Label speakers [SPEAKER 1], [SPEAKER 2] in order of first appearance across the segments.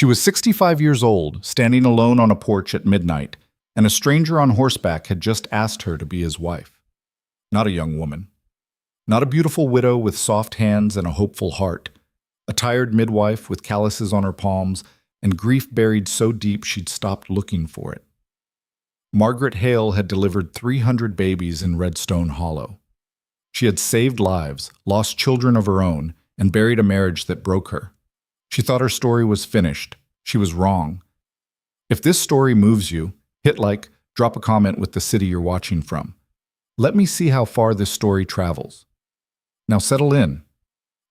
[SPEAKER 1] She was 65 years old, standing alone on a porch at midnight, and a stranger on horseback had just asked her to be his wife. Not a young woman. Not a beautiful widow with soft hands and a hopeful heart. A tired midwife with calluses on her palms and grief buried so deep she'd stopped looking for it. Margaret Hale had delivered 300 babies in Redstone Hollow. She had saved lives, lost children of her own, and buried a marriage that broke her. She thought her story was finished. She was wrong. If this story moves you, hit like, drop a comment with the city you're watching from. Let me see how far this story travels. Now settle in,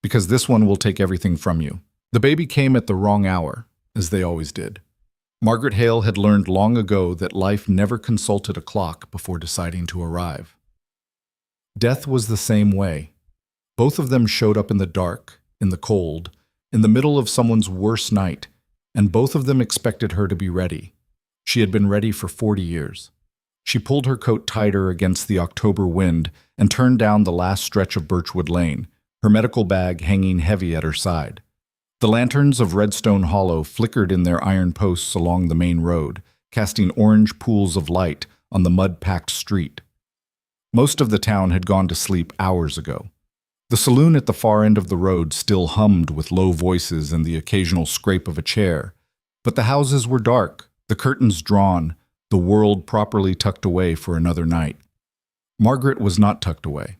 [SPEAKER 1] because this one will take everything from you. The baby came at the wrong hour, as they always did. Margaret Hale had learned long ago that life never consulted a clock before deciding to arrive. Death was the same way. Both of them showed up in the dark, in the cold, in the middle of someone's worst night, and both of them expected her to be ready. She had been ready for 40 years. She pulled her coat tighter against the October wind and turned down the last stretch of Birchwood Lane, her medical bag hanging heavy at her side. The lanterns of Redstone Hollow flickered in their iron posts along the main road, casting orange pools of light on the mud-packed street. Most of the town had gone to sleep hours ago. The saloon at the far end of the road still hummed with low voices and the occasional scrape of a chair. But the houses were dark, the curtains drawn, the world properly tucked away for another night. Margaret was not tucked away.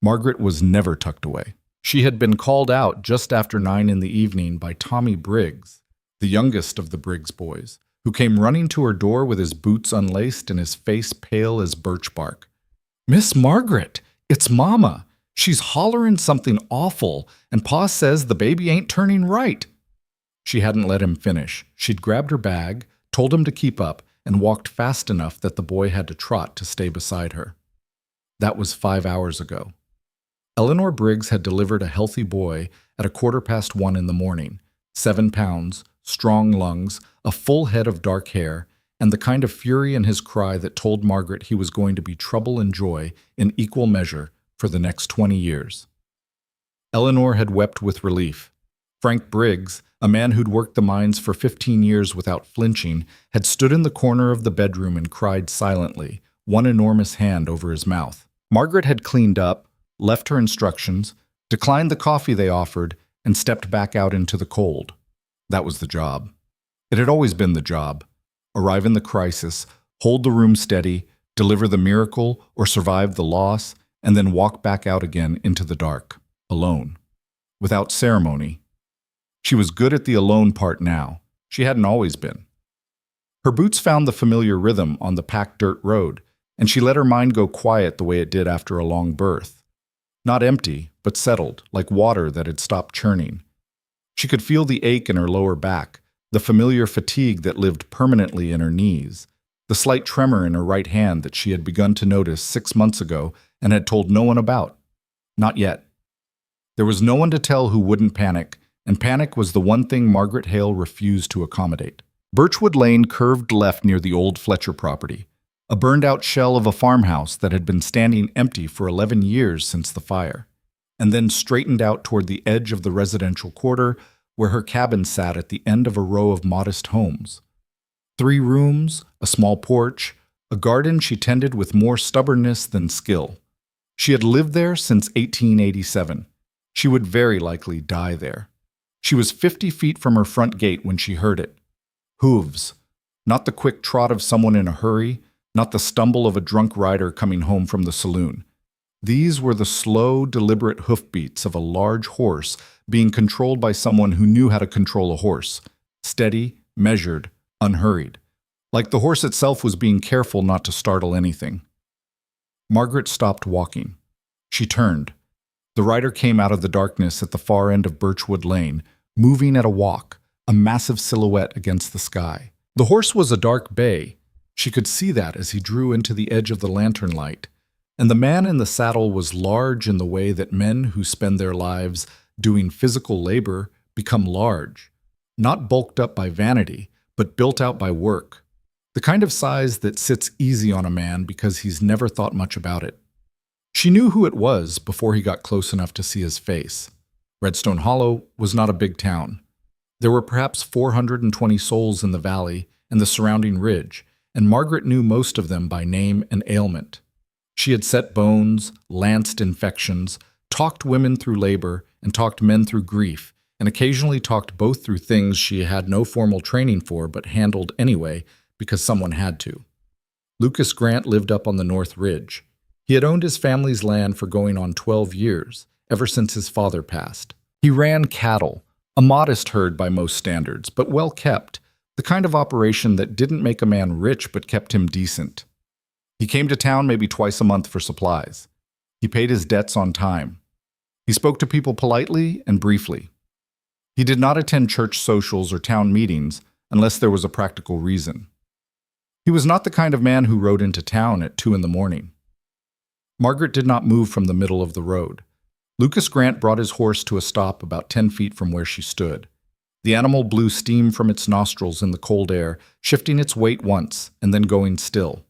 [SPEAKER 1] Margaret was never tucked away. She had been called out just after 9 in the evening by Tommy Briggs, the youngest of the Briggs boys, who came running to her door with his boots unlaced and his face pale as birch bark. "Miss Margaret, it's Mama. She's hollering something awful, and Pa says the baby ain't turning right." She hadn't let him finish. She'd grabbed her bag, told him to keep up, and walked fast enough that the boy had to trot to stay beside her. That was 5 hours ago. Eleanor Briggs had delivered a healthy boy at 1:15 in the morning, 7 pounds, strong lungs, a full head of dark hair, and the kind of fury in his cry that told Margaret he was going to be trouble and joy in equal measure for the next 20 years. Eleanor had wept with relief. Frank Briggs, a man who'd worked the mines for 15 years without flinching, had stood in the corner of the bedroom and cried silently, one enormous hand over his mouth. Margaret had cleaned up, left her instructions, declined the coffee they offered, and stepped back out into the cold. That was the job. It had always been the job. Arrive in the crisis, hold the room steady, deliver the miracle or survive the loss, and then walk back out again into the dark, alone, without ceremony. She was good at the alone part now. She hadn't always been. Her boots found the familiar rhythm on the packed dirt road, and she let her mind go quiet the way it did after a long birth. Not empty, but settled, like water that had stopped churning. She could feel the ache in her lower back, the familiar fatigue that lived permanently in her knees, the slight tremor in her right hand that she had begun to notice 6 months ago and had told no one about. Not yet. There was no one to tell who wouldn't panic, and panic was the one thing Margaret Hale refused to accommodate. Birchwood Lane curved left near the old Fletcher property, a burned-out shell of a farmhouse that had been standing empty for 11 years since the fire, and then straightened out toward the edge of the residential quarter where her cabin sat at the end of a row of modest homes. 3 rooms, a small porch, a garden she tended with more stubbornness than skill. She had lived there since 1887. She would very likely die there. She was 50 feet from her front gate when she heard it. Hooves, not the quick trot of someone in a hurry, not the stumble of a drunk rider coming home from the saloon. These were the slow, deliberate hoofbeats of a large horse being controlled by someone who knew how to control a horse, steady, measured, unhurried, like the horse itself was being careful not to startle anything. Margaret stopped walking. She turned. The rider came out of the darkness at the far end of Birchwood Lane, moving at a walk, a massive silhouette against the sky. The horse was a dark bay. She could see that as he drew into the edge of the lantern light. And the man in the saddle was large in the way that men who spend their lives doing physical labor become large, not bulked up by vanity, but built out by work. The kind of size that sits easy on a man because he's never thought much about it. She knew who it was before he got close enough to see his face. Redstone Hollow was not a big town. There were perhaps 420 souls in the valley and the surrounding ridge, and Margaret knew most of them by name and ailment. She had set bones, lanced infections, talked women through labor, and talked men through grief, and occasionally talked both through things she had no formal training for but handled anyway because someone had to. Lucas Grant lived up on the North Ridge. He had owned his family's land for going on 12 years, ever since his father passed. He ran cattle, a modest herd by most standards, but well kept, the kind of operation that didn't make a man rich but kept him decent. He came to town maybe twice a month for supplies. He paid his debts on time. He spoke to people politely and briefly. He did not attend church socials or town meetings unless there was a practical reason. He was not the kind of man who rode into town at 2 a.m. Margaret did not move from the middle of the road. Lucas Grant brought his horse to a stop about 10 feet from where she stood. The animal blew steam from its nostrils in the cold air, shifting its weight once and then going still.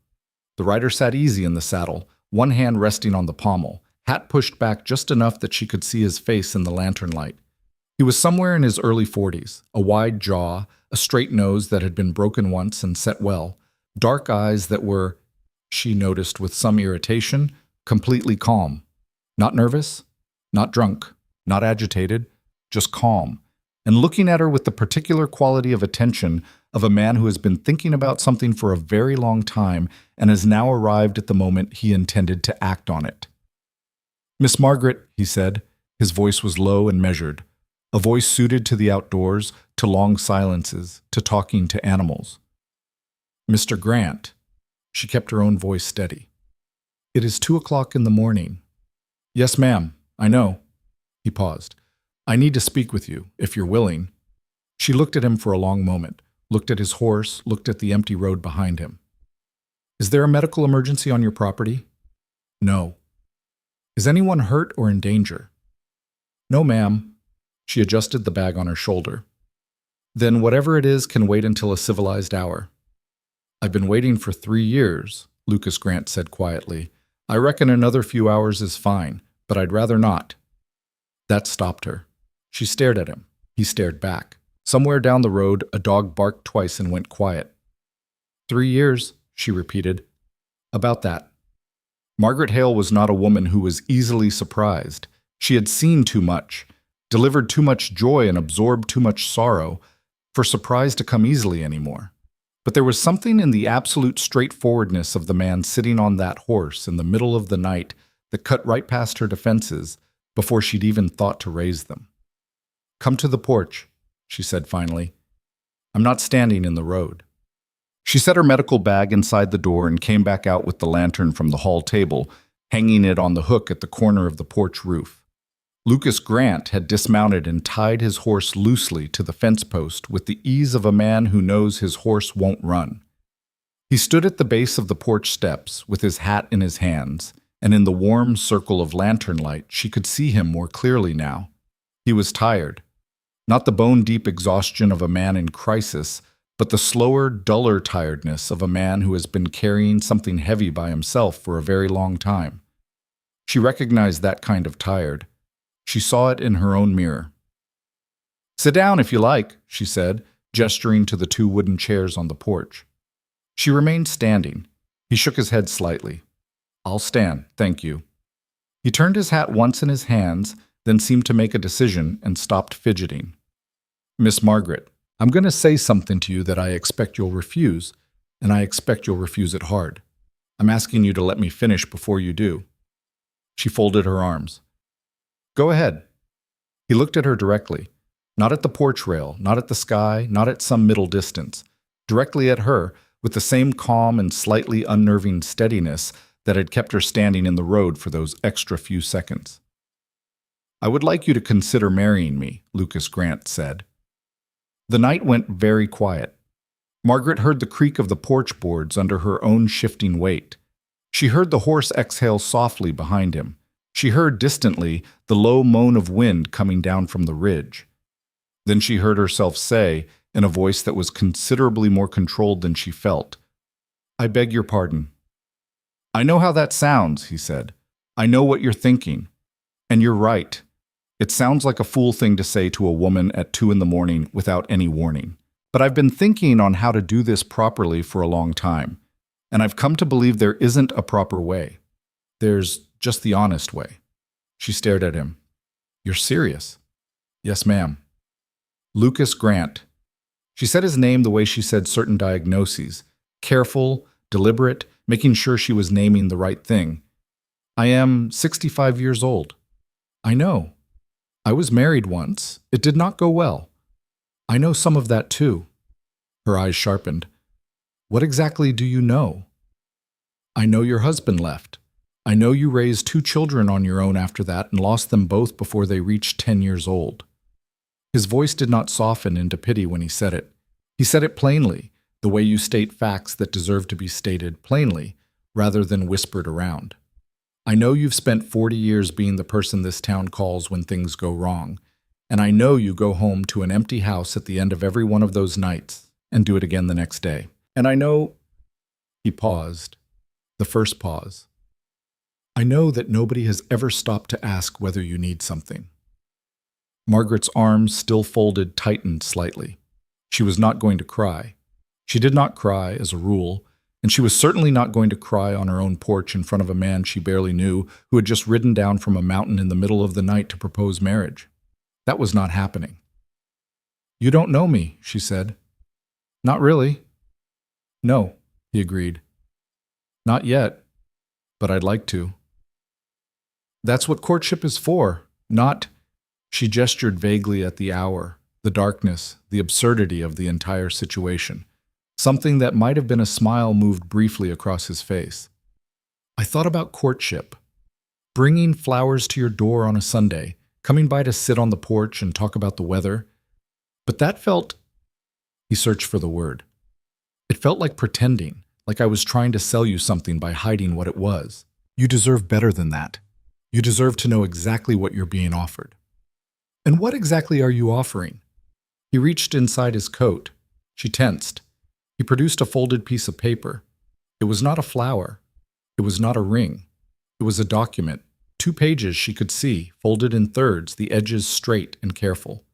[SPEAKER 1] The rider sat easy in the saddle, one hand resting on the pommel, hat pushed back just enough that she could see his face in the lantern light. He was somewhere in his early 40s, a wide jaw, a straight nose that had been broken once and set well, dark eyes that were, she noticed with some irritation, completely calm. Not nervous, not drunk, not agitated, just calm, and looking at her with the particular quality of attention of a man who has been thinking about something for a very long time and has now arrived at the moment he intended to act on it. "Miss Margaret," he said. His voice was low and measured, a voice suited to the outdoors, to long silences, to talking to animals. "Mr. Grant." She kept her own voice steady. "It is 2 o'clock in the morning." "Yes, ma'am, I know." He paused. "I need to speak with you, if you're willing." She looked at him for a long moment, looked at his horse, looked at the empty road behind him. "Is there a medical emergency on your property?" "No." "Is anyone hurt or in danger?" "No, ma'am." She adjusted the bag on her shoulder. "Then whatever it is can wait until a civilized hour." "I've been waiting for 3 years," Lucas Grant said quietly. "I reckon another few hours is fine, but I'd rather not." That stopped her. She stared at him. He stared back. Somewhere down the road, a dog barked twice and went quiet. 3 years, she repeated. "About that." Margaret Hale was not a woman who was easily surprised. She had seen too much, delivered too much joy and absorbed too much sorrow for surprise to come easily anymore. But there was something in the absolute straightforwardness of the man sitting on that horse in the middle of the night that cut right past her defenses before she'd even thought to raise them. "Come to the porch," she said finally. "I'm not standing in the road." She set her medical bag inside the door and came back out with the lantern from the hall table, hanging it on the hook at the corner of the porch roof. Lucas Grant had dismounted and tied his horse loosely to the fence post with the ease of a man who knows his horse won't run. He stood at the base of the porch steps with his hat in his hands, and in the warm circle of lantern light she could see him more clearly now. He was tired. Not the bone-deep exhaustion of a man in crisis, but the slower, duller tiredness of a man who has been carrying something heavy by himself for a very long time. She recognized that kind of tired. She saw it in her own mirror. "Sit down if you like," she said, gesturing to the 2 wooden chairs on the porch. She remained standing. He shook his head slightly. "I'll stand, thank you." He turned his hat once in his hands, then seemed to make a decision and stopped fidgeting. "Miss Margaret, I'm going to say something to you that I expect you'll refuse, and I expect you'll refuse it hard. I'm asking you to let me finish before you do." She folded her arms. "Go ahead." He looked at her directly, not at the porch rail, not at the sky, not at some middle distance, directly at her, with the same calm and slightly unnerving steadiness that had kept her standing in the road for those extra few seconds. "I would like you to consider marrying me," Lucas Grant said. The night went very quiet. Margaret heard the creak of the porch boards under her own shifting weight. She heard the horse exhale softly behind him. She heard distantly the low moan of wind coming down from the ridge. Then she heard herself say, in a voice that was considerably more controlled than she felt, "I beg your pardon." "I know how that sounds," he said. "I know what you're thinking. And you're right. It sounds like a fool thing to say to a woman at 2 in the morning without any warning. But I've been thinking on how to do this properly for a long time, and I've come to believe there isn't a proper way. There's just the honest way. She stared at him. You're serious? Yes, ma'am. Lucas Grant. She said his name the way she said certain diagnoses. Careful, deliberate, making sure she was naming the right thing. I am 65 years old. I know. I was married once. It did not go well. I know some of that too. Her eyes sharpened. What exactly do you know? I know your husband left. I know you raised 2 children on your own after that and lost them both before they reached 10 years old. His voice did not soften into pity when he said it. He said it plainly, the way you state facts that deserve to be stated plainly, rather than whispered around. I know you've spent 40 years being the person this town calls when things go wrong, and I know you go home to an empty house at the end of every one of those nights and do it again the next day. And I know... He paused. The first pause. I know that nobody has ever stopped to ask whether you need something. Margaret's arms, still folded, tightened slightly. She was not going to cry. She did not cry, as a rule, and she was certainly not going to cry on her own porch in front of a man she barely knew who had just ridden down from a mountain in the middle of the night to propose marriage. That was not happening. You don't know me, she said. Not really. No, he agreed. Not yet, but I'd like to. That's what courtship is for, not... She gestured vaguely at the hour, the darkness, the absurdity of the entire situation. Something that might have been a smile moved briefly across his face. I thought about courtship. Bringing flowers to your door on a Sunday, coming by to sit on the porch and talk about the weather. But that felt... He searched for the word. It felt like pretending, like I was trying to sell you something by hiding what it was. You deserve better than that. You deserve to know exactly what you're being offered. And what exactly are you offering? He reached inside his coat. She tensed. He produced a folded piece of paper. It was not a flower. It was not a ring. It was a document, 2 pages she could see, folded in thirds, the edges straight and careful.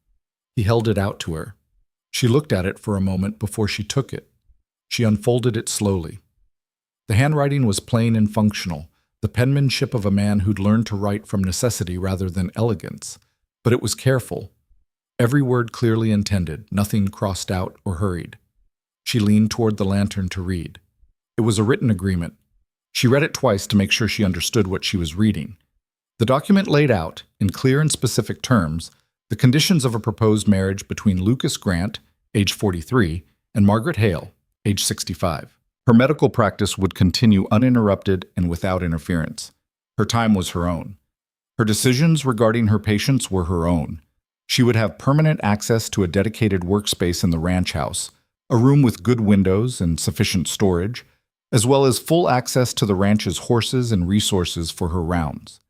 [SPEAKER 1] He held it out to her. She looked at it for a moment before she took it. She unfolded it slowly. The handwriting was plain and functional, the penmanship of a man who'd learned to write from necessity rather than elegance. But it was careful. Every word clearly intended, nothing crossed out or hurried. She leaned toward the lantern to read. It was a written agreement. She read it twice to make sure she understood what she was reading. The document laid out, in clear and specific terms, the conditions of a proposed marriage between Lucas Grant, age 43, and Margaret Hale, age 65. Her medical practice would continue uninterrupted and without interference. Her time was her own. Her decisions regarding her patients were her own. She would have permanent access to a dedicated workspace in the ranch house, a room with good windows and sufficient storage, as well as full access to the ranch's horses and resources for her rounds.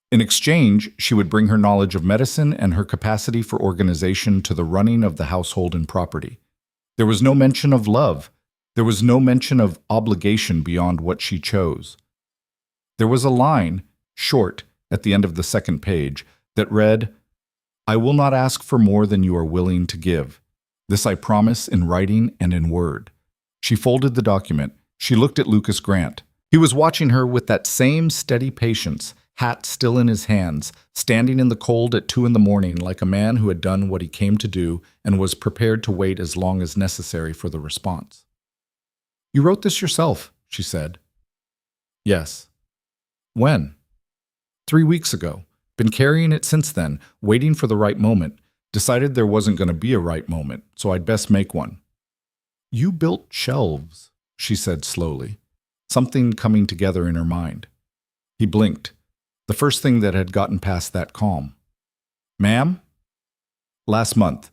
[SPEAKER 1] In exchange, she would bring her knowledge of medicine and her capacity for organization to the running of the household and property. There was no mention of love. There was no mention of obligation beyond what she chose. There was a line, short, at the end of the second page, that read, I will not ask for more than you are willing to give. This I promise in writing and in word. She folded the document. She looked at Lucas Grant. He was watching her with that same steady patience, hat still in his hands, standing in the cold at 2 in the morning like a man who had done what he came to do and was prepared to wait as long as necessary for the response. You wrote this yourself, she said. Yes. When? 3 weeks ago. Been carrying it since then, waiting for the right moment. Decided there wasn't going to be a right moment, so I'd best make one. You built shelves, she said slowly, something coming together in her mind. He blinked, the first thing that had gotten past that calm. Ma'am? Last month,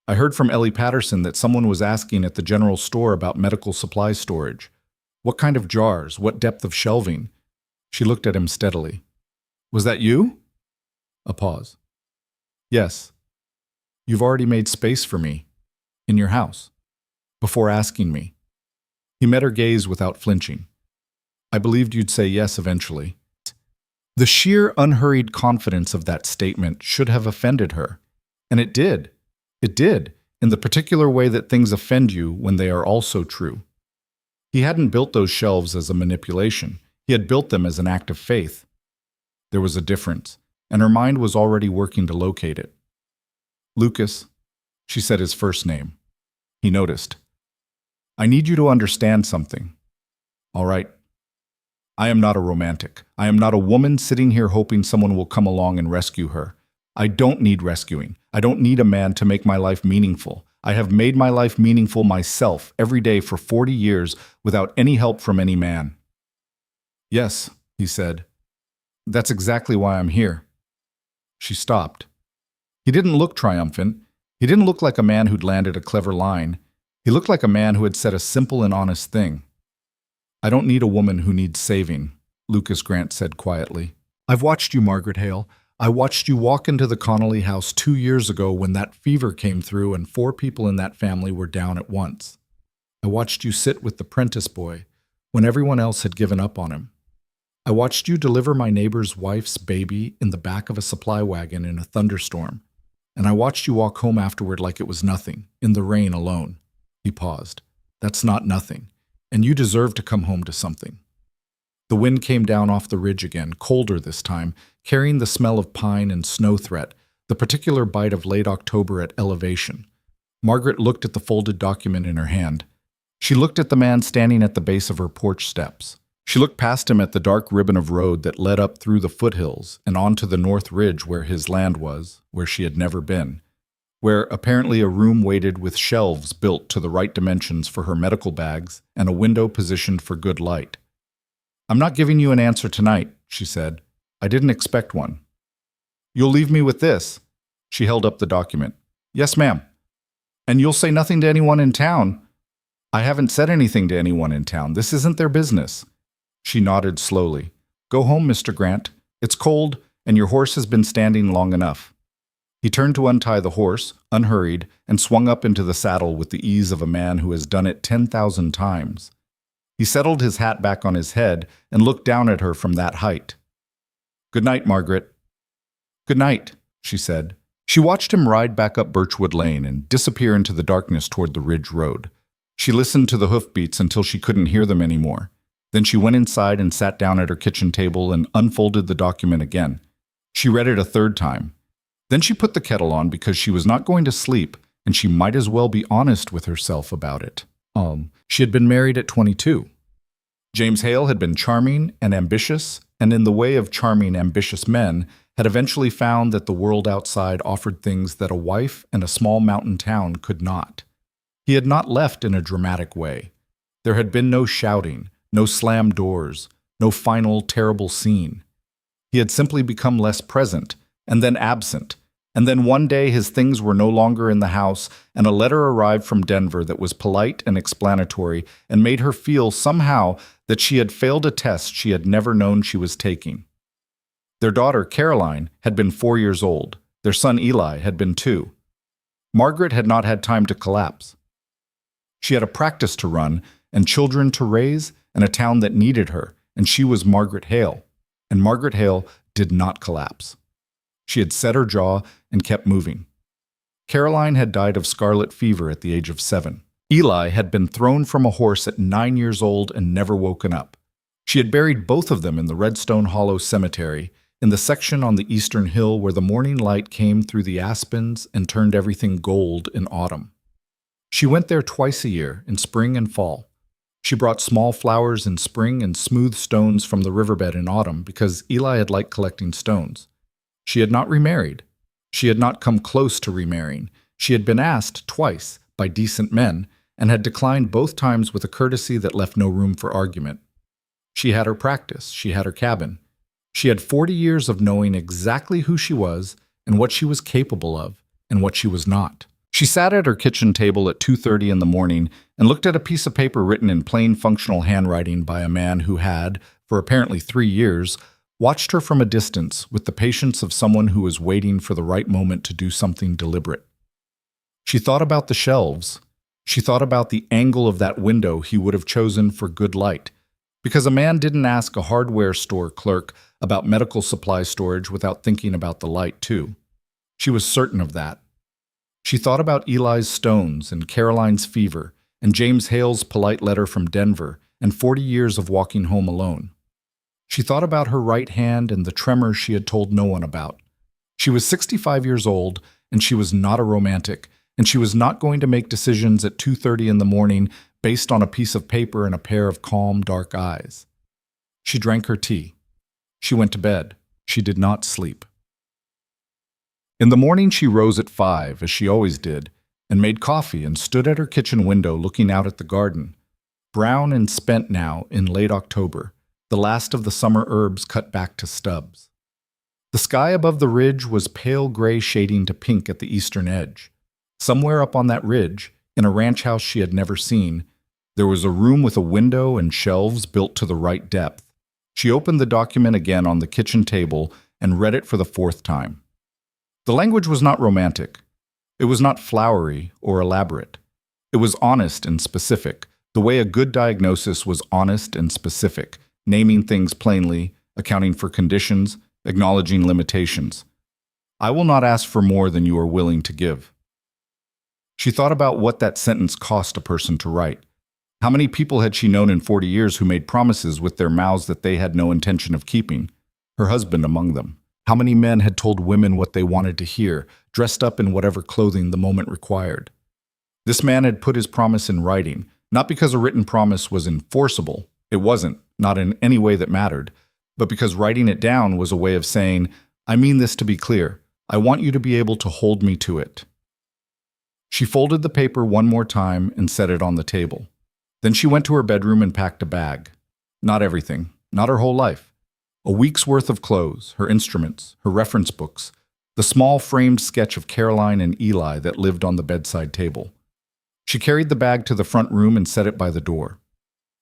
[SPEAKER 1] I heard from Ellie Patterson that someone was asking at the general store about medical supply storage. What kind of jars? What depth of shelving? She looked at him steadily. Was that you? A pause. Yes. You've already made space for me. In your house. Before asking me. He met her gaze without flinching. I believed you'd say yes eventually. The sheer, unhurried confidence of that statement should have offended her. And it did. It did, in the particular way that things offend you when they are also true. He hadn't built those shelves as a manipulation. He had built them as an act of faith. There was a difference, and her mind was already working to locate it. Lucas, she said his first name. He noticed. I need you to understand something. All right. I am not a romantic. I am not a woman sitting here hoping someone will come along and rescue her. I don't need rescuing. I don't need a man to make my life meaningful. I have made my life meaningful myself every day for 40 years without any help from any man. Yes, he said. That's exactly why I'm here. She stopped. He didn't look triumphant. He didn't look like a man who'd landed a clever line. He looked like a man who had said a simple and honest thing. I don't need a woman who needs saving, Lucas Grant said quietly. I've watched you, Margaret Hale. I watched you walk into the Connolly house 2 years ago when that fever came through and 4 people in that family were down at once. I watched you sit with the Prentice boy when everyone else had given up on him. I watched you deliver my neighbor's wife's baby in the back of a supply wagon in a thunderstorm. And I watched you walk home afterward like it was nothing, in the rain alone. He paused. That's not nothing. And you deserve to come home to something. The wind came down off the ridge again, colder this time, carrying the smell of pine and snow threat, the particular bite of late October at elevation. Margaret looked at the folded document in her hand. She looked at the man standing at the base of her porch steps. She looked past him at the dark ribbon of road that led up through the foothills and onto the north ridge where his land was, where she had never been, where apparently a room waited with shelves built to the right dimensions for her medical bags and a window positioned for good light. I'm not giving you an answer tonight, she said. I didn't expect one. You'll leave me with this. She held up the document. Yes, ma'am. And you'll say nothing to anyone in town. I haven't said anything to anyone in town. This isn't their business. She nodded slowly. Go home, Mr. Grant. It's cold, and your horse has been standing long enough. He turned to untie the horse, unhurried, and swung up into the saddle with the ease of a man who has done it 10,000 times. He settled his hat back on his head and looked down at her from that height. Good night, Margaret. Good night, she said. She watched him ride back up Birchwood Lane and disappear into the darkness toward the ridge road. She listened to the hoofbeats until she couldn't hear them anymore. Then she went inside and sat down at her kitchen table and unfolded the document again. She read it a third time. Then she put the kettle on because she was not going to sleep, and she might as well be honest with herself about it. She had been married at 22. James Hale had been charming and ambitious, and in the way of charming, ambitious men, had eventually found that the world outside offered things that a wife and a small mountain town could not. He had not left in a dramatic way. There had been no shouting, no slammed doors, no final, terrible scene. He had simply become less present, and then absent, and then one day his things were no longer in the house, and a letter arrived from Denver that was polite and explanatory and made her feel somehow that she had failed a test she had never known she was taking. Their daughter, Caroline, had been 4 years old. Their son, Eli, had been 2. Margaret had not had time to collapse. She had a practice to run and children to raise and a town that needed her, and she was Margaret Hale. And Margaret Hale did not collapse. She had set her jaw and kept moving. Caroline had died of scarlet fever at the age of 7. Eli had been thrown from a horse at 9 years old and never woken up. She had buried both of them in the Redstone Hollow Cemetery, in the section on the eastern hill where the morning light came through the aspens and turned everything gold in autumn. She went there twice a year, in spring and fall. She brought small flowers in spring and smooth stones from the riverbed in autumn because Eli had liked collecting stones. She had not remarried. She had not come close to remarrying. She had been asked twice by decent men and had declined both times with a courtesy that left no room for argument. She had her practice. She had her cabin. She had 40 years of knowing exactly who she was and what she was capable of and what she was not. She sat at her kitchen table at 2:30 in the morning and looked at a piece of paper written in plain functional handwriting by a man who had, for apparently 3 years, watched her from a distance with the patience of someone who was waiting for the right moment to do something deliberate. She thought about the shelves. She thought about the angle of that window he would have chosen for good light, Because a man didn't ask a hardware store clerk about medical supply storage without thinking about the light, too. She was certain of that. She thought about Eli's stones and Caroline's fever and James Hale's polite letter from Denver and 40 years of walking home alone. She thought about her right hand and the tremor she had told no one about. She was 65 years old, and she was not a romantic, and she was not going to make decisions at 2:30 in the morning based on a piece of paper and a pair of calm, dark eyes. She drank her tea. She went to bed. She did not sleep. In the morning she rose at 5, as she always did, and made coffee and stood at her kitchen window looking out at the garden. Brown and spent now in late October, the last of the summer herbs cut back to stubs. The sky above the ridge was pale gray shading to pink at the eastern edge. Somewhere up on that ridge, in a ranch house she had never seen, there was a room with a window and shelves built to the right depth. She opened the document again on the kitchen table and read it for the 4th time. The language was not romantic. It was not flowery or elaborate. It was honest and specific, the way a good diagnosis was honest and specific, naming things plainly, accounting for conditions, acknowledging limitations. I will not ask for more than you are willing to give. She thought about what that sentence cost a person to write. How many people had she known in 40 years who made promises with their mouths that they had no intention of keeping? Her husband among them. How many men had told women what they wanted to hear, dressed up in whatever clothing the moment required? This man had put his promise in writing, not because a written promise was enforceable. It wasn't, not in any way that mattered, but because writing it down was a way of saying, I mean this to be clear. I want you to be able to hold me to it. She folded the paper one more time and set it on the table. Then she went to her bedroom and packed a bag. Not everything, not her whole life. A week's worth of clothes, her instruments, her reference books, the small framed sketch of Caroline and Eli that lived on the bedside table. She carried the bag to the front room and set it by the door.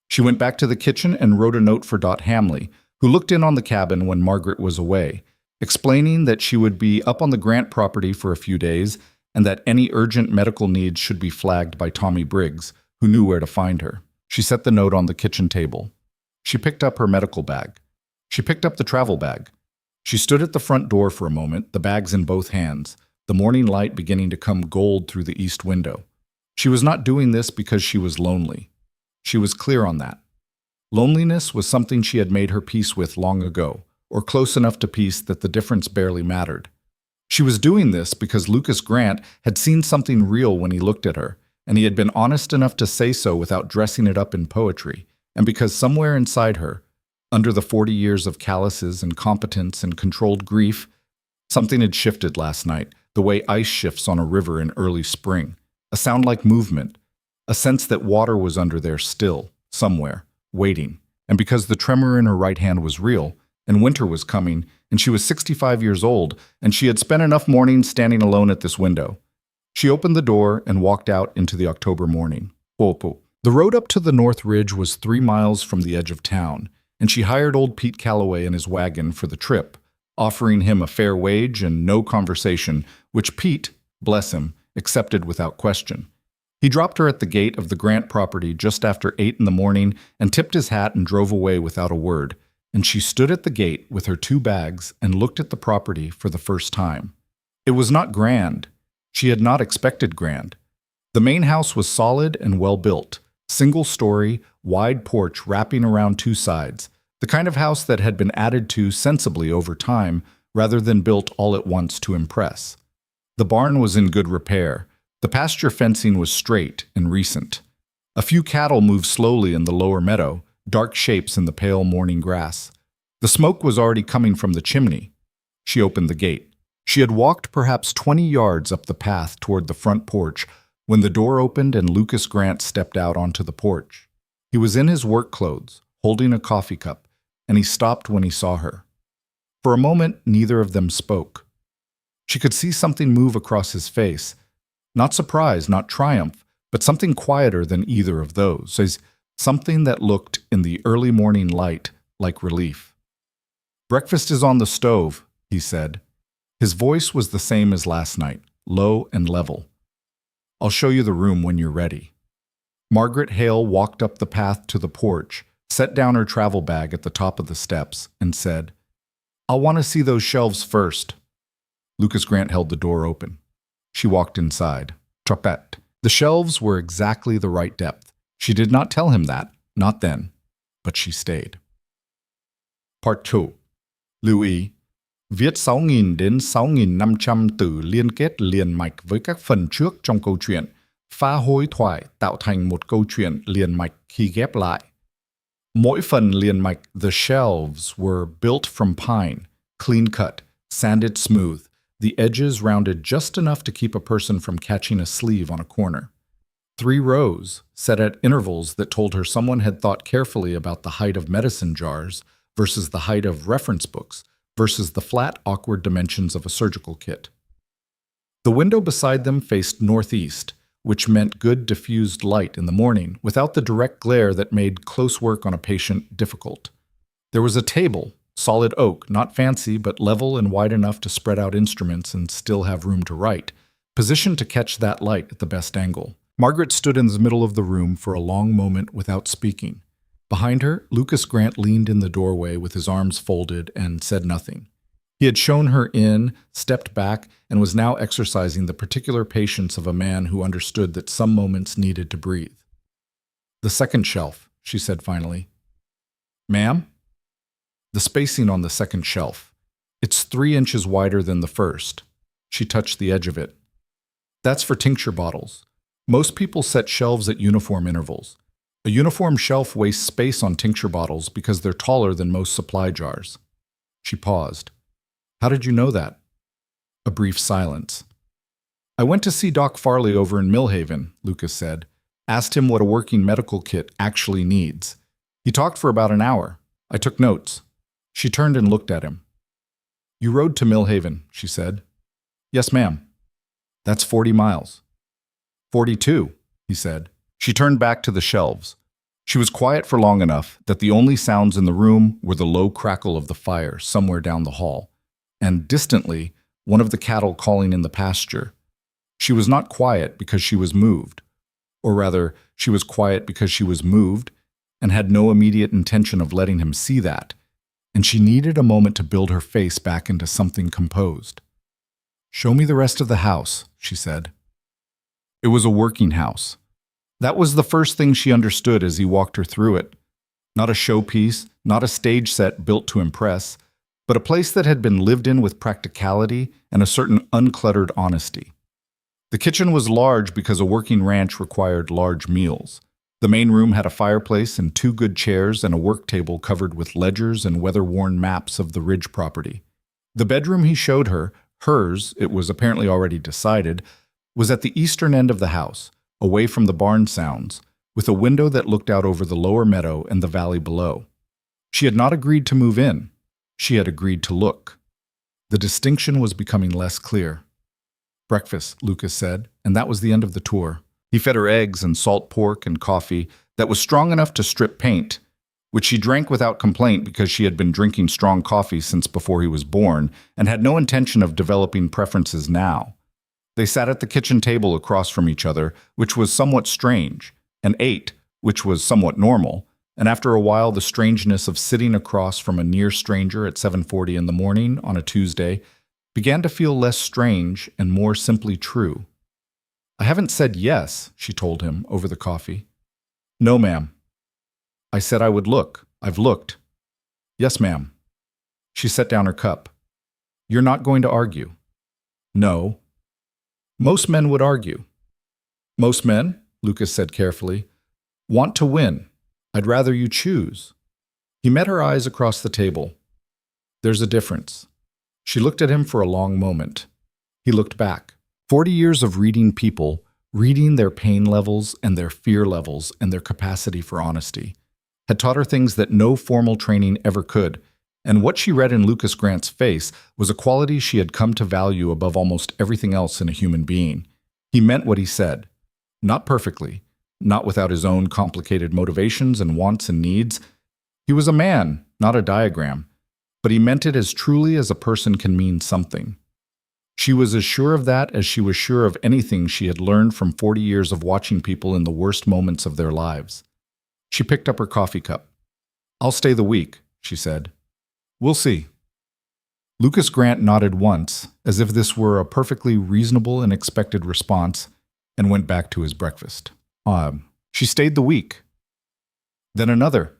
[SPEAKER 1] She went back to the kitchen and wrote a note for Dot Hamley, who looked in on the cabin when Margaret was away, explaining that she would be up on the Grant property for a few days and that any urgent medical needs should be flagged by Tommy Briggs, who knew where to find her. She set the note on the kitchen table. She picked up her medical bag. She picked up the travel bag. She stood at the front door for a moment, the bags in both hands, the morning light beginning to come gold through the east window. She was not doing this because she was lonely. She was clear on that. Loneliness was something she had made her peace with long ago, or close enough to peace that the difference barely mattered. She was doing this because Lucas Grant had seen something real when he looked at her, and he had been honest enough to say so without dressing it up in poetry, and because somewhere inside her, under the 40 years of calluses and competence and controlled grief, something had shifted last night, the way ice shifts on a river in early spring, a sound like movement, a sense that water was under there still, somewhere, waiting, and because the tremor in her right hand was real, and winter was coming, and she was 65 years old, and she had spent enough mornings standing alone at this window. She opened the door and walked out into the October morning. The road up to the North Ridge was 3 miles from the edge of town, and she hired old Pete Calloway and his wagon for the trip, offering him a fair wage and no conversation, which Pete, bless him, accepted without question. He dropped her at the gate of the Grant property just after 8 in the morning and tipped his hat and drove away without a word, and she stood at the gate with her 2 bags and looked at the property for the first time. It was not grand. She had not expected grand. The main house was solid and well built, single-story, wide porch wrapping around 2 sides, the kind of house that had been added to sensibly over time rather than built all at once to impress. The barn was in good repair. The pasture fencing was straight and recent. A few cattle moved slowly in the lower meadow, dark shapes in the pale morning grass. The smoke was already coming from the chimney. She opened the gate. She had walked perhaps 20 yards up the path toward the front porch when the door opened and Lucas Grant stepped out onto the porch. He was in his work clothes, holding a coffee cup, and he stopped when he saw her. For a moment, neither of them spoke. She could see something move across his face. Not surprise, not triumph, but something quieter than either of those, something that looked, in the early morning light, like relief. "Breakfast is on the stove," he said. His voice was the same as last night, low and level. "I'll show you the room when you're ready." Margaret Hale walked up the path to the porch, set down her travel bag at the top of the steps, and said, "I'll want to see those shelves first." Lucas Grant held the door open. She walked inside. Trapette. The shelves were exactly the right depth. She did not tell him that, not then, but she stayed. Part 2. Lưu ý. Viết 6.000 đến 6.500 từ liên kết liền mạch với các phần trước trong câu chuyện, phá hối thoại tạo thành một câu chuyện liền mạch khi ghép lại. Mỗi phần liền mạch, the shelves, were built from pine, clean cut, sanded smooth, the edges rounded just enough to keep a person from catching a sleeve on a corner. 3 rows, set at intervals that told her someone had thought carefully about the height of medicine jars versus the height of reference books versus the flat, awkward dimensions of a surgical kit. The window beside them faced northeast, which meant good diffused light in the morning without the direct glare that made close work on a patient difficult. There was a table, solid oak, not fancy but level and wide enough to spread out instruments and still have room to write, positioned to catch that light at the best angle. Margaret stood in the middle of the room for a long moment without speaking. Behind her, Lucas Grant leaned in the doorway with his arms folded and said nothing. He had shown her in, stepped back, and was now exercising the particular patience of a man who understood that some moments needed to breathe. "The second shelf," she said finally. "Ma'am?" "The spacing on the second shelf. It's 3 inches wider than the first." She touched the edge of it. "That's for tincture bottles. Most people set shelves at uniform intervals. A uniform shelf wastes space on tincture bottles because they're taller than most supply jars." She paused. "How did you know that?" A brief silence. "I went to see Doc Farley over in Millhaven," Lucas said. "Asked him what a working medical kit actually needs. He talked for about an hour. I took notes." She turned and looked at him. "You rode to Millhaven," she said. "Yes, ma'am." "That's 40 miles. 42, he said. She turned back to the shelves. She was quiet for long enough that the only sounds in the room were the low crackle of the fire somewhere down the hall, and distantly, one of the cattle calling in the pasture. She was not quiet because she was moved, or rather, she was quiet because she was moved and had no immediate intention of letting him see that, and she needed a moment to build her face back into something composed. "Show me the rest of the house," she said. It was a working house. That was the first thing she understood as he walked her through it. Not a showpiece, not a stage set built to impress, but a place that had been lived in with practicality and a certain uncluttered honesty. The kitchen was large because a working ranch required large meals. The main room had a fireplace and 2 good chairs and a work table covered with ledgers and weather-worn maps of the Ridge property. The bedroom he showed her, hers, it was apparently already decided, was at the eastern end of the house, away from the barn sounds, with a window that looked out over the lower meadow and the valley below. She had not agreed to move in. She had agreed to look. The distinction was becoming less clear. "Breakfast," Lucas said, and that was the end of the tour. He fed her eggs and salt pork and coffee that was strong enough to strip paint, which she drank without complaint because she had been drinking strong coffee since before he was born and had no intention of developing preferences now. They sat at the kitchen table across from each other, which was somewhat strange, and ate, which was somewhat normal, and after a while the strangeness of sitting across from a near stranger at 7:40 in the morning on a Tuesday began to feel less strange and more simply true. "I haven't said yes," she told him over the coffee. "No, ma'am." "I said I would look. I've looked." "Yes, ma'am." She set down her cup. "You're not going to argue?" "No." "Most men would argue." "Most men," Lucas said carefully, "want to win. I'd rather you choose." He met her eyes across the table. "There's a difference." She looked at him for a long moment. He looked back. 40 years of reading people, reading their pain levels and their fear levels and their capacity for honesty, had taught her things that no formal training ever could, and what she read in Lucas Grant's face was a quality she had come to value above almost everything else in a human being. He meant what he said. Not perfectly, not without his own complicated motivations and wants and needs. He was a man, not a diagram, but he meant it as truly as a person can mean something. She was as sure of that as she was sure of anything she had learned from 40 years of watching people in the worst moments of their lives. She picked up her coffee cup. I'll stay the week, she said. We'll see. Lucas Grant nodded once, as if this were a perfectly reasonable and expected response, and went back to his breakfast. She stayed the week. Then another.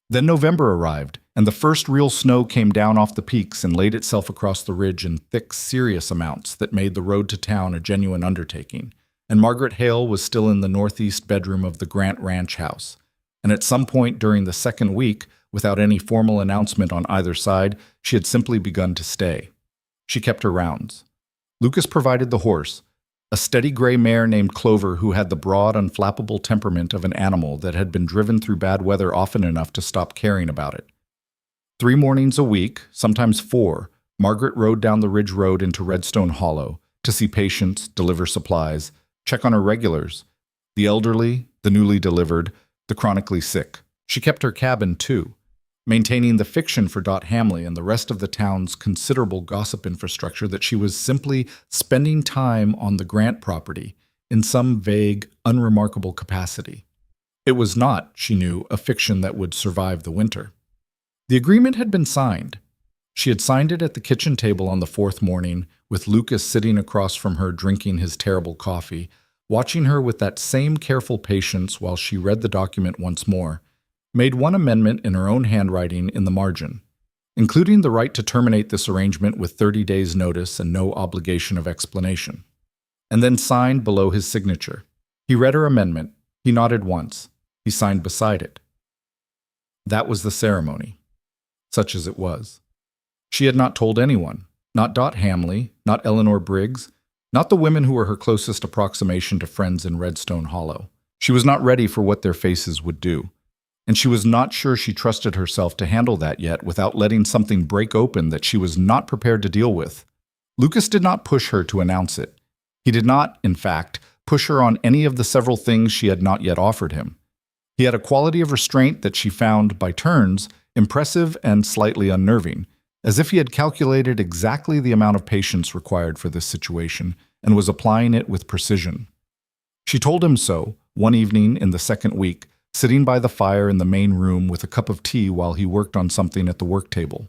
[SPEAKER 1] Then November arrived, and the first real snow came down off the peaks and laid itself across the ridge in thick, serious amounts that made the road to town a genuine undertaking, and Margaret Hale was still in the northeast bedroom of the Grant Ranch house. And at some point during the second week, without any formal announcement on either side, she had simply begun to stay. She kept her rounds. Lucas provided the horse, a steady gray mare named Clover who had the broad, unflappable temperament of an animal that had been driven through bad weather often enough to stop caring about it. 3 mornings a week, sometimes 4, Margaret rode down the ridge road into Redstone Hollow to see patients, deliver supplies, check on her regulars, the elderly, the newly delivered, the chronically sick. She kept her cabin, too, maintaining the fiction for Dot Hamley and the rest of the town's considerable gossip infrastructure that she was simply spending time on the Grant property in some vague, unremarkable capacity. It was not, she knew, a fiction that would survive the winter. The agreement had been signed. She had signed it at the kitchen table on the 4th morning, with Lucas sitting across from her drinking his terrible coffee, watching her with that same careful patience while she read the document once more, made one amendment in her own handwriting in the margin, including the right to terminate this arrangement with 30 days' notice and no obligation of explanation, and then signed below his signature. He read her amendment. He nodded once. He signed beside it. That was the ceremony, such as it was. She had not told anyone, not Dot Hamley, not Eleanor Briggs, not the women who were her closest approximation to friends in Redstone Hollow. She was not ready for what their faces would do, and she was not sure she trusted herself to handle that yet without letting something break open that she was not prepared to deal with. Lucas did not push her to announce it. He did not, in fact, push her on any of the several things she had not yet offered him. He had a quality of restraint that she found, by turns, impressive and slightly unnerving, as if he had calculated exactly the amount of patience required for this situation and was applying it with precision. She told him so, one evening in the 2nd week, sitting by the fire in the main room with a cup of tea while he worked on something at the work table.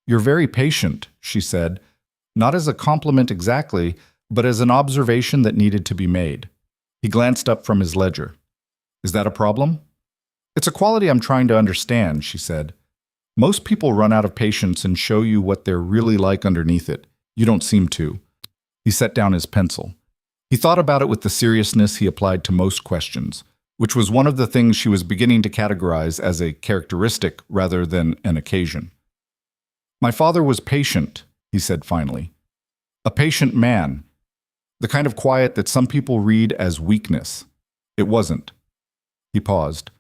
[SPEAKER 1] "You're very patient," she said, not as a compliment exactly, but as an observation that needed to be made. He glanced up from his ledger. "Is that a problem?" "It's a quality I'm trying to understand," she said. "Most people run out of patience and show you what they're really like underneath it. You don't seem to." He set down his pencil. He thought about it with the seriousness he applied to most questions, which was one of the things she was beginning to categorize as a characteristic rather than an occasion. "My father was patient," he said finally. "A patient man. The kind of quiet that some people read as weakness. It wasn't." He paused.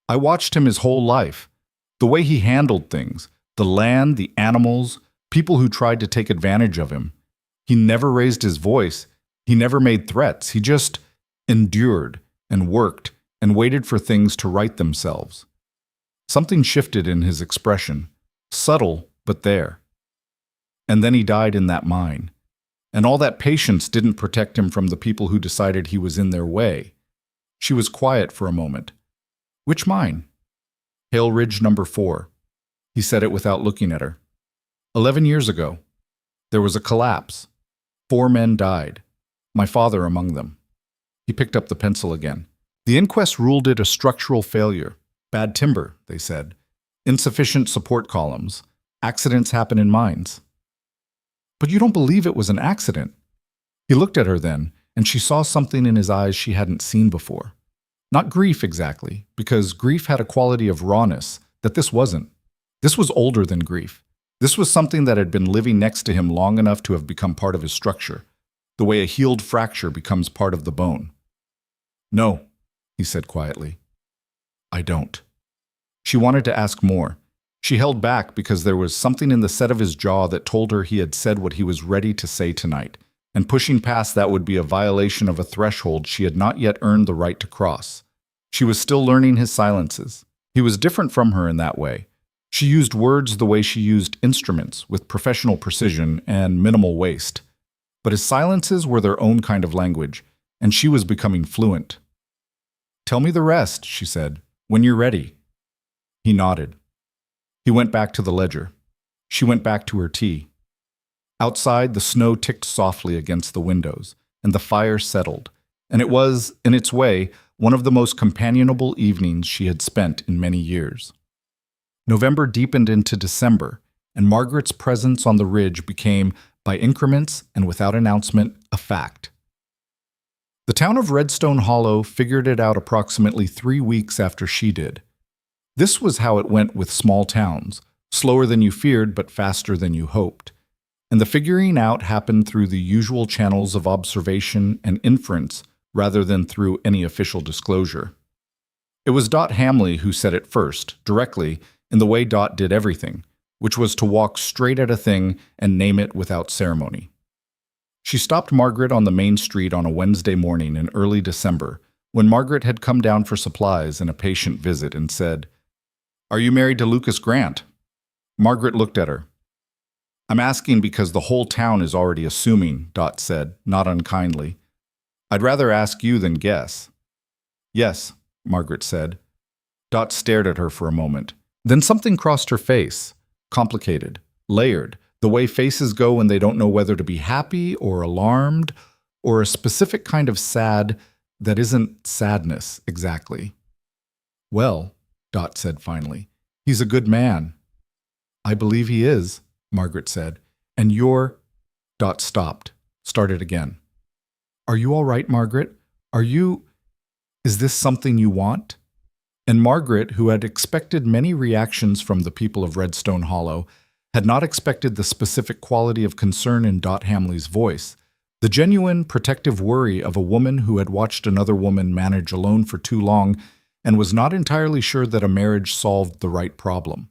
[SPEAKER 1] "I watched him his whole life. The way he handled things, the land, the animals, people who tried to take advantage of him. He never raised his voice. He never made threats. He just endured and worked and waited for things to right themselves. Something shifted in his expression, subtle but there. And then he died in that mine. And all that patience didn't protect him from the people who decided he was in their way." She was quiet for a moment. "Which mine?" "Hale Ridge number 4. He said it without looking at her. 11 years ago. There was a collapse. 4 men died. My father among them." He picked up the pencil again. "The inquest ruled it a structural failure. Bad timber, they said. Insufficient support columns. Accidents happen in mines." "But you don't believe it was an accident?" He looked at her then, and she saw something in his eyes she hadn't seen before. Not grief exactly, because grief had a quality of rawness that this wasn't. This was older than grief. This was something that had been living next to him long enough to have become part of his structure, the way a healed fracture becomes part of the bone. "No," he said quietly. "I don't." She wanted to ask more. She held back because there was something in the set of his jaw that told her he had said what he was ready to say tonight, and pushing past that would be a violation of a threshold she had not yet earned the right to cross. She was still learning his silences. He was different from her in that way. She used words the way she used instruments, with professional precision and minimal waste. But his silences were their own kind of language, and she was becoming fluent. "Tell me the rest," she said, "when you're ready." He nodded. He went back to the ledger. She went back to her tea. Outside, the snow ticked softly against the windows, and the fire settled, and it was, in its way, one of the most companionable evenings she had spent in many years. November deepened into December, and Margaret's presence on the ridge became, by increments and without announcement, a fact. The town of Redstone Hollow figured it out approximately 3 weeks after she did. This was how it went with small towns, slower than you feared but faster than you hoped. And the figuring out happened through the usual channels of observation and inference rather than through any official disclosure. It was Dot Hamley who said it first, directly, in the way Dot did everything, which was to walk straight at a thing and name it without ceremony. She stopped Margaret on the main street on a Wednesday morning in early December, when Margaret had come down for supplies and a patient visit, and said, "Are you married to Lucas Grant?" Margaret looked at her. "I'm asking because the whole town is already assuming," Dot said, not unkindly. "I'd rather ask you than guess." "Yes," Margaret said. Dot stared at her for a moment. Then something crossed her face. Complicated, layered, the way faces go when they don't know whether to be happy or alarmed, or a specific kind of sad that isn't sadness exactly. "Well," Dot said finally, "he's a good man." "I believe he is," Margaret said. "And you're—" Dot stopped, started again. "Are you all right, Margaret? Are you— Is this something you want?" And Margaret, who had expected many reactions from the people of Redstone Hollow, had not expected the specific quality of concern in Dot Hamley's voice, the genuine, protective worry of a woman who had watched another woman manage alone for too long and was not entirely sure that a marriage solved the right problem.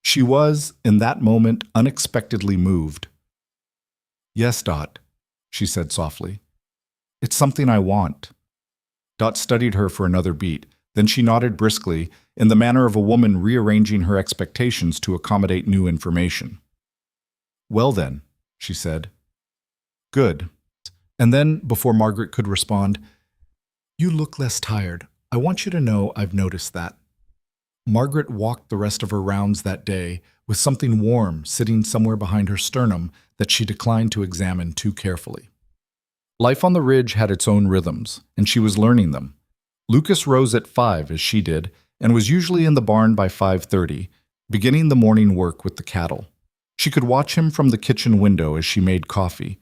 [SPEAKER 1] She was, in that moment, unexpectedly moved. "Yes, Dot," she said softly. "It's something I want." Dot studied her for another beat. Then she nodded briskly, in the manner of a woman rearranging her expectations to accommodate new information. "Well then," she said. "Good." And then, before Margaret could respond, "You look less tired. I want you to know I've noticed that." Margaret walked the rest of her rounds that day with something warm sitting somewhere behind her sternum that she declined to examine too carefully. Life on the ridge had its own rhythms, and she was learning them. Lucas rose at 5, as she did, and was usually in the barn by 5:30, beginning the morning work with the cattle. She could watch him from the kitchen window as she made coffee,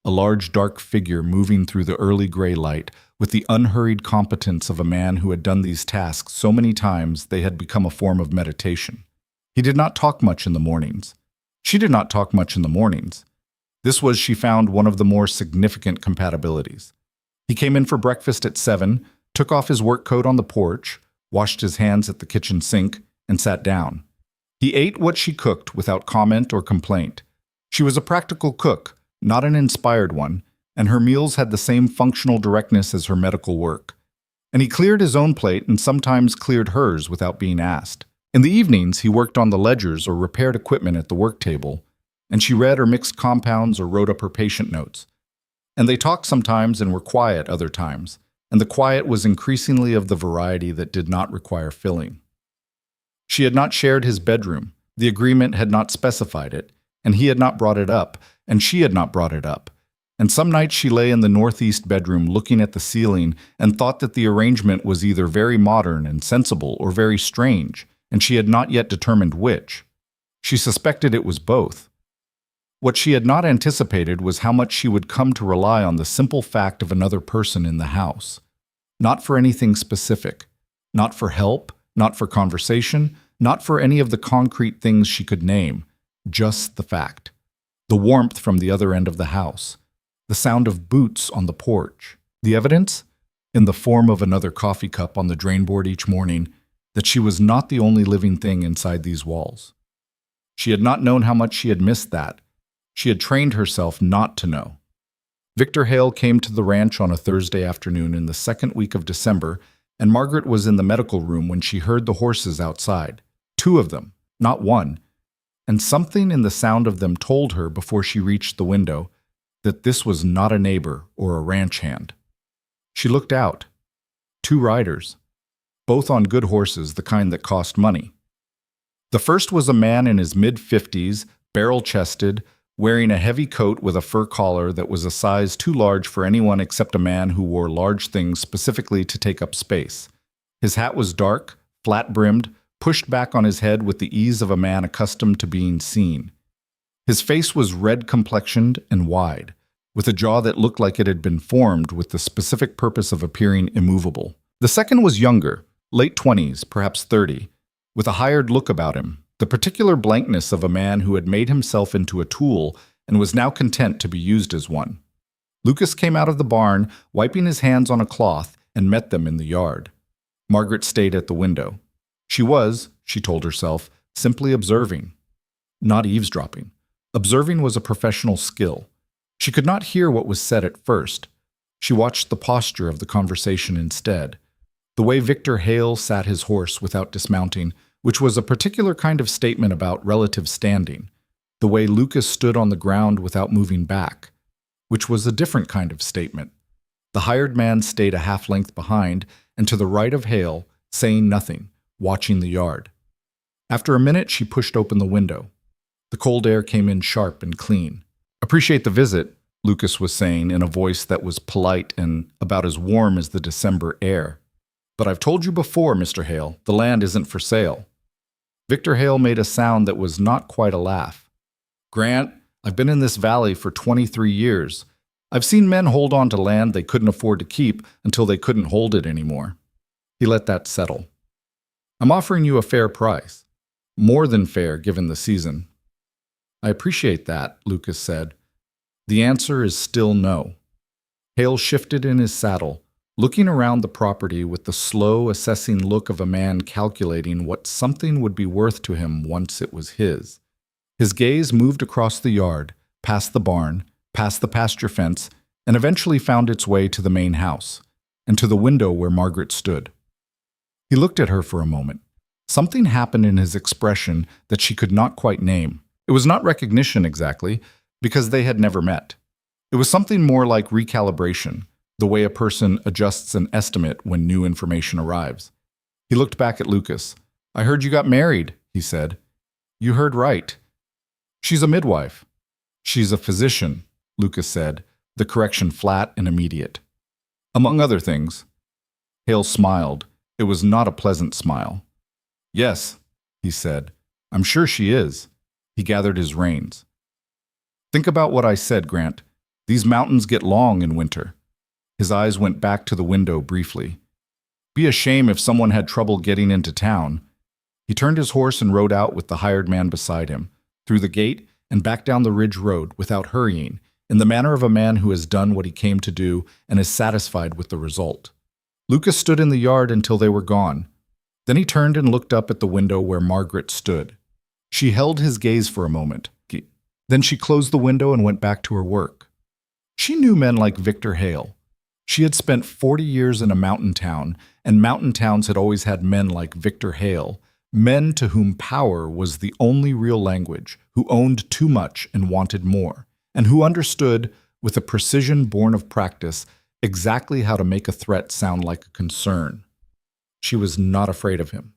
[SPEAKER 1] a large dark figure moving through the early gray light with the unhurried competence of a man who had done these tasks so many times they had become a form of meditation. He did not talk much in the mornings. She did not talk much in the mornings. This was, she found, one of the more significant compatibilities. He came in for breakfast at 7, took off his work coat on the porch, washed his hands at the kitchen sink, and sat down. He ate what she cooked without comment or complaint. She was a practical cook, not an inspired one, and her meals had the same functional directness as her medical work. And he cleared his own plate and sometimes cleared hers without being asked. In the evenings, he worked on the ledgers or repaired equipment at the work table, and she read or mixed compounds or wrote up her patient notes. And they talked sometimes and were quiet other times, and the quiet was increasingly of the variety that did not require filling. She had not shared his bedroom, the agreement had not specified it, and he had not brought it up, and she had not brought it up. And some nights she lay in the northeast bedroom looking at the ceiling and thought that the arrangement was either very modern and sensible or very strange, and she had not yet determined which. She suspected it was both. What she had not anticipated was how much she would come to rely on the simple fact of another person in the house. Not for anything specific, not for help, not for conversation, not for any of the concrete things she could name, just the fact. The warmth from the other end of the house, the sound of boots on the porch, the evidence, in the form of another coffee cup on the drainboard each morning, that she was not the only living thing inside these walls. She had not known how much she had missed that. She had trained herself not to know. Victor Hale came to the ranch on a Thursday afternoon in the second week of December, and Margaret was in the medical room when she heard the horses outside. 2 of them, not one. And something in the sound of them told her before she reached the window that this was not a neighbor or a ranch hand. She looked out. 2 riders, both on good horses, the kind that cost money. The first was a man in his mid-50s, barrel-chested, wearing a heavy coat with a fur collar that was a size too large for anyone except a man who wore large things specifically to take up space. His hat was dark, flat-brimmed, pushed back on his head with the ease of a man accustomed to being seen. His face was red-complexioned and wide, with a jaw that looked like it had been formed with the specific purpose of appearing immovable. The second was younger, late 20s, perhaps 30, with a hired look about him, the particular blankness of a man who had made himself into a tool and was now content to be used as one. Lucas came out of the barn, wiping his hands on a cloth, and met them in the yard. Margaret stayed at the window. She was, she told herself, simply observing. Not eavesdropping. Observing was a professional skill. She could not hear what was said at first. She watched the posture of the conversation instead. The way Victor Hale sat his horse without dismounting, which was a particular kind of statement about relative standing. The way Lucas stood on the ground without moving back, which was a different kind of statement. The hired man stayed a half length behind and to the right of Hale, saying nothing, watching the yard. After a minute, she pushed open the window. The cold air came in sharp and clean. "Appreciate the visit," Lucas was saying in a voice that was polite and about as warm as the December air. "But I've told you before, Mr. Hale, the land isn't for sale." Victor Hale made a sound that was not quite a laugh. "Grant, I've been in this valley for 23 years. I've seen men hold on to land they couldn't afford to keep until they couldn't hold it anymore." He let that settle. "I'm offering you a fair price. More than fair given the season." "I appreciate that," Lucas said. "The answer is still no." Hale shifted in his saddle, looking around the property with the slow, assessing look of a man calculating what something would be worth to him once it was his. His gaze moved across the yard, past the barn, past the pasture fence, and eventually found its way to the main house, and to the window where Margaret stood. He looked at her for a moment. Something happened in his expression that she could not quite name. It was not recognition exactly, because they had never met. It was something more like recalibration, the way a person adjusts an estimate when new information arrives. He looked back at Lucas. "I heard you got married," he said. "You heard right. She's a midwife." "She's a physician," Lucas said, the correction flat and immediate. "Among other things." Hale smiled. It was not a pleasant smile. "Yes," he said. "I'm sure she is." He gathered his reins. "Think about what I said, Grant. These mountains get long in winter." His eyes went back to the window briefly. "Be a shame if someone had trouble getting into town." He turned his horse and rode out with the hired man beside him, through the gate and back down the ridge road without hurrying, in the manner of a man who has done what he came to do and is satisfied with the result. Lucas stood in the yard until they were gone. Then he turned and looked up at the window where Margaret stood. She held his gaze for a moment. Then she closed the window and went back to her work. She knew men like Victor Hale. She had spent 40 years in a mountain town, and mountain towns had always had men like Victor Hale, men to whom power was the only real language, who owned too much and wanted more, and who understood, with a precision born of practice, exactly how to make a threat sound like a concern. She was not afraid of him.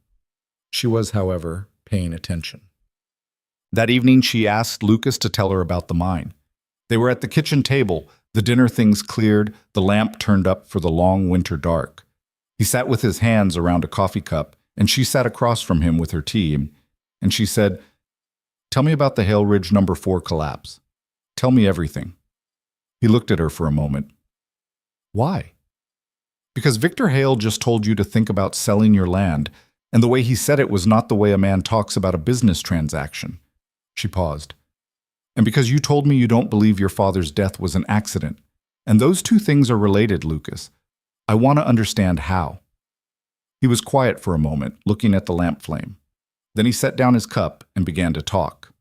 [SPEAKER 1] She was, however, paying attention. That evening she asked Lucas to tell her about the mine. They were at the kitchen table, the dinner things cleared, the lamp turned up for the long winter dark. He sat with his hands around a coffee cup, and she sat across from him with her tea, and she said, "Tell me about the Hale Ridge No. 4 collapse. Tell me everything." He looked at her for a moment. "Why?" "Because Victor Hale just told you to think about selling your land, and the way he said it was not the way a man talks about a business transaction." She paused. "And because you told me you don't believe your father's death was an accident. And those two things are related, Lucas. I want to understand how." He was quiet for a moment, looking at the lamp flame. Then he set down his cup and began to talk.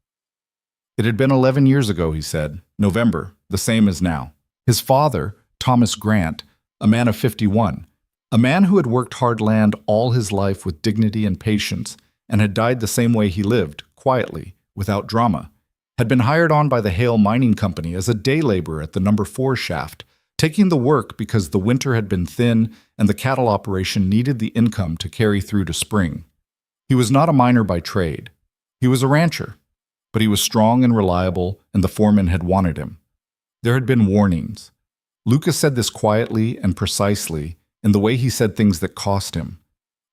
[SPEAKER 1] "It had been 11 years ago," he said. "November, the same as now. His father, Thomas Grant, a man of 51, a man who had worked hard land all his life with dignity and patience, and had died the same way he lived, quietly, without drama, had been hired on by the Hale Mining Company as a day laborer at the No. 4 shaft, taking the work because the winter had been thin and the cattle operation needed the income to carry through to spring. He was not a miner by trade. He was a rancher, but he was strong and reliable, and the foreman had wanted him. There had been warnings. Lucas said this quietly and precisely, in the way he said things that cost him.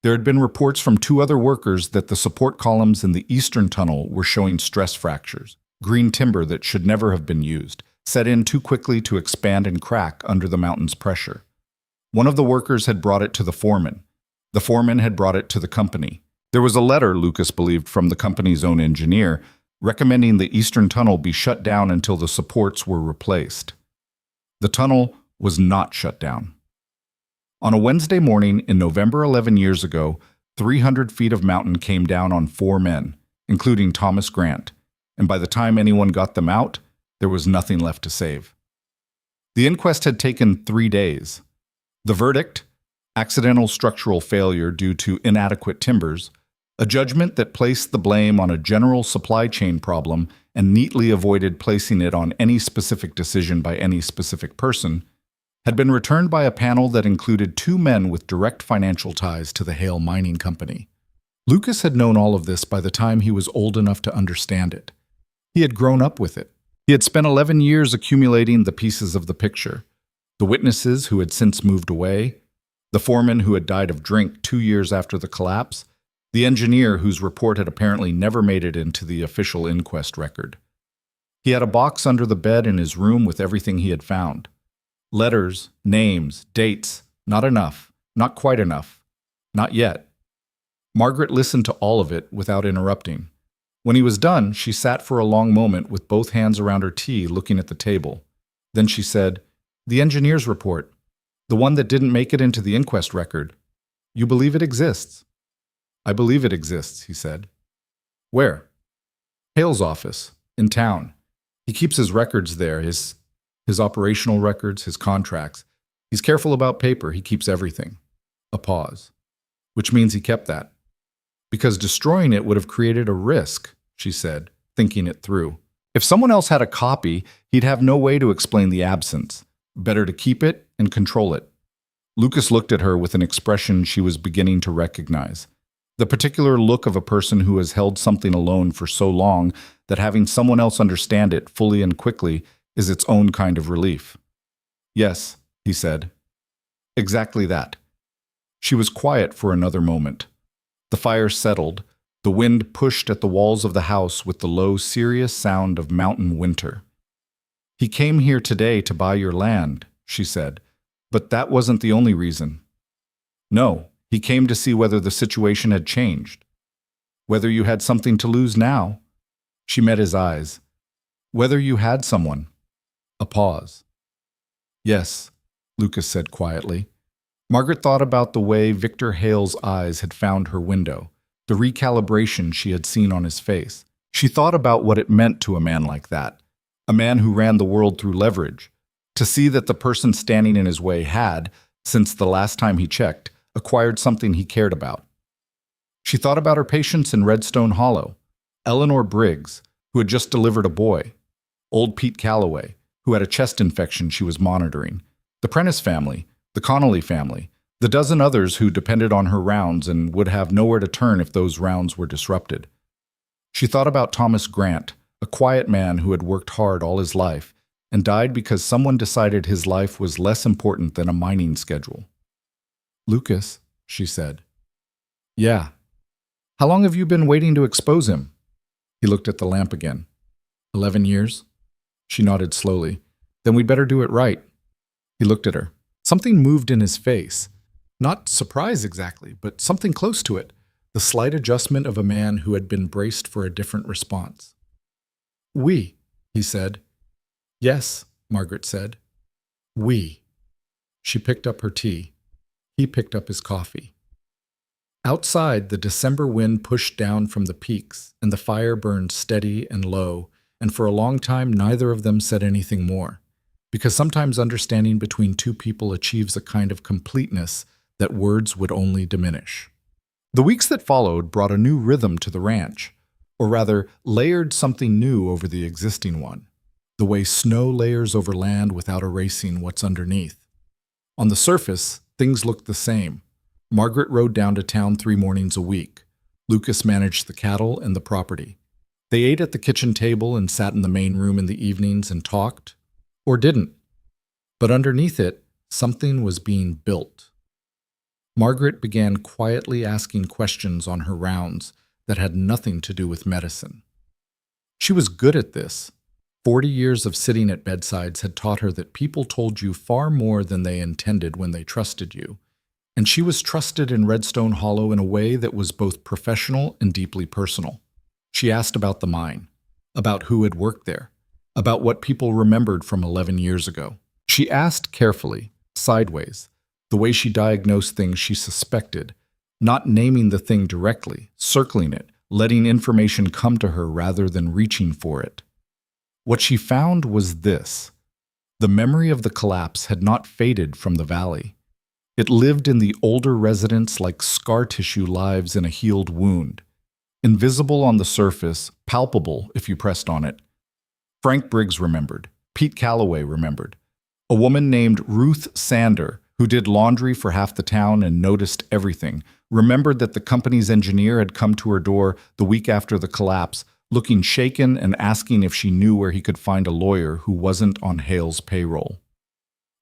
[SPEAKER 1] There had been reports from 2 other workers that the support columns in the eastern tunnel were showing stress fractures, green timber that should never have been used, set in too quickly to expand and crack under the mountain's pressure. One of the workers had brought it to the foreman. The foreman had brought it to the company. There was a letter, Lucas believed, from the company's own engineer, recommending the eastern tunnel be shut down until the supports were replaced. The tunnel was not shut down. On a Wednesday morning in November 11 years ago, 300 feet of mountain came down on 4 men, including Thomas Grant, and by the time anyone got them out, there was nothing left to save. The inquest had taken 3 days. The verdict: accidental structural failure due to inadequate timbers, a judgment that placed the blame on a general supply chain problem and neatly avoided placing it on any specific decision by any specific person, had been returned by a panel that included 2 men with direct financial ties to the Hale Mining Company. Lucas had known all of this by the time he was old enough to understand it. He had grown up with it. He had spent 11 years accumulating the pieces of the picture: the witnesses who had since moved away, the foreman who had died of drink 2 years after the collapse, the engineer whose report had apparently never made it into the official inquest record. He had a box under the bed in his room with everything he had found. Letters, names, dates, not enough, not quite enough, not yet. Margaret listened to all of it without interrupting. When he was done, she sat for a long moment with both hands around her tea, looking at the table. Then she said, "The engineer's report, the one that didn't make it into the inquest record. You believe it exists?" "I believe it exists," he said. "Where?" "Hale's office, in town. He keeps his records there, his operational records, his contracts. He's careful about paper, he keeps everything." A pause. "Which means he kept that." "Because destroying it would have created a risk," she said, thinking it through. "If someone else had a copy, he'd have no way to explain the absence. Better to keep it and control it." Lucas looked at her with an expression she was beginning to recognize. The particular look of a person who has held something alone for so long that having someone else understand it fully and quickly is its own kind of relief. "Yes," he said. "Exactly that." She was quiet for another moment. The fire settled. The wind pushed at the walls of the house with the low, serious sound of mountain winter. "He came here today to buy your land," she said, "but that wasn't the only reason." "No, he came to see whether the situation had changed. Whether you had something to lose now." She met his eyes. "Whether you had someone." A pause. "Yes," Lucas said quietly. Margaret thought about the way Victor Hale's eyes had found her window, the recalibration she had seen on his face. She thought about what it meant to a man like that, a man who ran the world through leverage, to see that the person standing in his way had, since the last time he checked, acquired something he cared about. She thought about her patients in Redstone Hollow, Eleanor Briggs, who had just delivered a boy, old Pete Calloway, who had a chest infection she was monitoring, the Prentice family, the Connolly family, the dozen others who depended on her rounds and would have nowhere to turn if those rounds were disrupted. She thought about Thomas Grant, a quiet man who had worked hard all his life and died because someone decided his life was less important than a mining schedule. "Lucas," she said. "Yeah." "How long have you been waiting to expose him?" He looked at the lamp again. 11 years? She nodded slowly. "Then we'd better do it right." He looked at her. Something moved in his face. Not surprise exactly, but something close to it. The slight adjustment of a man who had been braced for a different response. "We," he said. "Yes," Margaret said. "We." She picked up her tea. He picked up his coffee. Outside, the December wind pushed down from the peaks, and the fire burned steady and low, and for a long time neither of them said anything more, because sometimes understanding between 2 people achieves a kind of completeness that words would only diminish. The weeks that followed brought a new rhythm to the ranch, or rather, layered something new over the existing one, the way snow layers over land without erasing what's underneath. On the surface, things looked the same. Margaret rode down to town 3 mornings a week. Lucas managed the cattle and the property. They ate at the kitchen table and sat in the main room in the evenings and talked, or didn't. But underneath it, something was being built. Margaret began quietly asking questions on her rounds that had nothing to do with medicine. She was good at this. 40 years of sitting at bedsides had taught her that people told you far more than they intended when they trusted you, and she was trusted in Redstone Hollow in a way that was both professional and deeply personal. She asked about the mine, about who had worked there, about what people remembered from 11 years ago. She asked carefully, sideways, the way she diagnosed things she suspected, not naming the thing directly, circling it, letting information come to her rather than reaching for it. What she found was this: the memory of the collapse had not faded from the valley. It lived in the older residents like scar tissue lives in a healed wound, invisible on the surface, palpable if you pressed on it. Frank Briggs remembered. Pete Calloway remembered. A woman named Ruth Sander, who did laundry for half the town and noticed everything, remembered that the company's engineer had come to her door the week after the collapse, looking shaken and asking if she knew where he could find a lawyer who wasn't on Hale's payroll.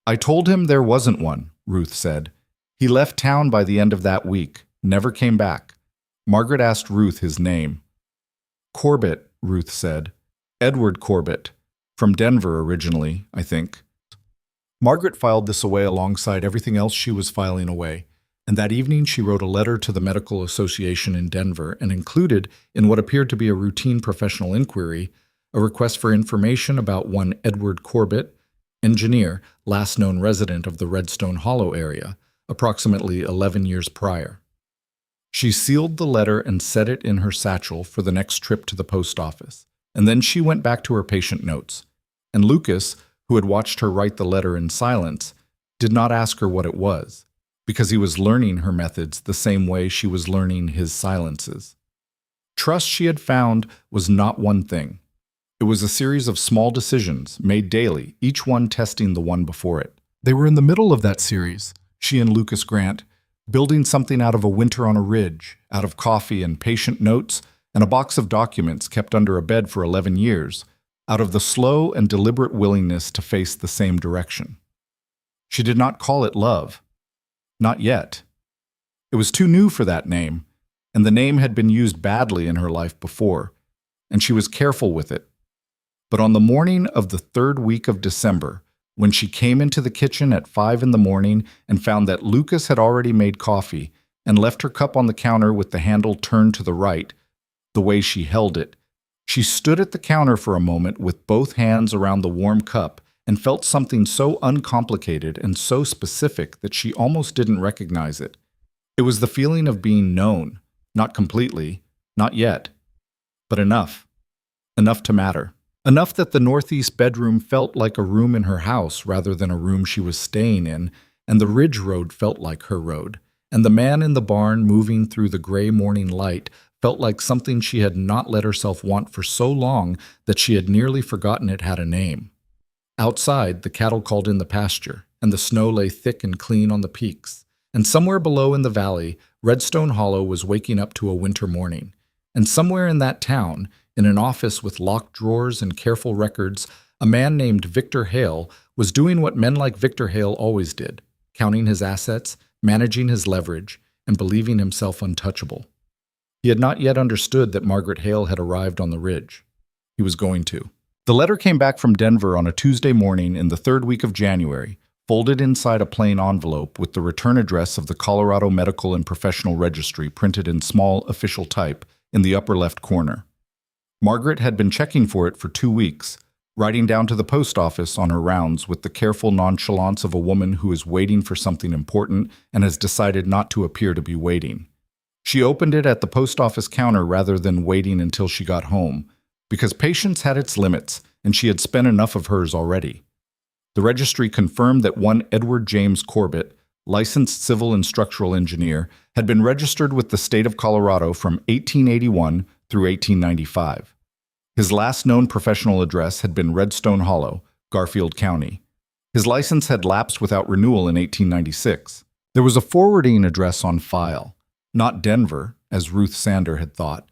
[SPEAKER 1] "I told him there wasn't one," Ruth said. "He left town by the end of that week, never came back." Margaret asked Ruth his name. "Corbett," Ruth said. "Edward Corbett. From Denver originally, I think." Margaret filed this away alongside everything else she was filing away, and that evening she wrote a letter to the Medical Association in Denver and included, in what appeared to be a routine professional inquiry, a request for information about one Edward Corbett, engineer, last known resident of the Redstone Hollow area, approximately 11 years prior. She sealed the letter and set it in her satchel for the next trip to the post office, and then she went back to her patient notes. And Lucas, who had watched her write the letter in silence, did not ask her what it was, because he was learning her methods the same way she was learning his silences. Trust, she had found, was not one thing. It was a series of small decisions made daily, each one testing the one before it. They were in the middle of that series, she and Lucas Grant, building something out of a winter on a ridge, out of coffee and patient notes and a box of documents kept under a bed for 11 years, out of the slow and deliberate willingness to face the same direction. She did not call it love. Not yet. It was too new for that name, and the name had been used badly in her life before, and she was careful with it. But on the morning of the 3rd week of December, when she came into the kitchen at 5 in the morning and found that Lucas had already made coffee and left her cup on the counter with the handle turned to the right, the way she held it, she stood at the counter for a moment with both hands around the warm cup and felt something so uncomplicated and so specific that she almost didn't recognize it. It was the feeling of being known, not completely, not yet, but enough. Enough to matter. Enough that the northeast bedroom felt like a room in her house rather than a room she was staying in, and the ridge road felt like her road, and the man in the barn moving through the gray morning light felt like something she had not let herself want for so long that she had nearly forgotten it had a name. Outside, the cattle called in the pasture, and the snow lay thick and clean on the peaks, and somewhere below in the valley, Redstone Hollow was waking up to a winter morning, and somewhere in that town, in an office with locked drawers and careful records, a man named Victor Hale was doing what men like Victor Hale always did, counting his assets, managing his leverage, and believing himself untouchable. He had not yet understood that Margaret Hale had arrived on the ridge. He was going to. The letter came back from Denver on a Tuesday morning in the 3rd week of January, folded inside a plain envelope with the return address of the Colorado Medical and Professional Registry printed in small official type in the upper left corner. Margaret had been checking for it for 2 weeks, riding down to the post office on her rounds with the careful nonchalance of a woman who is waiting for something important and has decided not to appear to be waiting. She opened it at the post office counter rather than waiting until she got home, because patience had its limits, and she had spent enough of hers already. The registry confirmed that one Edward James Corbett, licensed civil and structural engineer, had been registered with the state of Colorado from 1881 through 1895. His last known professional address had been Redstone Hollow, Garfield County. His license had lapsed without renewal in 1896. There was a forwarding address on file, not Denver, as Ruth Sander had thought,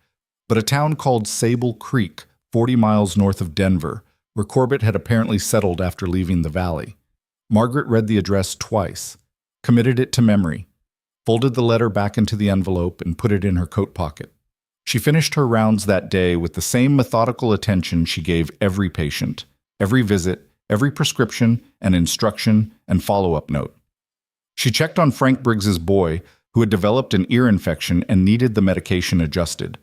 [SPEAKER 1] but a town called Sable Creek, 40 miles north of Denver, where Corbett had apparently settled after leaving the valley. Margaret read the address twice, committed it to memory, folded the letter back into the envelope, and put it in her coat pocket. She finished her rounds that day with the same methodical attention she gave every patient, every visit, every prescription and instruction and follow-up note. She checked on Frank Briggs's boy, who had developed an ear infection and needed the medication adjusted.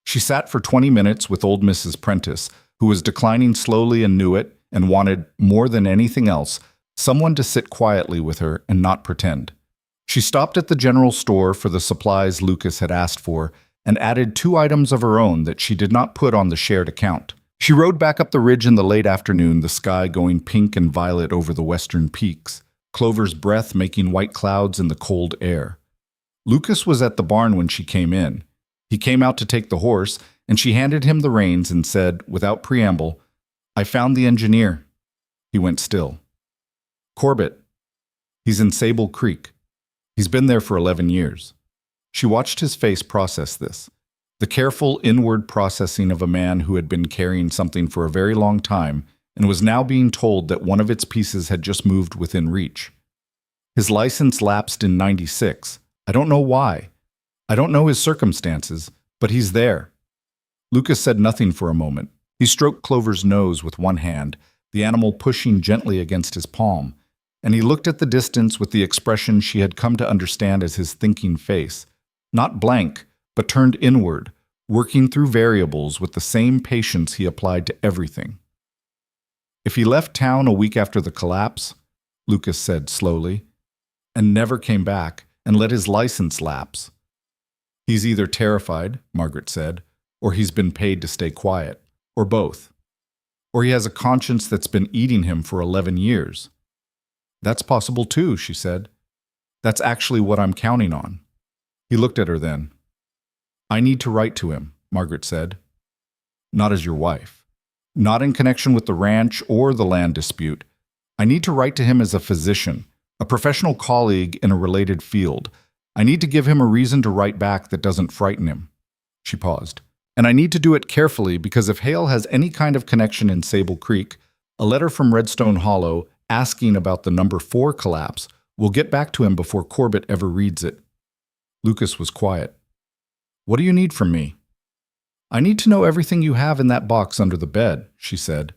[SPEAKER 1] She sat for 20 minutes with old Mrs. Prentice, who was declining slowly and knew it, and wanted, more than anything else, someone to sit quietly with her and not pretend. She stopped at the general store for the supplies Lucas had asked for and added 2 items of her own that she did not put on the shared account. She rode back up the ridge in the late afternoon, the sky going pink and violet over the western peaks, Clover's breath making white clouds in the cold air. Lucas was at the barn when she came in. He came out to take the horse, and she handed him the reins and said, without preamble, "I found the engineer." He went still. "Corbett. He's in Sable Creek. He's been there for 11 years. She watched his face process this, the careful inward processing of a man who had been carrying something for a very long time and was now being told that one of its pieces had just moved within reach. His license lapsed in '96. I don't know why. I don't know his circumstances, but he's there. Lucas said nothing for a moment. He stroked Clover's nose with one hand, the animal pushing gently against his palm, and he looked at the distance with the expression she had come to understand as his thinking face, not blank, but turned inward, working through variables with the same patience he applied to everything. If he left town a week after the collapse, Lucas said slowly, and never came back, and let his license lapse. He's either terrified, Margaret said, or he's been paid to stay quiet, or both. Or he has a conscience that's been eating him for 11 years. That's possible too, she said. That's actually what I'm counting on. He looked at her then. I need to write to him, Margaret said. Not as your wife. Not in connection with the ranch or the land dispute. I need to write to him as a physician, a professional colleague in a related field. I need to give him a reason to write back that doesn't frighten him. She paused. And I need to do it carefully because if Hale has any kind of connection in Sable Creek, a letter from Redstone Hollow asking about the number 4 collapse will get back to him before Corbett ever reads it. Lucas was quiet. What do you need from me? I need to know everything you have in that box under the bed, she said.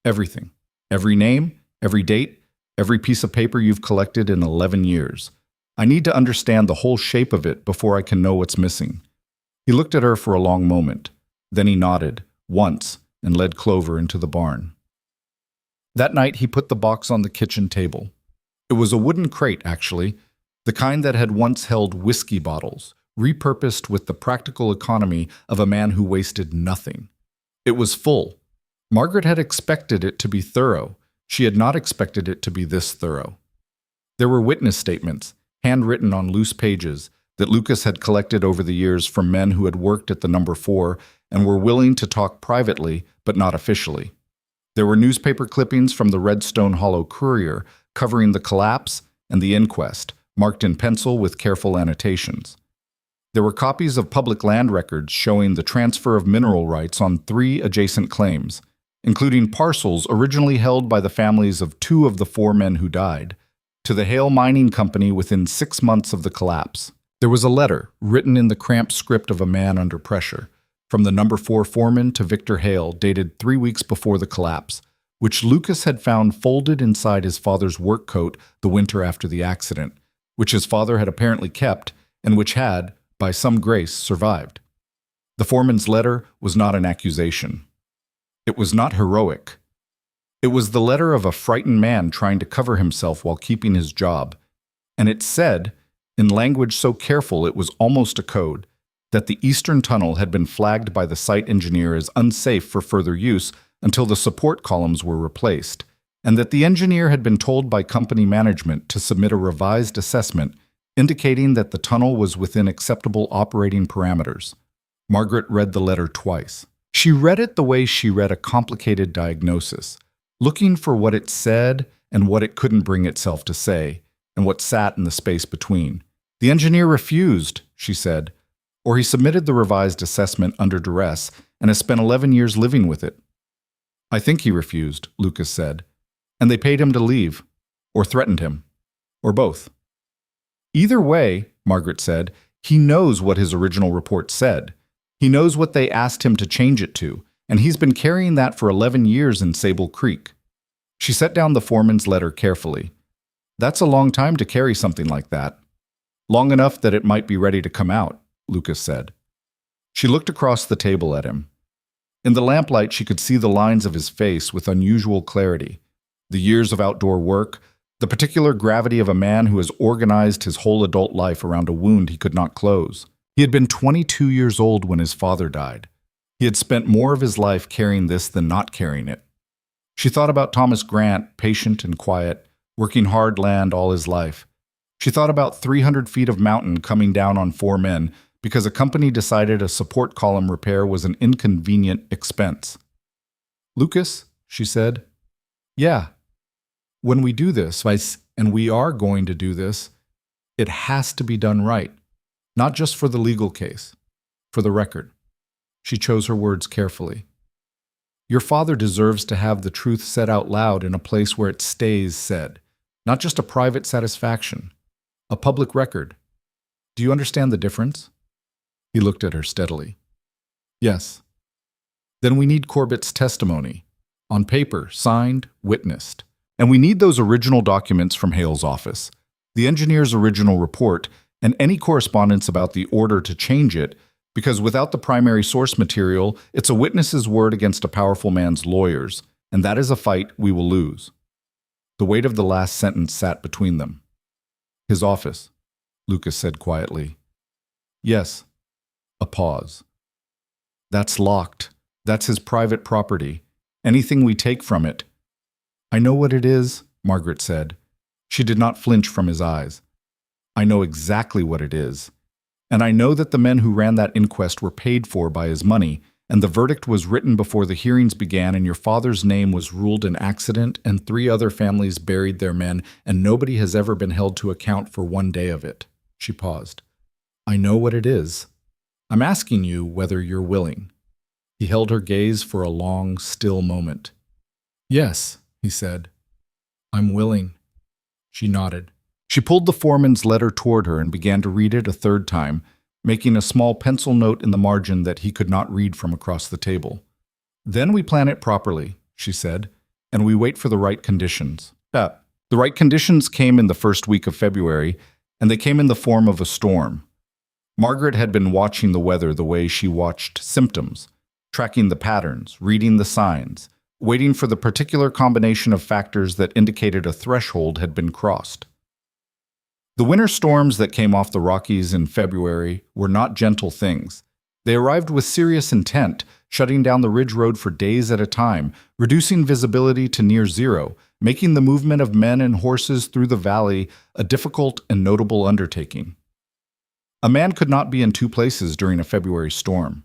[SPEAKER 1] Everything. Every name, every date, every piece of paper you've collected in 11 years. I need to understand the whole shape of it before I can know what's missing. He looked at her for a long moment. Then he nodded, once, and led Clover into the barn. That night he put the box on the kitchen table. It was a wooden crate, actually, the kind that had once held whiskey bottles, repurposed with the practical economy of a man who wasted nothing. It was full. Margaret had expected it to be thorough. She had not expected it to be this thorough. There were witness statements, handwritten on loose pages, that Lucas had collected over the years from men who had worked at the number 4 and were willing to talk privately but not officially. There were newspaper clippings from the Redstone Hollow Courier covering the collapse and the inquest, marked in pencil with careful annotations. There were copies of public land records showing the transfer of mineral rights on 3 adjacent claims, including parcels originally held by the families of 2 of the 4 men who died, to the Hale Mining Company within 6 months of the collapse. There was a letter, written in the cramped script of a man under pressure, from the number 4 foreman to Victor Hale, dated 3 weeks before the collapse, which Lucas had found folded inside his father's work coat the winter after the accident, which his father had apparently kept, and which had, by some grace, survived. The foreman's letter was not an accusation. It was not heroic. It was the letter of a frightened man trying to cover himself while keeping his job, and it said, in language so careful it was almost a code, that the eastern tunnel had been flagged by the site engineer as unsafe for further use until the support columns were replaced, and that the engineer had been told by company management to submit a revised assessment indicating that the tunnel was within acceptable operating parameters. Margaret read the letter twice. She read it the way she read a complicated diagnosis, looking for what it said and what it couldn't bring itself to say, and what sat in the space between. The engineer refused, she said. or he submitted the revised assessment under duress and has spent 11 years living with it. I think he refused, Lucas said, and they paid him to leave, or threatened him, or both. Either way, Margaret said, he knows what his original report said. He knows what they asked him to change it to, and he's been carrying that for 11 years in Sable Creek. She set down the foreman's letter carefully. That's a long time to carry something like that. Long enough that it might be ready to come out, Lucas said. She looked across the table at him. In the lamplight, she could see the lines of his face with unusual clarity. The years of outdoor work, the particular gravity of a man who has organized his whole adult life around a wound he could not close. He had been 22 years old when his father died. He had spent more of his life carrying this than not carrying it. She thought about Thomas Grant, patient and quiet, working hard land all his life. She thought about 300 feet of mountain coming down on 4 men because a company decided a support column repair was an inconvenient expense. Lucas, she said, yeah, when we do this, and we are going to do this, it has to be done right, not just for the legal case, for the record. She chose her words carefully. Your father deserves to have the truth said out loud in a place where it stays said, not just a private satisfaction, a public record. Do you understand the difference? He looked at her steadily. Yes. Then we need Corbett's testimony, on paper, signed, witnessed. And we need those original documents from Hale's office, the engineer's original report, and any correspondence about the order to change it, because without the primary source material, it's a witness's word against a powerful man's lawyers, and that is a fight we will lose. The weight of the last sentence sat between them. His office, Lucas said quietly. Yes. A pause. That's locked. That's his private property. Anything we take from it. I know what it is, Margaret said. She did not flinch from his eyes. I know exactly what it is. And I know that the men who ran that inquest were paid for by his money, and the verdict was written before the hearings began, and your father's name was ruled an accident, and 3 other families buried their men, and nobody has ever been held to account for 1 day of it. She paused. I know what it is. I'm asking you whether you're willing. He held her gaze for a long, still moment. Yes, he said. I'm willing. She nodded. She pulled the foreman's letter toward her and began to read it a 3rd time, making a small pencil note in the margin that he could not read from across the table. Then we plan it properly, she said, and we wait for the right conditions. The right conditions came in the first week of February, and they came in the form of a storm. Margaret had been watching the weather the way she watched symptoms, tracking the patterns, reading the signs, waiting for the particular combination of factors that indicated a threshold had been crossed. The winter storms that came off the Rockies in February were not gentle things. They arrived with serious intent, shutting down the ridge road for days at a time, reducing visibility to near zero, making the movement of men and horses through the valley a difficult and notable undertaking. A man could not be in 2 places during a February storm.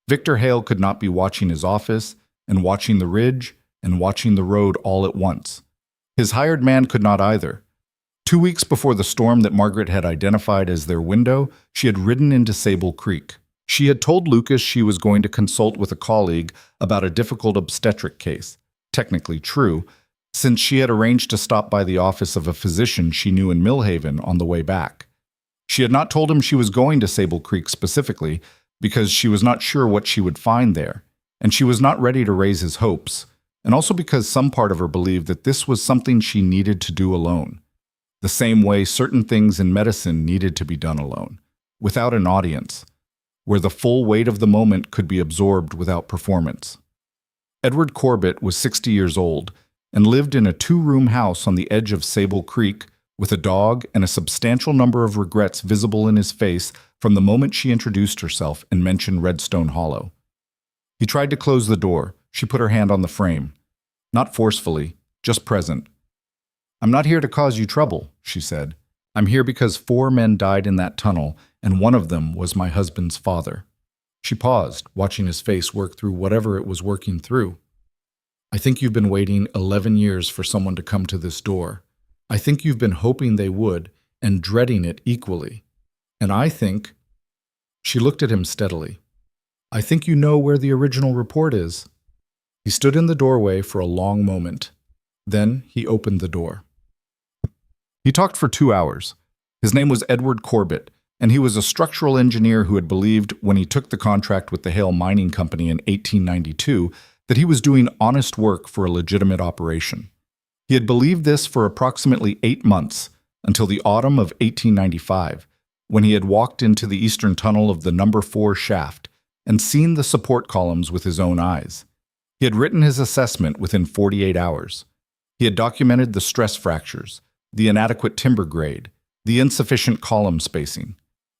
[SPEAKER 1] Victor Hale could not be watching his office and watching the ridge and watching the road all at once. His hired man could not either. 2 weeks before the storm that Margaret had identified as their window, she had ridden into Sable Creek. She had told Lucas she was going to consult with a colleague about a difficult obstetric case. Technically true, since she had arranged to stop by the office of a physician she knew in Millhaven on the way back. She had not told him she was going to Sable Creek specifically because she was not sure what she would find there, and she was not ready to raise his hopes, and also because some part of her believed that this was something she needed to do alone, the same way certain things in medicine needed to be done alone, without an audience, where the full weight of the moment could be absorbed without performance. Edward Corbett was 60 years old and lived in a 2-room house on the edge of Sable Creek with a dog and a substantial number of regrets visible in his face from the moment she introduced herself and mentioned Redstone Hollow. He tried to close the door. She put her hand on the frame. Not forcefully, just present. I'm not here to cause you trouble, she said. I'm here because 4 men died in that tunnel, and one of them was my husband's father. She paused, watching his face work through whatever it was working through. I think you've been waiting 11 years for someone to come to this door. I think you've been hoping they would, and dreading it equally. And I think... She looked at him steadily. "I think you know where the original report is." He stood in the doorway for a long moment. Then he opened the door. He talked for 2 hours. His name was Edward Corbett, and he was a structural engineer who had believed, when he took the contract with the Hale Mining Company in 1892, that he was doing honest work for a legitimate operation. He had believed this for approximately 8 months, until the autumn of 1895, when he had walked into the eastern tunnel of the number 4 shaft and seen the support columns with his own eyes. He had written his assessment within 48 hours. He had documented the stress fractures, the inadequate timber grade, the insufficient column spacing.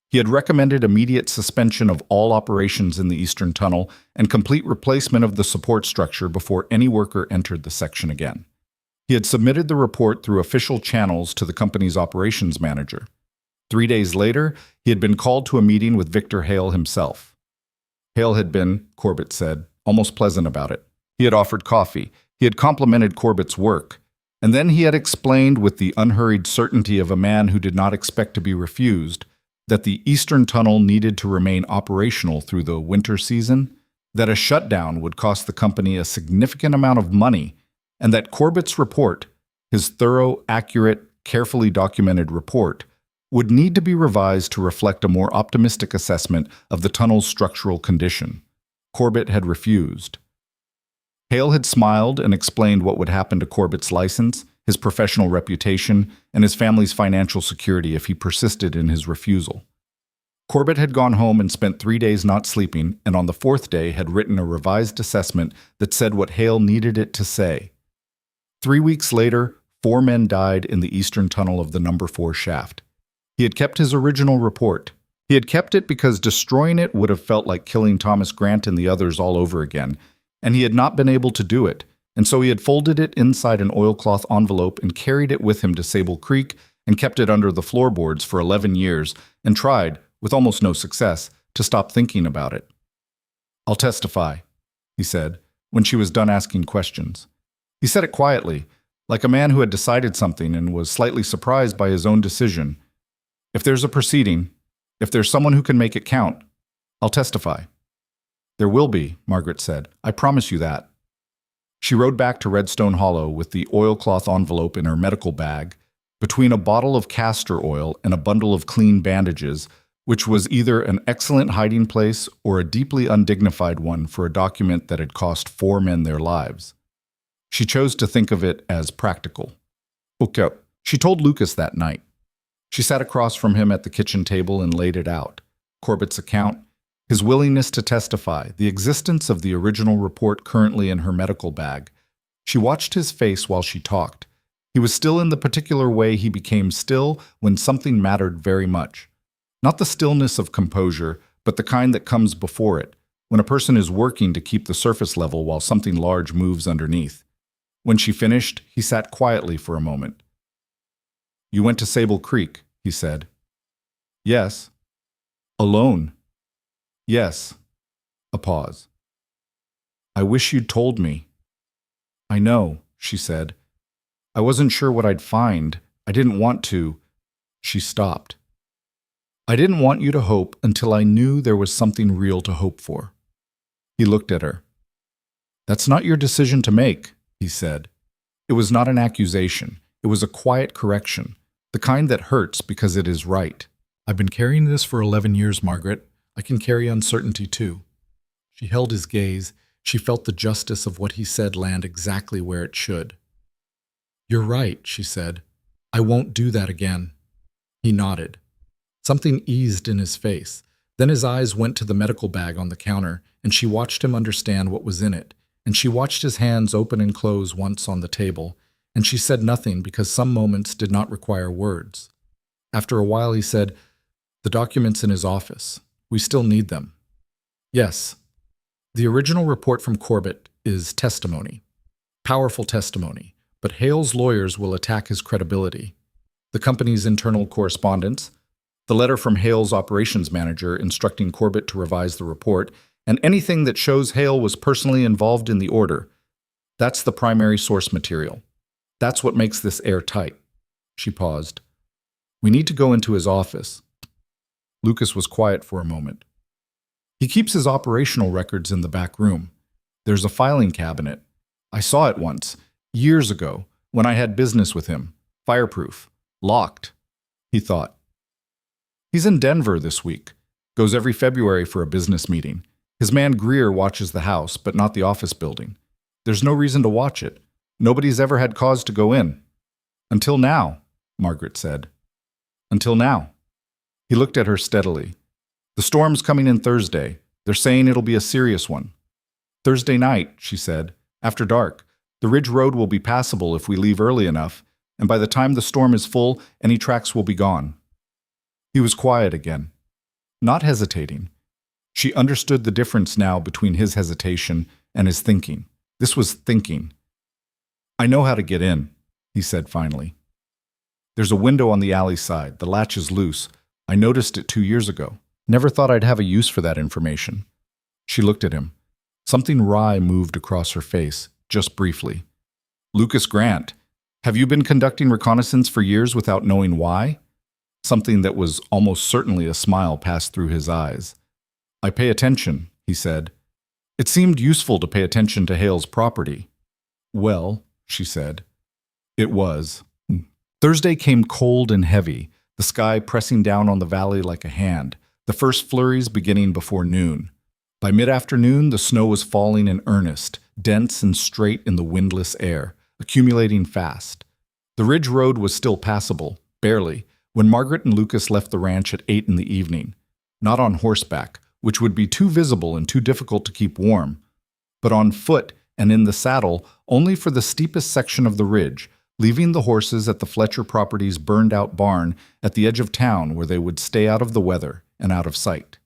[SPEAKER 1] He had recommended immediate suspension of all operations in the eastern tunnel and complete replacement of the support structure before any worker entered the section again. He had submitted the report through official channels to the company's operations manager. 3 days later, he had been called to a meeting with Victor Hale himself. Hale had been, Corbett said, almost pleasant about it. He had offered coffee. He had complimented Corbett's work. And then he had explained, with the unhurried certainty of a man who did not expect to be refused, that the eastern tunnel needed to remain operational through the winter season, that a shutdown would cost the company a significant amount of money, and that Corbett's report, his thorough, accurate, carefully documented report, would need to be revised to reflect a more optimistic assessment of the tunnel's structural condition. Corbett had refused. Hale had smiled and explained what would happen to Corbett's license, his professional reputation, and his family's financial security if he persisted in his refusal. Corbett had gone home and spent 3 days not sleeping, and on the 4th day had written a revised assessment that said what Hale needed it to say. 3 weeks later, 4 men died in the eastern tunnel of the number 4 shaft. He had kept his original report. He had kept it because destroying it would have felt like killing Thomas Grant and the others all over again, and he had not been able to do it, and so he had folded it inside an oilcloth envelope and carried it with him to Sable Creek and kept it under the floorboards for 11 years and tried, with almost no success, to stop thinking about it. "I'll testify," he said, when she was done asking questions. He said it quietly, like a man who had decided something and was slightly surprised by his own decision. "If there's a proceeding, if there's someone who can make it count, I'll testify." "There will be," Margaret said. "I promise you that." She rode back to Redstone Hollow with the oilcloth envelope in her medical bag, between a bottle of castor oil and a bundle of clean bandages, which was either an excellent hiding place or a deeply undignified one for a document that had cost 4 men their lives. She chose to think of it as practical. Okay, she told Lucas that night. She sat across from him at the kitchen table and laid it out. Corbett's account, his willingness to testify, the existence of the original report currently in her medical bag. She watched his face while she talked. He was still in the particular way he became still when something mattered very much. Not the stillness of composure, but the kind that comes before it, when a person is working to keep the surface level while something large moves underneath. When she finished, he sat quietly for a moment. "You went to Sable Creek," he said. "Yes." "Alone?" "Yes." A pause. "I wish you'd told me." "I know," she said. "I wasn't sure what I'd find. I didn't want to." She stopped. "I didn't want you to hope until I knew there was something real to hope for." He looked at her. "That's not your decision to make," he said. It was not an accusation. It was a quiet correction, the kind that hurts because it is right. "I've been carrying this for 11 years, Margaret. I can carry uncertainty too." She held his gaze. She felt the justice of what he said land exactly where it should. "You're right," she said. "I won't do that again." He nodded. Something eased in his face. Then his eyes went to the medical bag on the counter, and she watched him understand what was in it, and she watched his hands open and close once on the table, and she said nothing because some moments did not require words. After a while he said, "The documents in his office. We still need them." "Yes." The original report from Corbett is testimony. Powerful testimony, but Hale's lawyers will attack his credibility. The company's internal correspondence, the letter from Hale's operations manager instructing Corbett to revise the report, and anything that shows Hale was personally involved in the order. That's the primary source material. That's what makes this airtight. She paused. "We need to go into his office." Lucas was quiet for a moment. He keeps his operational records in the back room. There's a filing cabinet. I saw it once, years ago, when I had business with him. Fireproof. Locked. He thought. He's in Denver this week. Goes every February for a business meeting. His man Greer watches the house, but not the office building. There's no reason to watch it. Nobody's ever had cause to go in. Until now, Margaret said. Until now. He looked at her steadily. The storm's coming in Thursday. They're saying it'll be a serious one. Thursday night, she said, after dark. The Ridge Road will be passable if we leave early enough, and by the time the storm is full, any tracks will be gone. He was quiet again, not hesitating. She understood the difference now between his hesitation and his thinking. This was thinking. I know how to get in, he said finally. There's a window on the alley side. The latch is loose. I noticed it 2 years ago. Never thought I'd have a use for that information. She looked at him. Something wry moved across her face, just briefly. Lucas Grant, have you been conducting reconnaissance for years without knowing why? Something that was almost certainly a smile passed through his eyes. I pay attention, he said. It seemed useful to pay attention to Hale's property. Well, she said. It was. Thursday came cold and heavy, the sky pressing down on the valley like a hand, the first flurries beginning before noon. By mid-afternoon, the snow was falling in earnest, dense and straight in the windless air, accumulating fast. The Ridge Road was still passable, barely, when Margaret and Lucas left the ranch at 8 in the evening. Not on horseback, which would be too visible and too difficult to keep warm, but on foot and in the saddle only for the steepest section of the ridge, leaving the horses at the Fletcher property's burned-out barn at the edge of town where they would stay out of the weather and out of sight.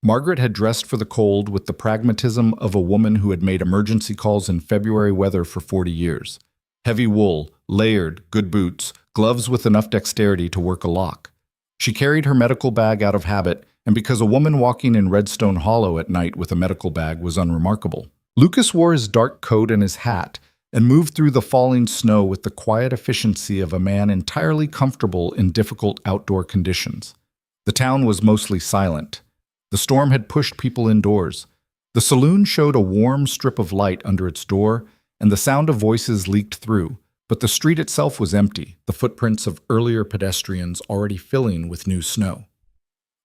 [SPEAKER 1] Margaret had dressed for the cold with the pragmatism of a woman who had made emergency calls in February weather for 40 years. Heavy wool, layered, good boots, gloves with enough dexterity to work a lock. She carried her medical bag out of habit, and because a woman walking in Redstone Hollow at night with a medical bag was unremarkable. Lucas wore his dark coat and his hat, and moved through the falling snow with the quiet efficiency of a man entirely comfortable in difficult outdoor conditions. The town was mostly silent. The storm had pushed people indoors. The saloon showed a warm strip of light under its door, and the sound of voices leaked through, but the street itself was empty, the footprints of earlier pedestrians already filling with new snow.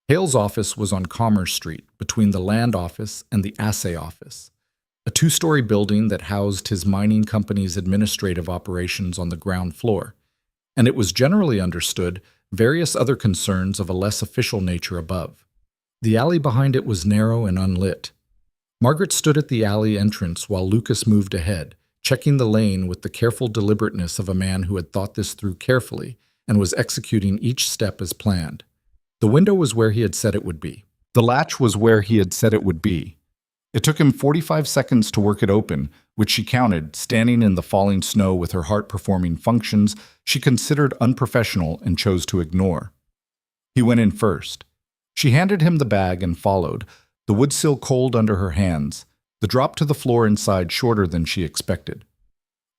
[SPEAKER 1] Hale's office was on Commerce Street, between the land office and the assay office, a 2-story building that housed his mining company's administrative operations on the ground floor, and it was generally understood various other concerns of a less official nature above. The alley behind it was narrow and unlit. Margaret stood at the alley entrance while Lucas moved ahead, checking the lane with the careful deliberateness of a man who had thought this through carefully and was executing each step as planned. The window was where he had said it would be. The latch was where he had said it would be. It took him 45 seconds to work it open, which she counted, standing in the falling snow with her heart performing functions she considered unprofessional and chose to ignore. He went in first. She handed him the bag and followed, the wood sill cold under her hands, the drop to the floor inside shorter than she expected.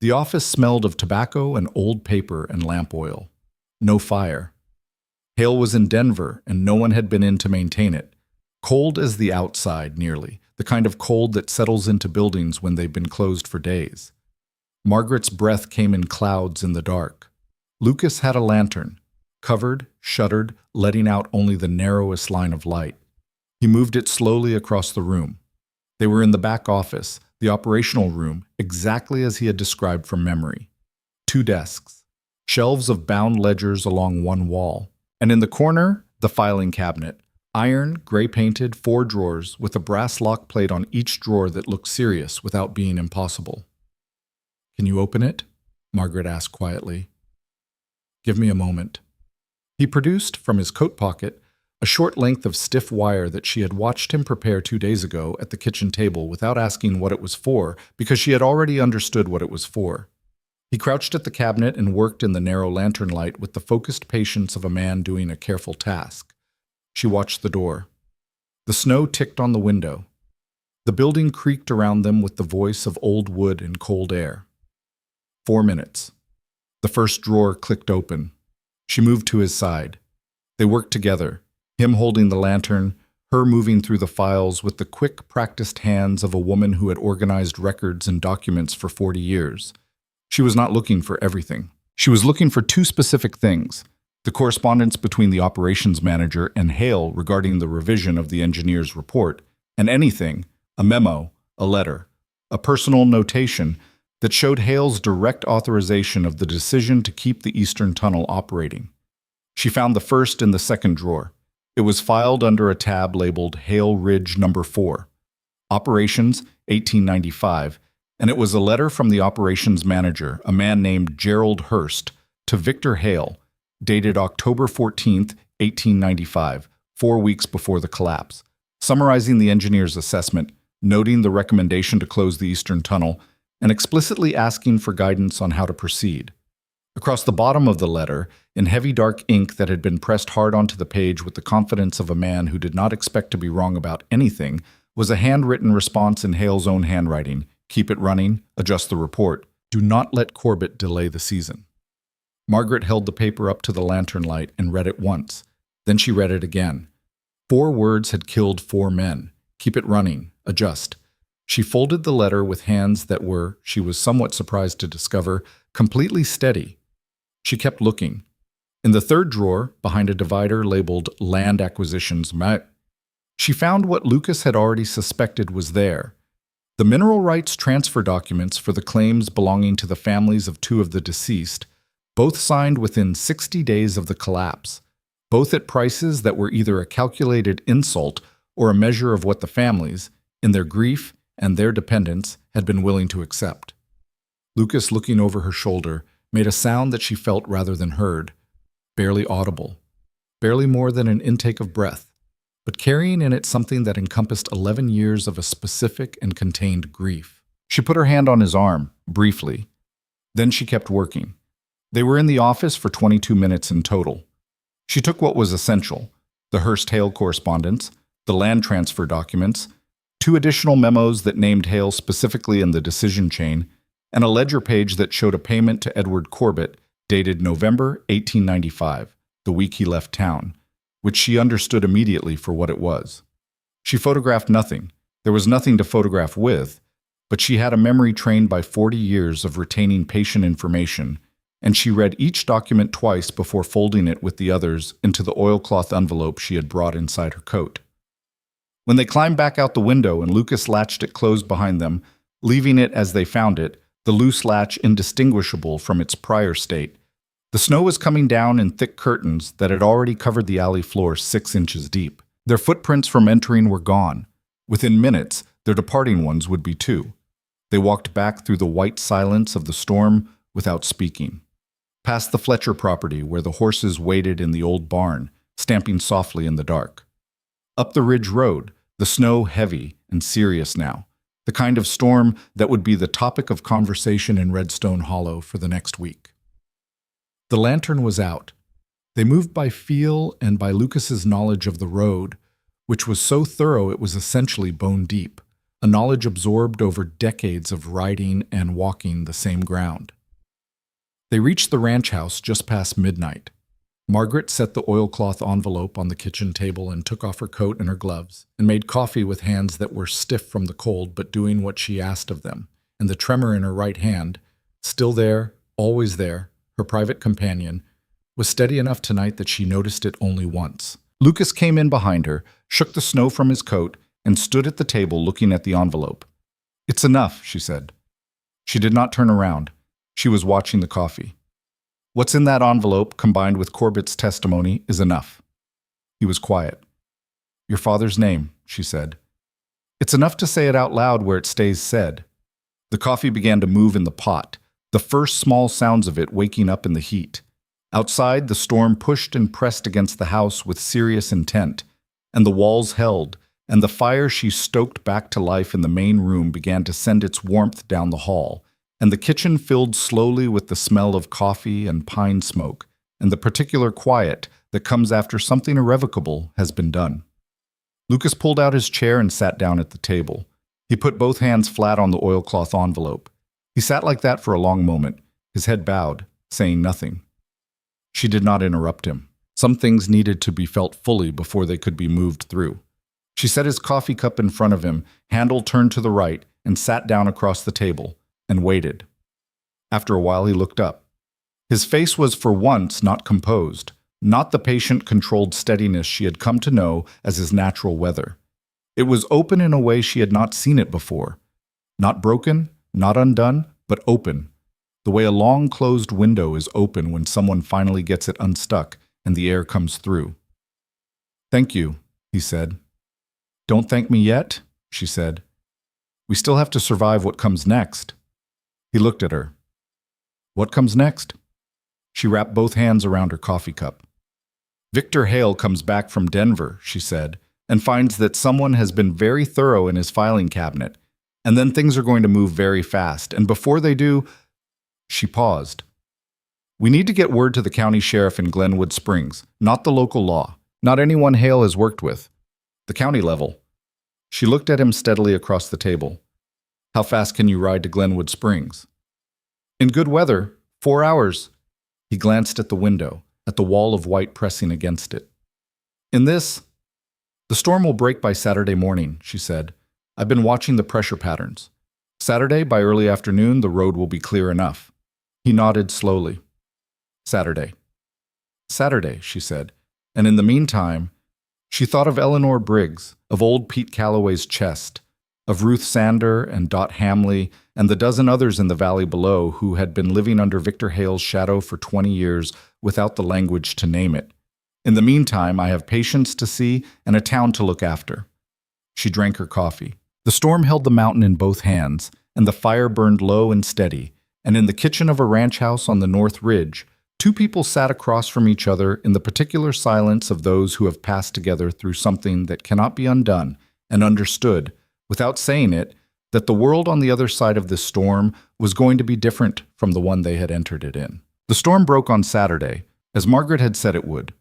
[SPEAKER 1] The office smelled of tobacco and old paper and lamp oil. No fire. Hale was in Denver, and no one had been in to maintain it. Cold as the outside, nearly, the kind of cold that settles into buildings when they've been closed for days. Margaret's breath came in clouds in the dark. Lucas had a lantern, covered, shuttered, letting out only the narrowest line of light. He moved it slowly across the room. They were in the back office, the operational room, exactly as he had described from memory. 2 desks, shelves of bound ledgers along one wall, and in the corner, the filing cabinet, iron, gray-painted, 4 drawers with a brass lock plate on each drawer that looked serious without being impossible. "Can you open it?" Margaret asked quietly. "Give me a moment." He produced, from his coat pocket, a short length of stiff wire that she had watched him prepare 2 days ago at the kitchen table without asking what it was for, because she had already understood what it was for. He crouched at the cabinet and worked in the narrow lantern light with the focused patience of a man doing a careful task. She watched the door. The snow ticked on the window. The building creaked around them with the voice of old wood and cold air. 4 minutes. The first drawer clicked open. She moved to his side. They worked together, him holding the lantern, her moving through the files with the quick, practiced hands of a woman who had organized records and documents for 40 years. She was not looking for everything. She was looking for two specific things: the correspondence between the operations manager and Hale regarding the revision of the engineer's report, and anything, a memo, a letter, a personal notation that showed Hale's direct authorization of the decision to keep the Eastern Tunnel operating. She found the first in the second drawer. It was filed under a tab labeled Hale Ridge No. 4, Operations, 1895, and it was a letter from the operations manager, a man named Gerald Hurst, to Victor Hale, dated October 14th, 1895, 4 weeks before the collapse, summarizing the engineer's assessment, noting the recommendation to close the Eastern Tunnel, and explicitly asking for guidance on how to proceed. Across the bottom of the letter, in heavy dark ink that had been pressed hard onto the page with the confidence of a man who did not expect to be wrong about anything, was a handwritten response in Hale's own handwriting: keep it running, adjust the report, do not let Corbett delay the season. Margaret held the paper up to the lantern light and read it once. Then she read it again. 4 words had killed 4 men. Keep it running, adjust. She folded the letter with hands that were, she was somewhat surprised to discover, completely steady. She kept looking. In the third drawer, behind a divider labeled Land Acquisitions, she found what Lucas had already suspected was there: the mineral rights transfer documents for the claims belonging to the families of 2 of the deceased, both signed within 60 days of the collapse, both at prices that were either a calculated insult or a measure of what the families, in their grief and their dependence, had been willing to accept. Lucas, looking over her shoulder, made a sound that she felt rather than heard, barely audible, barely more than an intake of breath, but carrying in it something that encompassed 11 years of a specific and contained grief. She put her hand on his arm, briefly. Then she kept working. They were in the office for 22 minutes in total. She took what was essential: the Hurst-Hale correspondence, the land transfer documents, 2 additional memos that named Hale specifically in the decision chain, and a ledger page that showed a payment to Edward Corbett dated November 1895, the week he left town, which she understood immediately for what it was. She photographed nothing. There was nothing to photograph with, but she had a memory trained by 40 years of retaining patient information, and she read each document twice before folding it with the others into the oilcloth envelope she had brought inside her coat. When they climbed back out the window and Lucas latched it closed behind them, leaving it as they found it, the loose latch indistinguishable from its prior state, the snow was coming down in thick curtains that had already covered the alley floor 6 inches deep. Their footprints from entering were gone. Within minutes, their departing ones would be too. They walked back through the white silence of the storm without speaking. Past the Fletcher property where the horses waited in the old barn, stamping softly in the dark. Up the ridge road, the snow heavy and serious now, the kind of storm that would be the topic of conversation in Redstone Hollow for the next week. The lantern was out. They moved by feel and by Lucas's knowledge of the road, which was so thorough it was essentially bone deep, a knowledge absorbed over decades of riding and walking the same ground. They reached the ranch house just past midnight. Margaret set the oilcloth envelope on the kitchen table and took off her coat and her gloves, and made coffee with hands that were stiff from the cold but doing what she asked of them, and the tremor in her right hand, still there, always there, her private companion, was steady enough tonight that she noticed it only once. Lucas came in behind her, shook the snow from his coat, and stood at the table looking at the envelope. "It's enough," she said. She did not turn around. She was watching the coffee. "What's in that envelope, combined with Corbett's testimony, is enough." He was quiet. "Your father's name," she said. "It's enough to say it out loud where it stays said." The coffee began to move in the pot, the first small sounds of it waking up in the heat. Outside, the storm pushed and pressed against the house with serious intent, and the walls held, and the fire she stoked back to life in the main room began to send its warmth down the hall, and the kitchen filled slowly with the smell of coffee and pine smoke, and the particular quiet that comes after something irrevocable has been done. Lucas pulled out his chair and sat down at the table. He put both hands flat on the oilcloth envelope. He sat like that for a long moment, his head bowed, saying nothing. She did not interrupt him. Some things needed to be felt fully before they could be moved through. She set his coffee cup in front of him, handle turned to the right, and sat down across the table, and waited. After a while, he looked up. His face was for once not composed, not the patient-controlled steadiness she had come to know as his natural weather. It was open in a way she had not seen it before. Not broken, not undone, but open. The way a long closed window is open when someone finally gets it unstuck and the air comes through. "Thank you," he said. "Don't thank me yet," she said. "We still have to survive what comes next." He looked at her. "What comes next?" She wrapped both hands around her coffee cup. "Victor Hale comes back from Denver," she said, "and finds that someone has been very thorough in his filing cabinet, and then things are going to move very fast, and before they do—" She paused. "We need to get word to the county sheriff in Glenwood Springs, not the local law, not anyone Hale has worked with. The county level." She looked at him steadily across the table. "How fast can you ride to Glenwood Springs?" "In good weather, 4 hours." He glanced at the window, at the wall of white pressing against it. The storm will break by Saturday morning," she said. "I've been watching the pressure patterns. Saturday, by early afternoon, the road will be clear enough." He nodded slowly. "Saturday." "Saturday," she said. And in the meantime, she thought of Eleanor Briggs, of old Pete Calloway's chest, of Ruth Sander and Dot Hamley and the dozen others in the valley below who had been living under Victor Hale's shadow for 20 years without the language to name it. In the meantime, I have patients to see and a town to look after. She drank her coffee. The storm held the mountain in both hands, and the fire burned low and steady, and in the kitchen of a ranch house on the North Ridge, two people sat across from each other in the particular silence of those who have passed together through something that cannot be undone, and understood, without saying it, that the world on the other side of this storm was going to be different from the one they had entered it in. The storm broke on Saturday, as Margaret had said it would.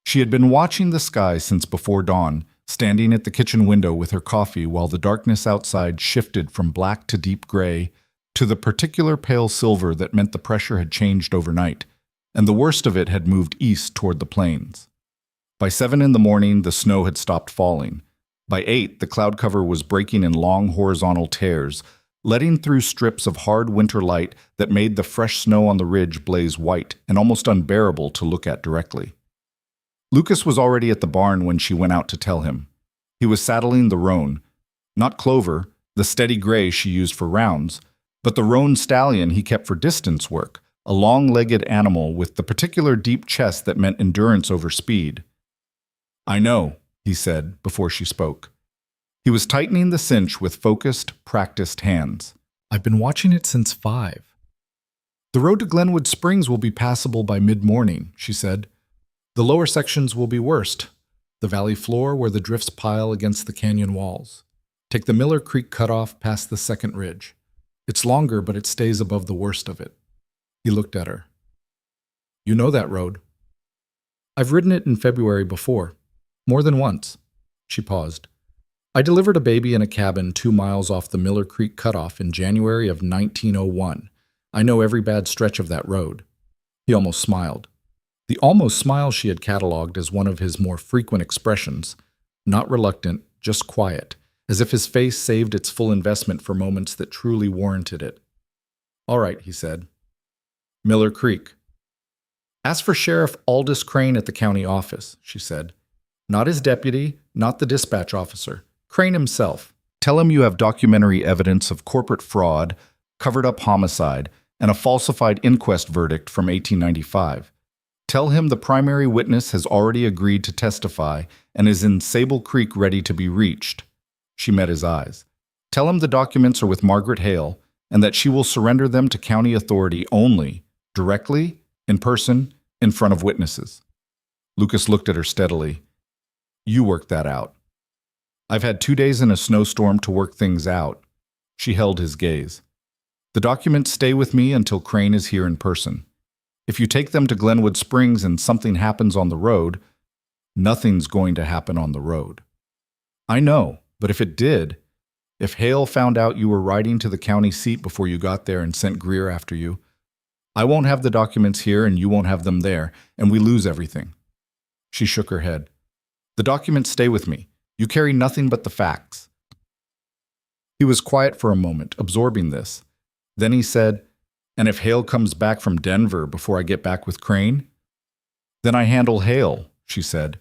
[SPEAKER 1] She had been watching the sky since before dawn, standing at the kitchen window with her coffee while the darkness outside shifted from black to deep gray to the particular pale silver that meant the pressure had changed overnight, and the worst of it had moved east toward the plains. By 7 in the morning, the snow had stopped falling. By 8, the cloud cover was breaking in long horizontal tears, letting through strips of hard winter light that made the fresh snow on the ridge blaze white and almost unbearable to look at directly. Lucas was already at the barn when she went out to tell him. He was saddling the roan, not Clover, the steady gray she used for rounds, but the roan stallion he kept for distance work, a long-legged animal with the particular deep chest that meant endurance over speed. "I know," he said before she spoke. He was tightening the cinch with focused, practiced hands. "I've been watching it since 5. The road to Glenwood Springs will be passable by mid-morning," she said. "The lower sections will be worst. The valley floor where the drifts pile against the canyon walls. Take the Miller Creek cutoff past the second ridge. It's longer, but it stays above the worst of it." He looked at her. "You know that road." "I've ridden it in February before. More than once." She paused. "I delivered a baby in a cabin 2 miles off the Miller Creek cutoff in January of 1901. I know every bad stretch of that road." He almost smiled. The almost smile she had catalogued as one of his more frequent expressions, not reluctant, just quiet, as if his face saved its full investment for moments that truly warranted it. "All right," he said. "Miller Creek." "Ask for Sheriff Aldous Crane at the county office," she said. "Not his deputy, not the dispatch officer. Crane himself. Tell him you have documentary evidence of corporate fraud, covered-up homicide, and a falsified inquest verdict from 1895. Tell him the primary witness has already agreed to testify and is in Sable Creek ready to be reached." She met his eyes. "Tell him the documents are with Margaret Hale and that she will surrender them to county authority only, directly, in person, in front of witnesses." Lucas looked at her steadily. "You work that out." "I've had 2 days in a snowstorm to work things out." She held his gaze. "The documents stay with me until Crane is here in person. If you take them to Glenwood Springs and something happens on the road, nothing's going to happen on the road." "I know, but if it did, if Hale found out you were riding to the county seat before you got there and sent Greer after you, I won't have the documents here and you won't have them there, and we lose everything." She shook her head. "The documents stay with me. You carry nothing but the facts." He was quiet for a moment, absorbing this. Then he said, "And if Hale comes back from Denver before I get back with Crane?" "Then I handle Hale," she said.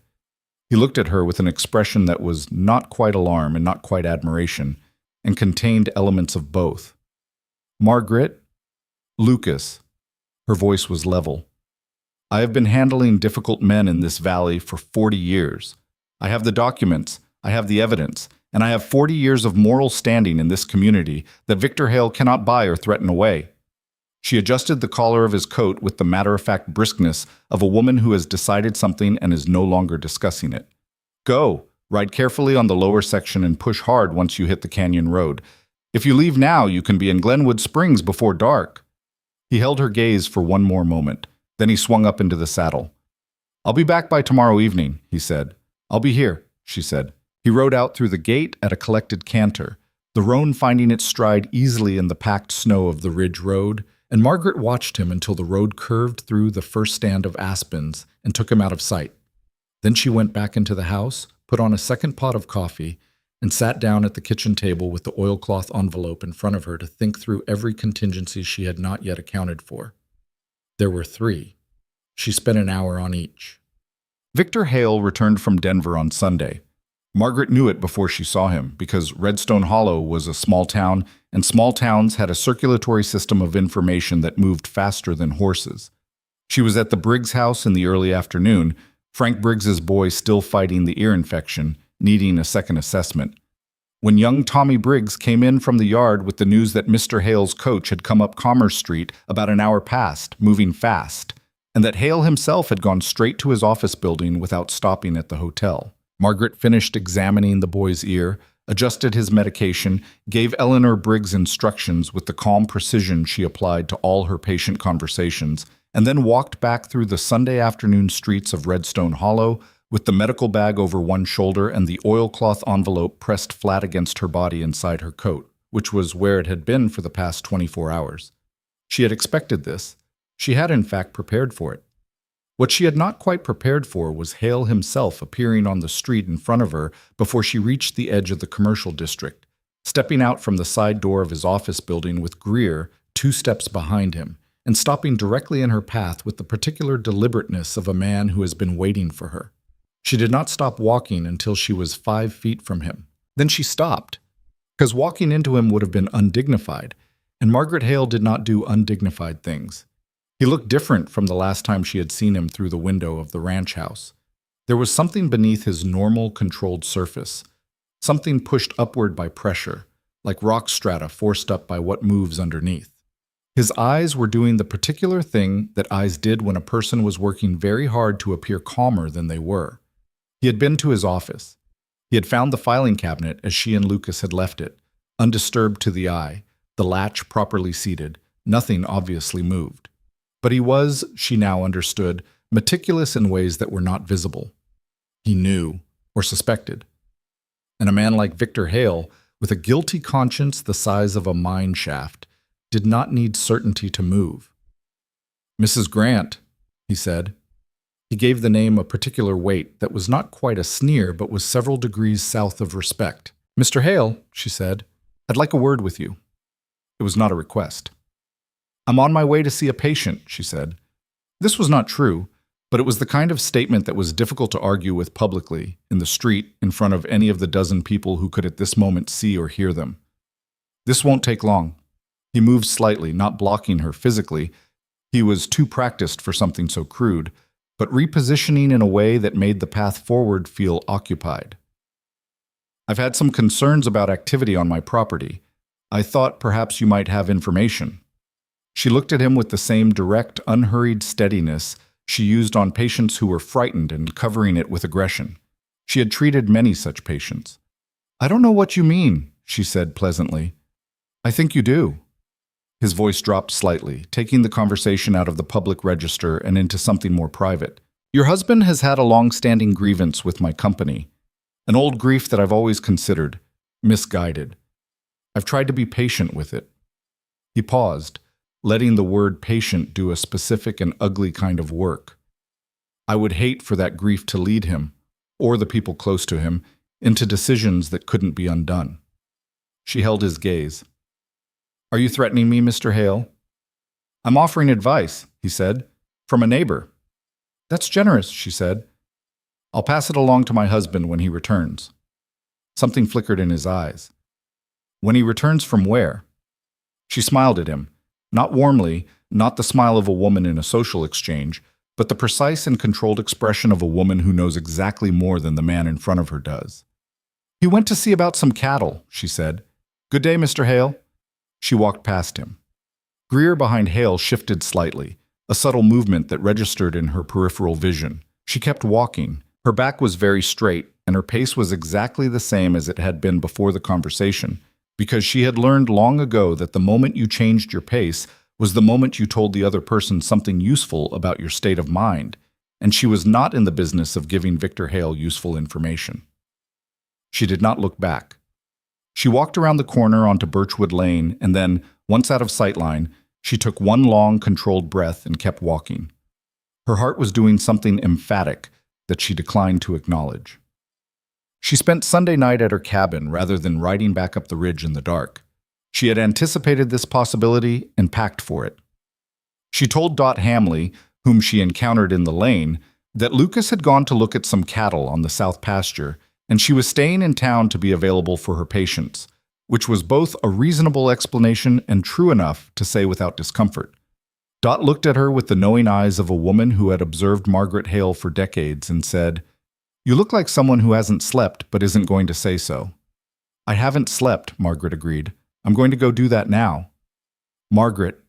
[SPEAKER 1] He looked at her with an expression that was not quite alarm and not quite admiration, and contained elements of both. "Margaret?" "Lucas." Her voice was level. "I have been handling difficult men in this valley for 40 years. I have the documents, I have the evidence, and I have 40 years of moral standing in this community that Victor Hale cannot buy or threaten away." She adjusted the collar of his coat with the matter-of-fact briskness of a woman who has decided something and is no longer discussing it. "Go. Ride carefully on the lower section and push hard once you hit the canyon road. If you leave now, you can be in Glenwood Springs before dark." He held her gaze for one more moment. Then he swung up into the saddle. "I'll be back by tomorrow evening," he said. "I'll be here," she said. He rode out through the gate at a collected canter, the roan finding its stride easily in the packed snow of the ridge road, and Margaret watched him until the road curved through the first stand of aspens and took him out of sight. Then she went back into the house, put on a second pot of coffee, and sat down at the kitchen table with the oilcloth envelope in front of her to think through every contingency she had not yet accounted for. There were 3. She spent an hour on each. Victor Hale returned from Denver on Sunday. Margaret knew it before she saw him, because Redstone Hollow was a small town, and small towns had a circulatory system of information that moved faster than horses. She was at the Briggs house in the early afternoon, Frank Briggs's boy still fighting the ear infection, needing a second assessment, when young Tommy Briggs came in from the yard with the news that Mr. Hale's coach had come up Commerce Street about an hour past, moving fast, and that Hale himself had gone straight to his office building without stopping at the hotel. Margaret finished examining the boy's ear, adjusted his medication, gave Eleanor Briggs instructions with the calm precision she applied to all her patient conversations, and then walked back through the Sunday afternoon streets of Redstone Hollow with the medical bag over one shoulder and the oilcloth envelope pressed flat against her body inside her coat, which was where it had been for the past 24 hours. She had expected this. She had, in fact, prepared for it. What she had not quite prepared for was Hale himself appearing on the street in front of her before she reached the edge of the commercial district, stepping out from the side door of his office building with Greer 2 steps behind him, and stopping directly in her path with the particular deliberateness of a man who has been waiting for her. She did not stop walking until she was 5 feet from him. Then she stopped, because walking into him would have been undignified, and Margaret Hale did not do undignified things. He looked different from the last time she had seen him through the window of the ranch house. There was something beneath his normal, controlled surface, something pushed upward by pressure, like rock strata forced up by what moves underneath. His eyes were doing the particular thing that eyes did when a person was working very hard to appear calmer than they were. He had been to his office. He had found the filing cabinet as she and Lucas had left it, undisturbed to the eye, the latch properly seated, nothing obviously moved. But he was, she now understood, meticulous in ways that were not visible. He knew, or suspected. And a man like Victor Hale, with a guilty conscience the size of a mine shaft, did not need certainty to move. "Mrs. Grant," he said. He gave the name a particular weight that was not quite a sneer but was several degrees south of respect. "Mr. Hale," she said, "I'd like a word with you." It was not a request. "I'm on my way to see a patient," she said. This was not true, but it was the kind of statement that was difficult to argue with publicly, in the street, in front of any of the dozen people who could at this moment see or hear them. "This won't take long." He moved slightly, not blocking her physically. He was too practiced for something so crude, but repositioning in a way that made the path forward feel occupied. "I've had some concerns about activity on my property. I thought perhaps you might have information." She looked at him with the same direct, unhurried steadiness she used on patients who were frightened and covering it with aggression. She had treated many such patients. "I don't know what you mean," she said pleasantly. "I think you do." His voice dropped slightly, taking the conversation out of the public register and into something more private. "Your husband has had a long-standing grievance with my company, an old grief that I've always considered misguided. I've tried to be patient with it." He paused, letting the word patient do a specific and ugly kind of work. "I would hate for that grief to lead him, or the people close to him, into decisions that couldn't be undone. She held his gaze. "Are you threatening me, Mr. Hale?" "I'm offering advice," he said, "from a neighbor." "That's generous," she said. "I'll pass it along to my husband when he returns." Something flickered in his eyes. "When he returns from where?" She smiled at him, not warmly, not the smile of a woman in a social exchange, but the precise and controlled expression of a woman who knows exactly more than the man in front of her does. "He went to see about some cattle," she said. "Good day, Mr. Hale." She walked past him. Greer behind Hale shifted slightly, a subtle movement that registered in her peripheral vision. She kept walking. Her back was very straight, and her pace was exactly the same as it had been before the conversation, because she had learned long ago that the moment you changed your pace was the moment you told the other person something useful about your state of mind, and she was not in the business of giving Victor Hale useful information. She did not look back. She walked around the corner onto Birchwood Lane, and then, once out of sightline, she took one long, controlled breath and kept walking. Her heart was doing something emphatic that she declined to acknowledge. She spent Sunday night at her cabin rather than riding back up the ridge in the dark. She had anticipated this possibility and packed for it. She told Dot Hamley, whom she encountered in the lane, that Lucas had gone to look at some cattle on the south pasture, and she was staying in town to be available for her patients, which was both a reasonable explanation and true enough to say without discomfort. Dot looked at her with the knowing eyes of a woman who had observed Margaret Hale for decades and said, "You look like someone who hasn't slept but isn't going to say so." "I haven't slept," Margaret agreed. "I'm going to go do that now." "Margaret,"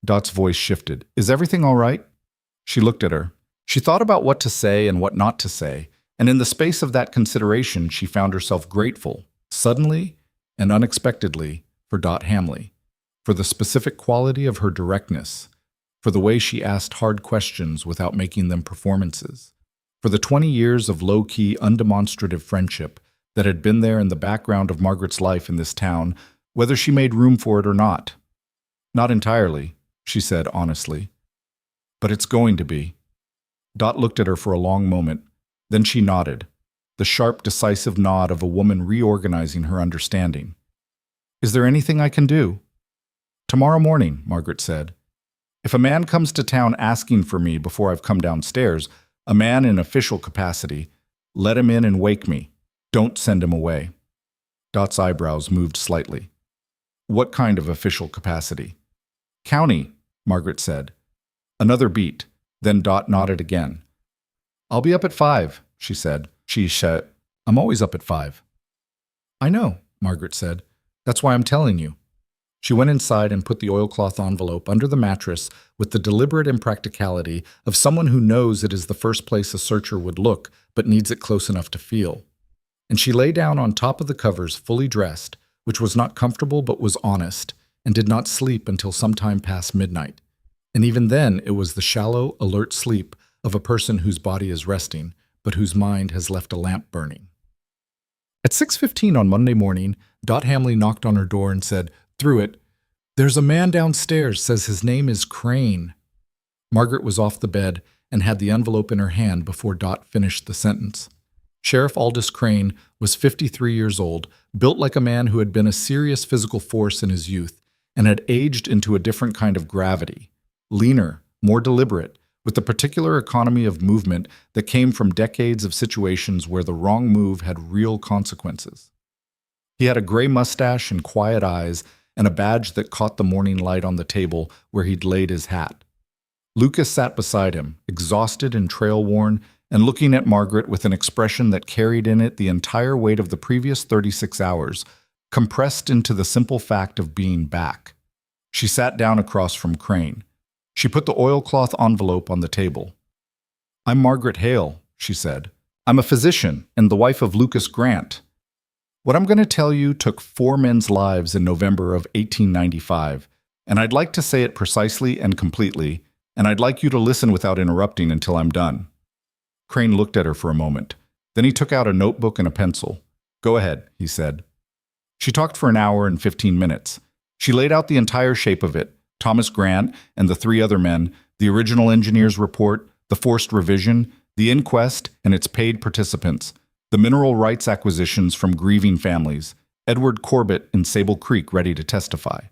[SPEAKER 1] Dot's voice shifted. "Is everything all right?" She looked at her. She thought about what to say and what not to say, and in the space of that consideration she found herself grateful, suddenly and unexpectedly, for Dot Hamley, for the specific quality of her directness, for the way she asked hard questions without making them performances, for the 20 years of low-key, undemonstrative friendship that had been there in the background of Margaret's life in this town, whether she made room for it or not. "Not entirely," she said honestly. "But it's going to be." Dot looked at her for a long moment. Then she nodded, the sharp, decisive nod of a woman reorganizing her understanding. "Is there anything I can do?" "Tomorrow morning," Margaret said. "If a man comes to town asking for me before I've come downstairs, a man in official capacity, let him in and wake me. Don't send him away." Dot's eyebrows moved slightly. "What kind of official capacity?" "County," Margaret said. Another beat, then Dot nodded again. "I'll be up at 5, she said. I'm always up at 5. "I know," Margaret said. "That's why I'm telling you." She went inside and put the oilcloth envelope under the mattress with the deliberate impracticality of someone who knows it is the first place a searcher would look but needs it close enough to feel. And she lay down on top of the covers fully dressed, which was not comfortable but was honest, and did not sleep until sometime past midnight. And even then it was the shallow, alert sleep of a person whose body is resting, but whose mind has left a lamp burning. At 6:15 on Monday morning, Dot Hamley knocked on her door and said, through it, "There's a man downstairs, says his name is Crane." Margaret was off the bed and had the envelope in her hand before Dot finished the sentence. Sheriff Aldous Crane was 53 years old, built like a man who had been a serious physical force in his youth and had aged into a different kind of gravity, leaner, more deliberate, with the particular economy of movement that came from decades of situations where the wrong move had real consequences. He had a gray mustache and quiet eyes and a badge that caught the morning light on the table where he'd laid his hat. Lucas sat beside him, exhausted and trail-worn, and looking at Margaret with an expression that carried in it the entire weight of the previous 36 hours, compressed into the simple fact of being back. She sat down across from Crane. She put the oilcloth envelope on the table. "I'm Margaret Hale," she said. "I'm a physician and the wife of Lucas Grant. What I'm going to tell you took 4 men's lives in November of 1895, and I'd like to say it precisely and completely, and I'd like you to listen without interrupting until I'm done." Crane looked at her for a moment. Then he took out a notebook and a pencil. "Go ahead," he said. She talked for an hour and 15 minutes. She laid out the entire shape of it, Thomas Grant and the 3 other men, the original engineer's report, the forced revision, the inquest and its paid participants, The mineral rights acquisitions from grieving families, Edward Corbett in Sable Creek ready to testify.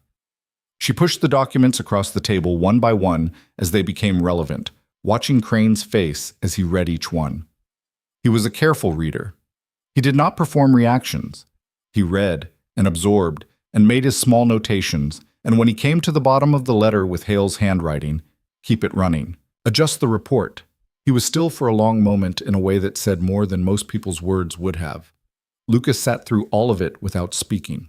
[SPEAKER 1] She pushed the documents across the table one by one as they became relevant, watching Crane's face as he read each one. He was a careful reader. He did not perform reactions. He read and absorbed and made his small notations, and when he came to the bottom of the letter with Hale's handwriting, keep it running. Adjust the report. He was still for a long moment in a way that said more than most people's words would have. Lucas sat through all of it without speaking.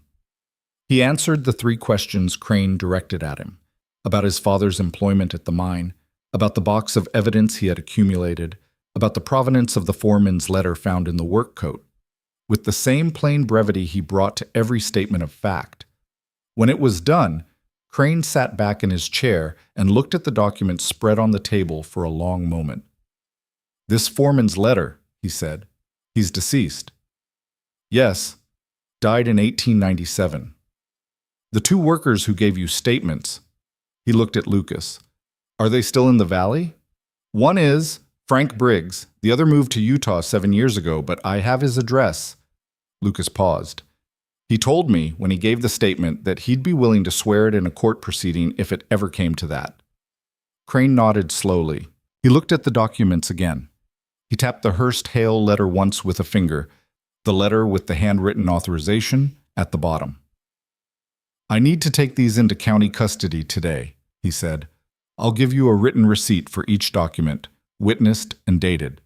[SPEAKER 1] He answered the 3 questions Crane directed at him, about his father's employment at the mine, about the box of evidence he had accumulated, about the provenance of the foreman's letter found in the work coat, with the same plain brevity he brought to every statement of fact. When it was done, Crane sat back in his chair and looked at the document spread on the table for a long moment. "This foreman's letter," he said. "He's deceased." "Yes, died in 1897. "The 2 workers who gave you statements," he looked at Lucas, "are they still in the valley?" "One is Frank Briggs. The other moved to Utah 7 years ago, but I have his address." Lucas paused. "He told me, when he gave the statement, that he'd be willing to swear it in a court proceeding if it ever came to that." Crane nodded slowly. He looked at the documents again. He tapped the Hale letter once with a finger, the letter with the handwritten authorization at the bottom. "I need to take these into county custody today," he said. "I'll give you a written receipt for each document, witnessed and dated."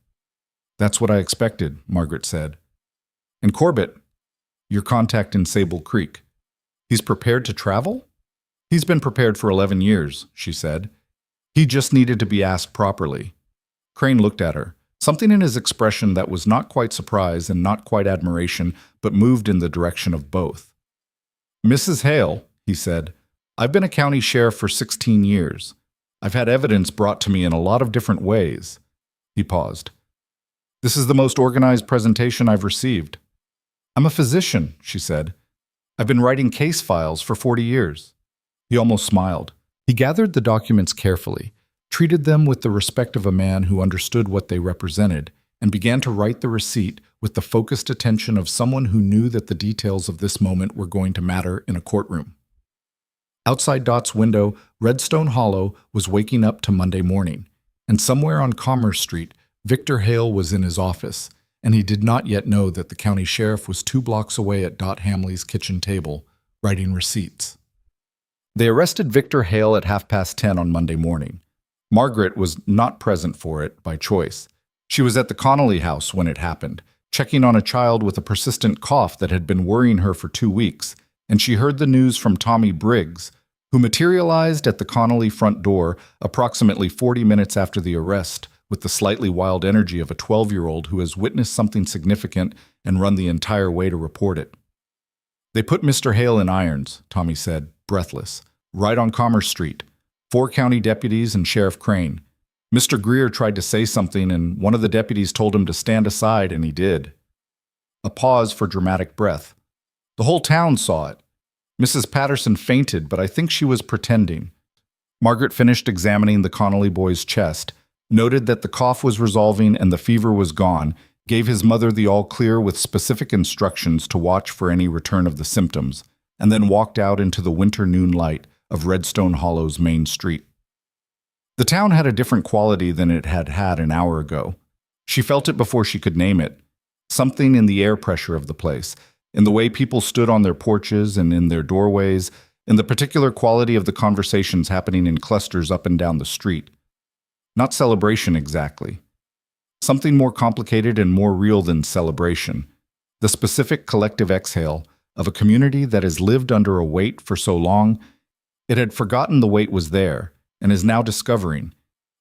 [SPEAKER 1] "That's what I expected," Margaret said. "And Corbett, your contact in Sable Creek, he's prepared to travel?" "He's been prepared for 11 years, she said. "He just needed to be asked properly." Crane looked at her, something in his expression that was not quite surprise and not quite admiration, but moved in the direction of both. "Mrs. Hale," he said, "I've been a county sheriff for 16 years. I've had evidence brought to me in a lot of different ways." He paused. "This is the most organized presentation I've received." "I'm a physician," she said. "I've been writing case files for 40 years. He almost smiled. He gathered the documents carefully, treated them with the respect of a man who understood what they represented, and began to write the receipt with the focused attention of someone who knew that the details of this moment were going to matter in a courtroom. Outside Dot's window, Redstone Hollow was waking up to Monday morning, and somewhere on Commerce Street, Victor Hale was in his office, and he did not yet know that the county sheriff was 2 blocks away at Dot Hamley's kitchen table, writing receipts. They arrested Victor Hale at 10:30 on Monday morning. Margaret was not present for it by choice. She was at the Connolly house when it happened, checking on a child with a persistent cough that had been worrying her for 2 weeks, and she heard the news from Tommy Briggs, who materialized at the Connolly front door approximately 40 minutes after the arrest, with the slightly wild energy of a 12-year-old who has witnessed something significant and run the entire way to report it. "They put Mr. Hale in irons," Tommy said, breathless, "right on Commerce Street. 4 county deputies and Sheriff Crane. Mr. Greer tried to say something, and one of the deputies told him to stand aside, and he did." A pause for dramatic breath. "The whole town saw it. Mrs. Patterson fainted, but I think she was pretending." Margaret finished examining the Connolly boy's chest, noted that the cough was resolving and the fever was gone, gave his mother the all-clear with specific instructions to watch for any return of the symptoms, and then walked out into the winter noon light of Redstone Hollow's main street. The town had a different quality than it had had an hour ago. She felt it before she could name it. Something in the air pressure of the place, in the way people stood on their porches and in their doorways, in the particular quality of the conversations happening in clusters up and down the street. Not celebration exactly. Something more complicated and more real than celebration. The specific collective exhale of a community that has lived under a weight for so long, it had forgotten the weight was there, and is now discovering,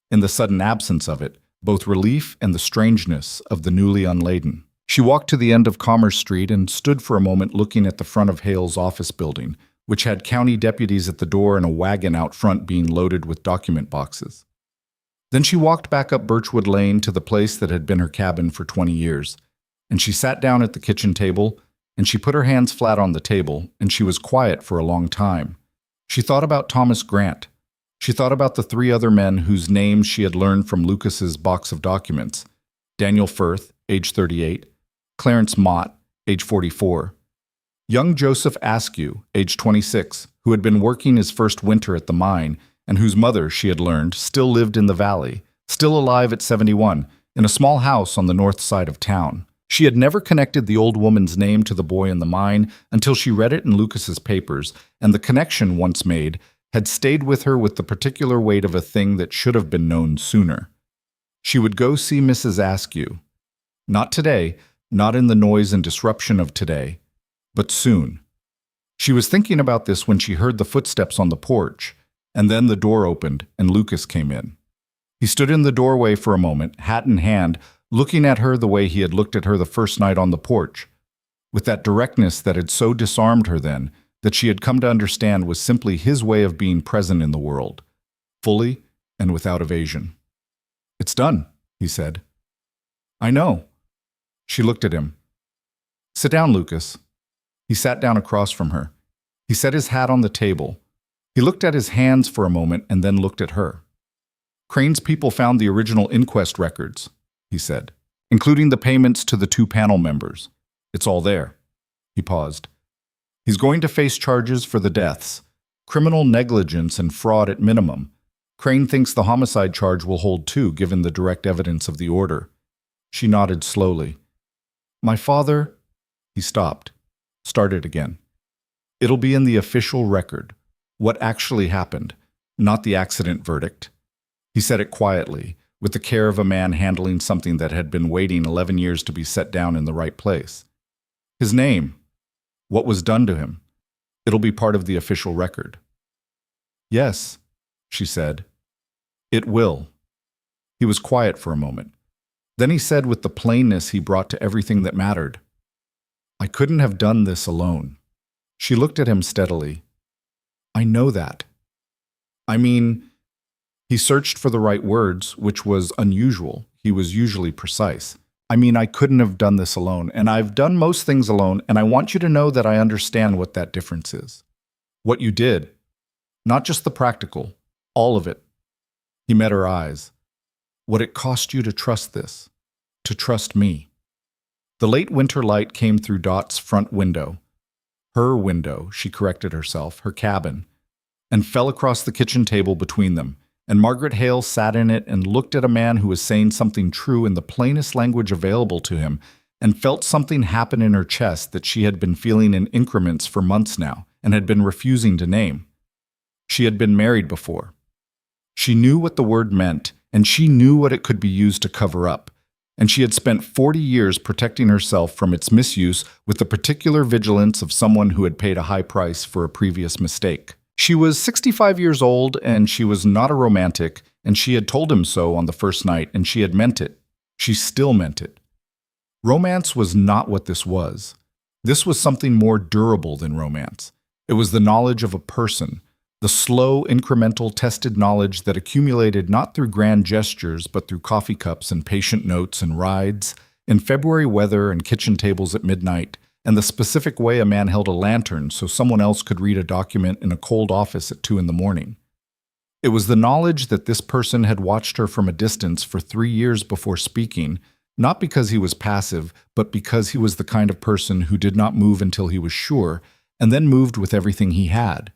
[SPEAKER 1] in the sudden absence of it, both relief and the strangeness of the newly unladen. She walked to the end of Commerce Street and stood for a moment looking at the front of Hale's office building, which had county deputies at the door and a wagon out front being loaded with document boxes. Then she walked back up Birchwood Lane to the place that had been her cabin for 20 years, and she sat down at the kitchen table, and she put her hands flat on the table, and she was quiet for a long time. She thought about Thomas Grant. She thought about the 3 other men whose names she had learned from Lucas's box of documents. Daniel Firth, age 38, Clarence Mott, age 44. Young Joseph Askew, age 26, who had been working his first winter at the mine and whose mother, she had learned, still lived in the valley, still alive at 71, in a small house on the north side of town. She had never connected the old woman's name to the boy in the mine until she read it in Lucas's papers, and the connection, once made, had stayed with her with the particular weight of a thing that should have been known sooner. She would go see Mrs. Askew. Not today, not in the noise and disruption of today, but soon. She was thinking about this when she heard the footsteps on the porch, and then the door opened and Lucas came in. He stood in the doorway for a moment, hat in hand, looking at her the way he had looked at her the first night on the porch, with that directness that had so disarmed her then, that she had come to understand was simply his way of being present in the world, fully and without evasion. "It's done," he said. "I know." She looked at him. "Sit down, Lucas." He sat down across from her. He set his hat on the table. He looked at his hands for a moment and then looked at her. "Crane's people found the original inquest records," he said, "including the payments to the 2 panel members. It's all there." He paused. "He's going to face charges for the deaths, criminal negligence and fraud at minimum. Crane thinks the homicide charge will hold too, given the direct evidence of the order." She nodded slowly. "My father—" He stopped, started again. "It'll be in the official record. What actually happened, not the accident verdict." He said it quietly, with the care of a man handling something that had been waiting 11 years to be set down in the right place. "His name, what was done to him, it'll be part of the official record." "Yes," she said. "It will." He was quiet for a moment. Then he said with the plainness he brought to everything that mattered, "I couldn't have done this alone." She looked at him steadily. "I know that." "I mean," he searched for the right words, which was unusual. He was usually precise. "I mean, I couldn't have done this alone, and I've done most things alone, and I want you to know that I understand what that difference is. What you did, not just the practical, all of it." He met her eyes. "What it cost you to trust this, to trust me." The late winter light came through Dot's front window. Her window, she corrected herself, her cabin, and fell across the kitchen table between them, and Margaret Hale sat in it and looked at a man who was saying something true in the plainest language available to him, and felt something happen in her chest that she had been feeling in increments for months now, and had been refusing to name. She had been married before. She knew what the word meant, and she knew what it could be used to cover up, and she had spent 40 years protecting herself from its misuse with the particular vigilance of someone who had paid a high price for a previous mistake. She was 65 years old, and she was not a romantic, and she had told him so on the first night, and she had meant it. She still meant it. Romance was not what this was. This was something more durable than romance. It was the knowledge of a person, the slow, incremental, tested knowledge that accumulated not through grand gestures, but through coffee cups and patient notes and rides, in February weather and kitchen tables at midnight, and the specific way a man held a lantern so someone else could read a document in a cold office at 2 in the morning. It was the knowledge that this person had watched her from a distance for 3 years before speaking, not because he was passive, but because he was the kind of person who did not move until he was sure, and then moved with everything he had.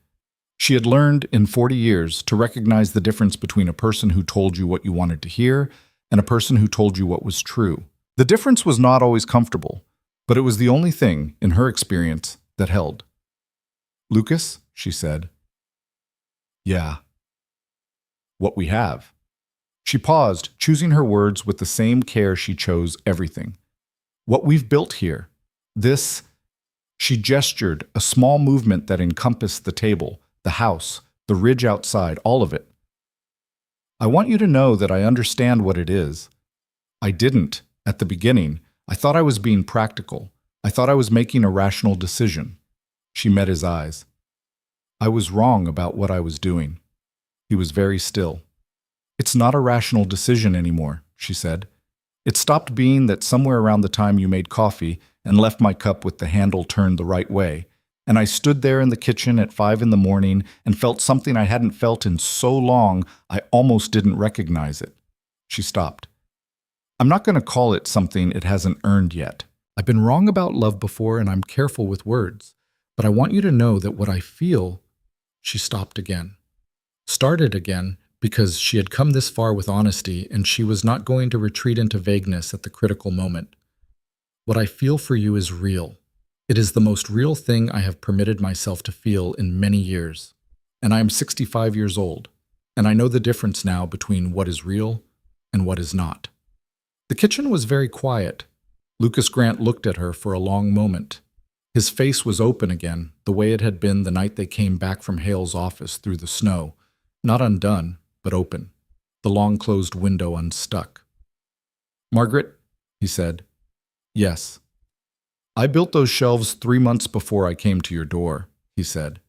[SPEAKER 1] She had learned in 40 years to recognize the difference between a person who told you what you wanted to hear and a person who told you what was true. The difference was not always comfortable, but it was the only thing, in her experience, that held. "Lucas," she said. "Yeah." "What we have." She paused, choosing her words with the same care she chose everything. "What we've built here. This—" She gestured, a small movement that encompassed the table, the house, the ridge outside, all of it. "I want you to know that I understand what it is. I didn't, at the beginning. I thought I was being practical. I thought I was making a rational decision." She met his eyes. "I was wrong about what I was doing." He was very still. "It's not a rational decision anymore," she said. "It stopped being that somewhere around the time you made coffee and left my cup with the handle turned the right way, and I stood there in the kitchen at 5 in the morning and felt something I hadn't felt in so long I almost didn't recognize it." She stopped. "I'm not going to call it something it hasn't earned yet. I've been wrong about love before and I'm careful with words, but I want you to know that what I feel." She stopped again. Started again because she had come this far with honesty and she was not going to retreat into vagueness at the critical moment. "What I feel for you is real. It is the most real thing I have permitted myself to feel in many years. And I am 65 years old, and I know the difference now between what is real and what is not." The kitchen was very quiet. Lucas Grant looked at her for a long moment. His face was open again, the way it had been the night they came back from Hale's office through the snow, not undone, but open, the long-closed window unstuck. "Margaret," he said. "Yes. I built those shelves 3 months before I came to your door," he said.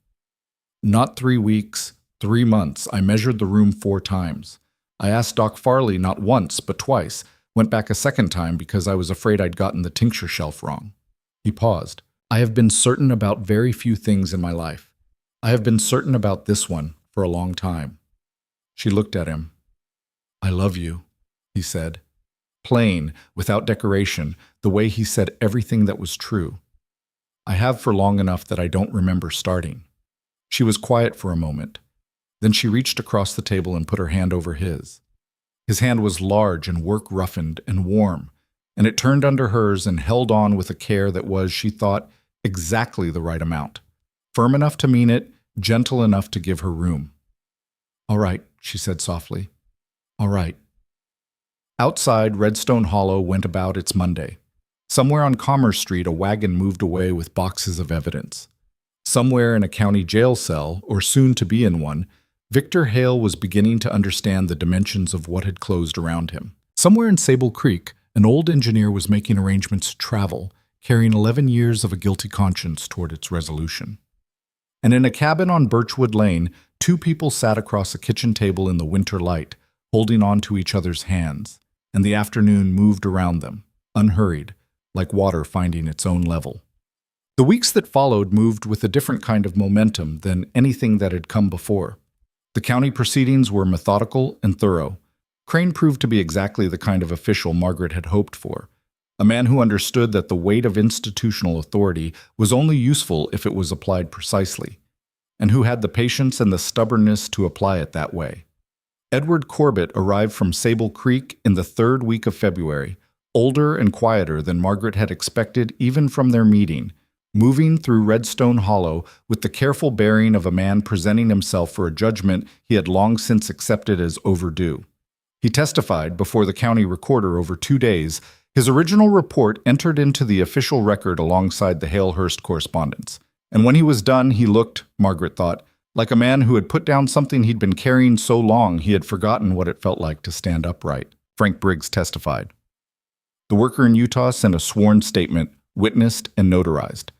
[SPEAKER 1] "Not 3 weeks, 3 months. I measured the room 4 times. I asked Doc Farley not once, but twice. Went back a second time because I was afraid I'd gotten the tincture shelf wrong." He paused. "I have been certain about very few things in my life. I have been certain about this one for a long time." She looked at him. "I love you," he said. Plain, without decoration, the way he said everything that was true. "I have for long enough that I don't remember starting." She was quiet for a moment. Then she reached across the table and put her hand over his. His hand was large and work-roughened and warm, and it turned under hers and held on with a care that was, she thought, exactly the right amount. Firm enough to mean it, gentle enough to give her room. "All right," she said softly. "All right." Outside, Redstone Hollow went about its Monday. Somewhere on Commerce Street, a wagon moved away with boxes of evidence. Somewhere in a county jail cell, or soon to be in one, Victor Hale was beginning to understand the dimensions of what had closed around him. Somewhere in Sable Creek, an old engineer was making arrangements to travel, carrying 11 years of a guilty conscience toward its resolution. And in a cabin on Birchwood Lane, 2 people sat across a kitchen table in the winter light, holding on to each other's hands, and the afternoon moved around them, unhurried, like water finding its own level. The weeks that followed moved with a different kind of momentum than anything that had come before. The county proceedings were methodical and thorough. Crane proved to be exactly the kind of official Margaret had hoped for, a man who understood that the weight of institutional authority was only useful if it was applied precisely, and who had the patience and the stubbornness to apply it that way. Edward Corbett arrived from Sable Creek in the 3rd week of February, older and quieter than Margaret had expected even from their meeting, moving through Redstone Hollow with the careful bearing of a man presenting himself for a judgment he had long since accepted as overdue. He testified before the county recorder over 2 days. His original report entered into the official record alongside the Halehurst correspondence. And when he was done, he looked, Margaret thought, like a man who had put down something he'd been carrying so long he had forgotten what it felt like to stand upright. Frank Briggs testified. The worker in Utah sent a sworn statement, witnessed and notarized.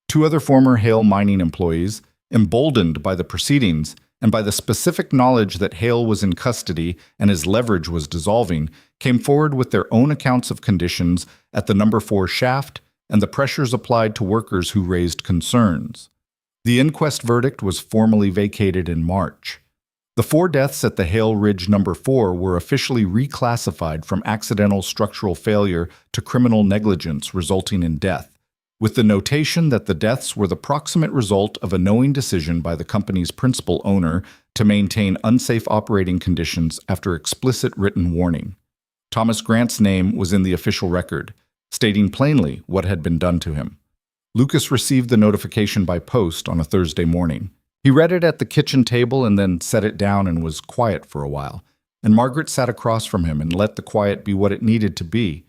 [SPEAKER 1] 2 other former Hale mining employees, emboldened by the proceedings and by the specific knowledge that Hale was in custody and his leverage was dissolving, came forward with their own accounts of conditions at the number 4 shaft and the pressures applied to workers who raised concerns. The inquest verdict was formally vacated in March. The 4 deaths at the Hale Ridge number 4 were officially reclassified from accidental structural failure to criminal negligence resulting in death, with the notation that the deaths were the proximate result of a knowing decision by the company's principal owner to maintain unsafe operating conditions after explicit written warning. Thomas Grant's name was in the official record, stating plainly what had been done to him. Lucas received the notification by post on a Thursday morning. He read it at the kitchen table and then set it down and was quiet for a while, and Margaret sat across from him and let the quiet be what it needed to be.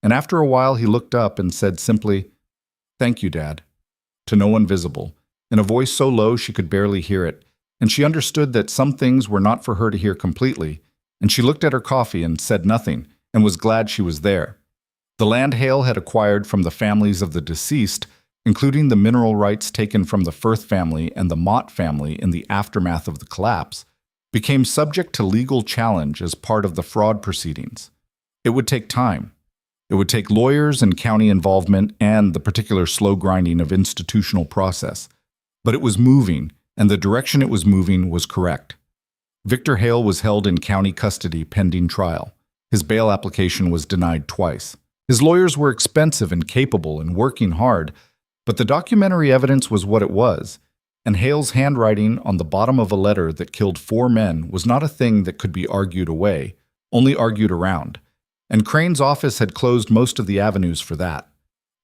[SPEAKER 1] And after a while he looked up and said simply, "Thank you, Dad," to no one visible, in a voice so low she could barely hear it, and she understood that some things were not for her to hear completely, and she looked at her coffee and said nothing, and was glad she was there. The land Hale had acquired from the families of the deceased, including the mineral rights taken from the Firth family and the Mott family in the aftermath of the collapse, became subject to legal challenge as part of the fraud proceedings. It would take time. It would take lawyers and county involvement and the particular slow grinding of institutional process. But it was moving, and the direction it was moving was correct. Victor Hale was held in county custody pending trial. His bail application was denied twice. His lawyers were expensive and capable and working hard, but the documentary evidence was what it was, and Hale's handwriting on the bottom of a letter that killed 4 men was not a thing that could be argued away, only argued around. And Crane's office had closed most of the avenues for that.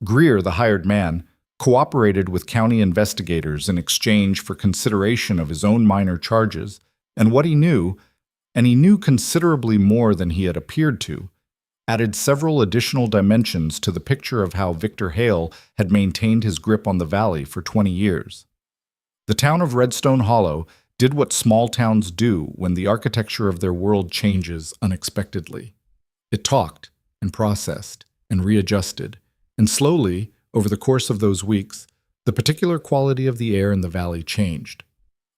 [SPEAKER 1] Greer, the hired man, cooperated with county investigators in exchange for consideration of his own minor charges, and what he knew, and he knew considerably more than he had appeared to, added several additional dimensions to the picture of how Victor Hale had maintained his grip on the valley for 20 years. The town of Redstone Hollow did what small towns do when the architecture of their world changes unexpectedly. It talked and processed and readjusted, and slowly, over the course of those weeks, the particular quality of the air in the valley changed.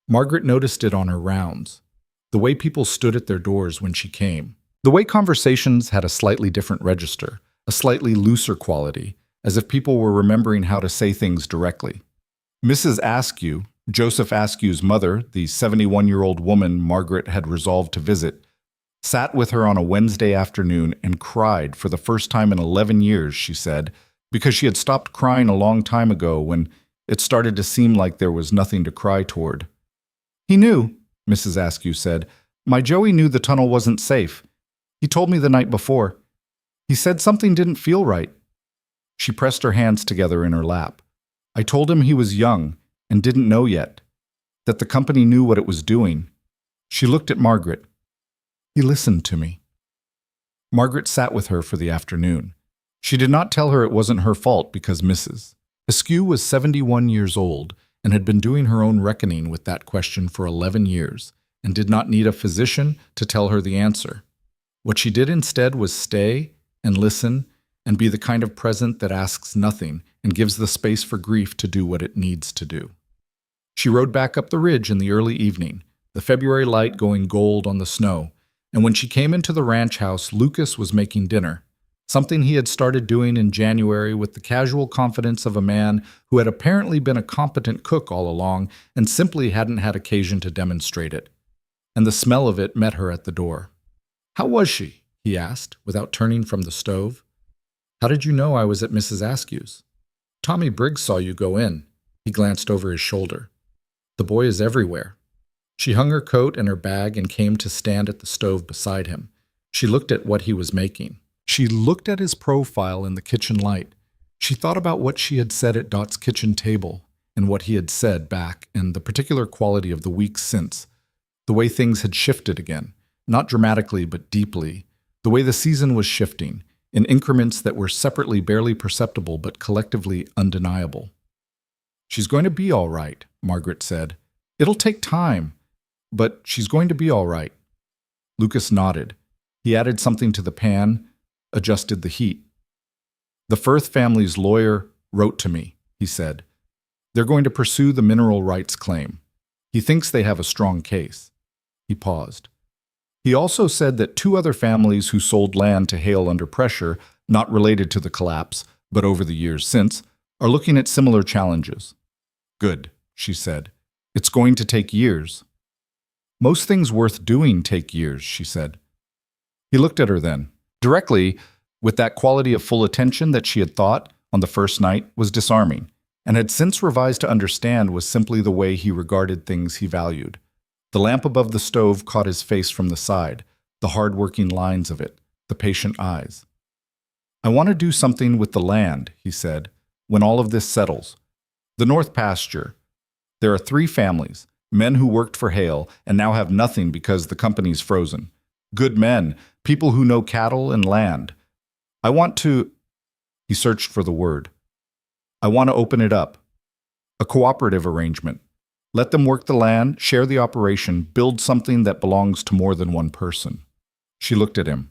[SPEAKER 1] Margaret noticed it on her rounds, the way people stood at their doors when she came, the way conversations had a slightly different register, a slightly looser quality, as if people were remembering how to say things directly. Mrs. Askew, Joseph Askew's mother, the 71-year-old woman Margaret had resolved to visit, sat with her on a Wednesday afternoon and cried for the first time in 11 years, she said, because she had stopped crying a long time ago when it started to seem like there was nothing to cry toward. "He knew," Mrs. Askew said. "My Joey knew the tunnel wasn't safe. He told me the night before. He said something didn't feel right." She pressed her hands together in her lap. "I told him he was young and didn't know yet, that the company knew what it was doing." She looked at Margaret. "He listened to me." Margaret sat with her for the afternoon. She did not tell her it wasn't her fault because Mrs. Askew was 71 years old and had been doing her own reckoning with that question for 11 years and did not need a physician to tell her the answer. What she did instead was stay and listen and be the kind of present that asks nothing and gives the space for grief to do what it needs to do. She rode back up the ridge in the early evening, the February light going gold on the snow, and when she came into the ranch house, Lucas was making dinner, something he had started doing in January with the casual confidence of a man who had apparently been a competent cook all along and simply hadn't had occasion to demonstrate it. And the smell of it met her at the door. "How was she?" he asked, without turning from the stove. "How did you know I was at Mrs. Askew's?" "Tommy Briggs saw you go in." He glanced over his shoulder. "The boy is everywhere." She hung her coat and her bag and came to stand at the stove beside him. She looked at what he was making. She looked at his profile in the kitchen light. She thought about what she had said at Dot's kitchen table and what he had said back and the particular quality of the weeks since. The way things had shifted again, not dramatically but deeply. The way the season was shifting, in increments that were separately barely perceptible but collectively undeniable. "She's going to be all right," Margaret said. "It'll take time, but she's going to be all right." Lucas nodded. He added something to the pan, adjusted the heat. "The Firth family's lawyer wrote to me," he said. "They're going to pursue the mineral rights claim. He thinks they have a strong case." He paused. He also said that 2 other families who sold land to Hale under pressure, not related to the collapse, but over the years since, are looking at similar challenges. "Good," she said. "It's going to take years." "Most things worth doing take years," she said. He looked at her then, directly, with that quality of full attention that she had thought, on the first night, was disarming, and had since revised to understand was simply the way he regarded things he valued. The lamp above the stove caught his face from the side, the hard-working lines of it, the patient eyes. "I want to do something with the land," he said, "when all of this settles. The North Pasture. There are 3 families, men who worked for Hale and now have nothing because the company's frozen. Good men, people who know cattle and land. I want to—" He searched for the word. "I want to open it up. A cooperative arrangement. Let them work the land, share the operation, build something that belongs to more than one person." She looked at him.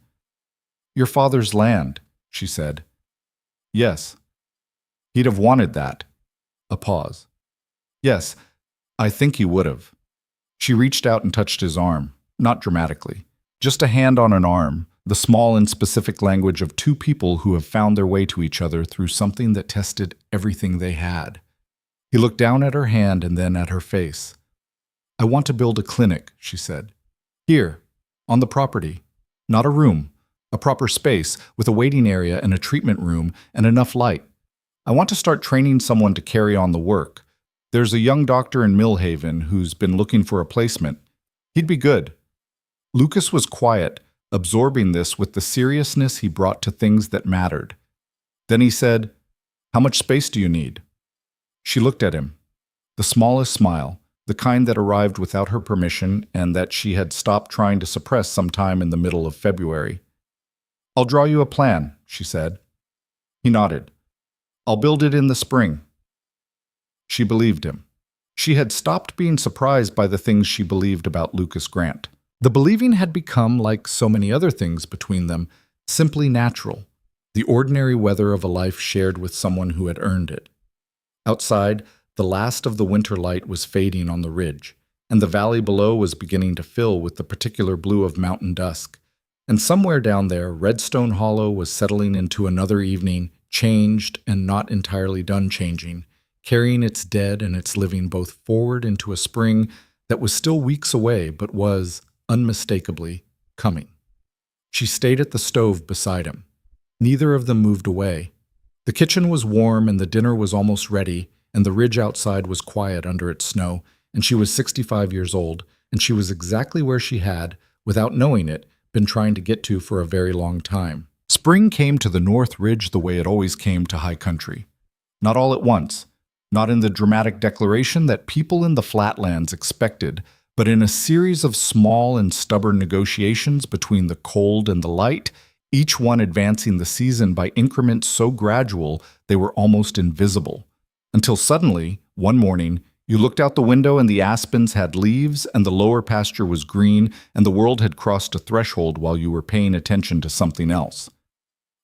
[SPEAKER 1] "Your father's land," she said. "Yes." "He'd have wanted that." A pause. "Yes, I think he would have." She reached out and touched his arm, not dramatically. Just a hand on an arm, the small and specific language of 2 people who have found their way to each other through something that tested everything they had. He looked down at her hand and then at her face. "I want to build a clinic," she said. "Here, on the property. Not a room, A proper space with a waiting area and a treatment room and enough light. I want to start training someone to carry on the work. There's a young doctor in Millhaven who's been looking for a placement. He'd be good." Lucas was quiet, absorbing this with the seriousness he brought to things that mattered. Then he said, "How much space do you need?" She looked at him. The smallest smile, the kind that arrived without her permission and that she had stopped trying to suppress sometime in the middle of February. "I'll draw you a plan," she said. He nodded. "I'll build it in the spring." She believed him. She had stopped being surprised by the things she believed about Lucas Grant. The believing had become, like so many other things between them, simply natural, the ordinary weather of a life shared with someone who had earned it. Outside, the last of the winter light was fading on the ridge, and the valley below was beginning to fill with the particular blue of mountain dusk. And somewhere down there, Redstone Hollow was settling into another evening, changed and not entirely done changing, carrying its dead and its living both forward into a spring that was still weeks away but was, unmistakably, coming. She stayed at the stove beside him. Neither of them moved away. The kitchen was warm and the dinner was almost ready, and the ridge outside was quiet under its snow, and she was 65 years old, and she was exactly where she had, without knowing it, been trying to get to for a very long time. Spring came to the North Ridge the way it always came to high country. Not all at once, not in the dramatic declaration that people in the flatlands expected, but in a series of small and stubborn negotiations between the cold and the light, each one advancing the season by increments so gradual they were almost invisible. Until suddenly, one morning, you looked out the window and the aspens had leaves and the lower pasture was green and the world had crossed a threshold while you were paying attention to something else.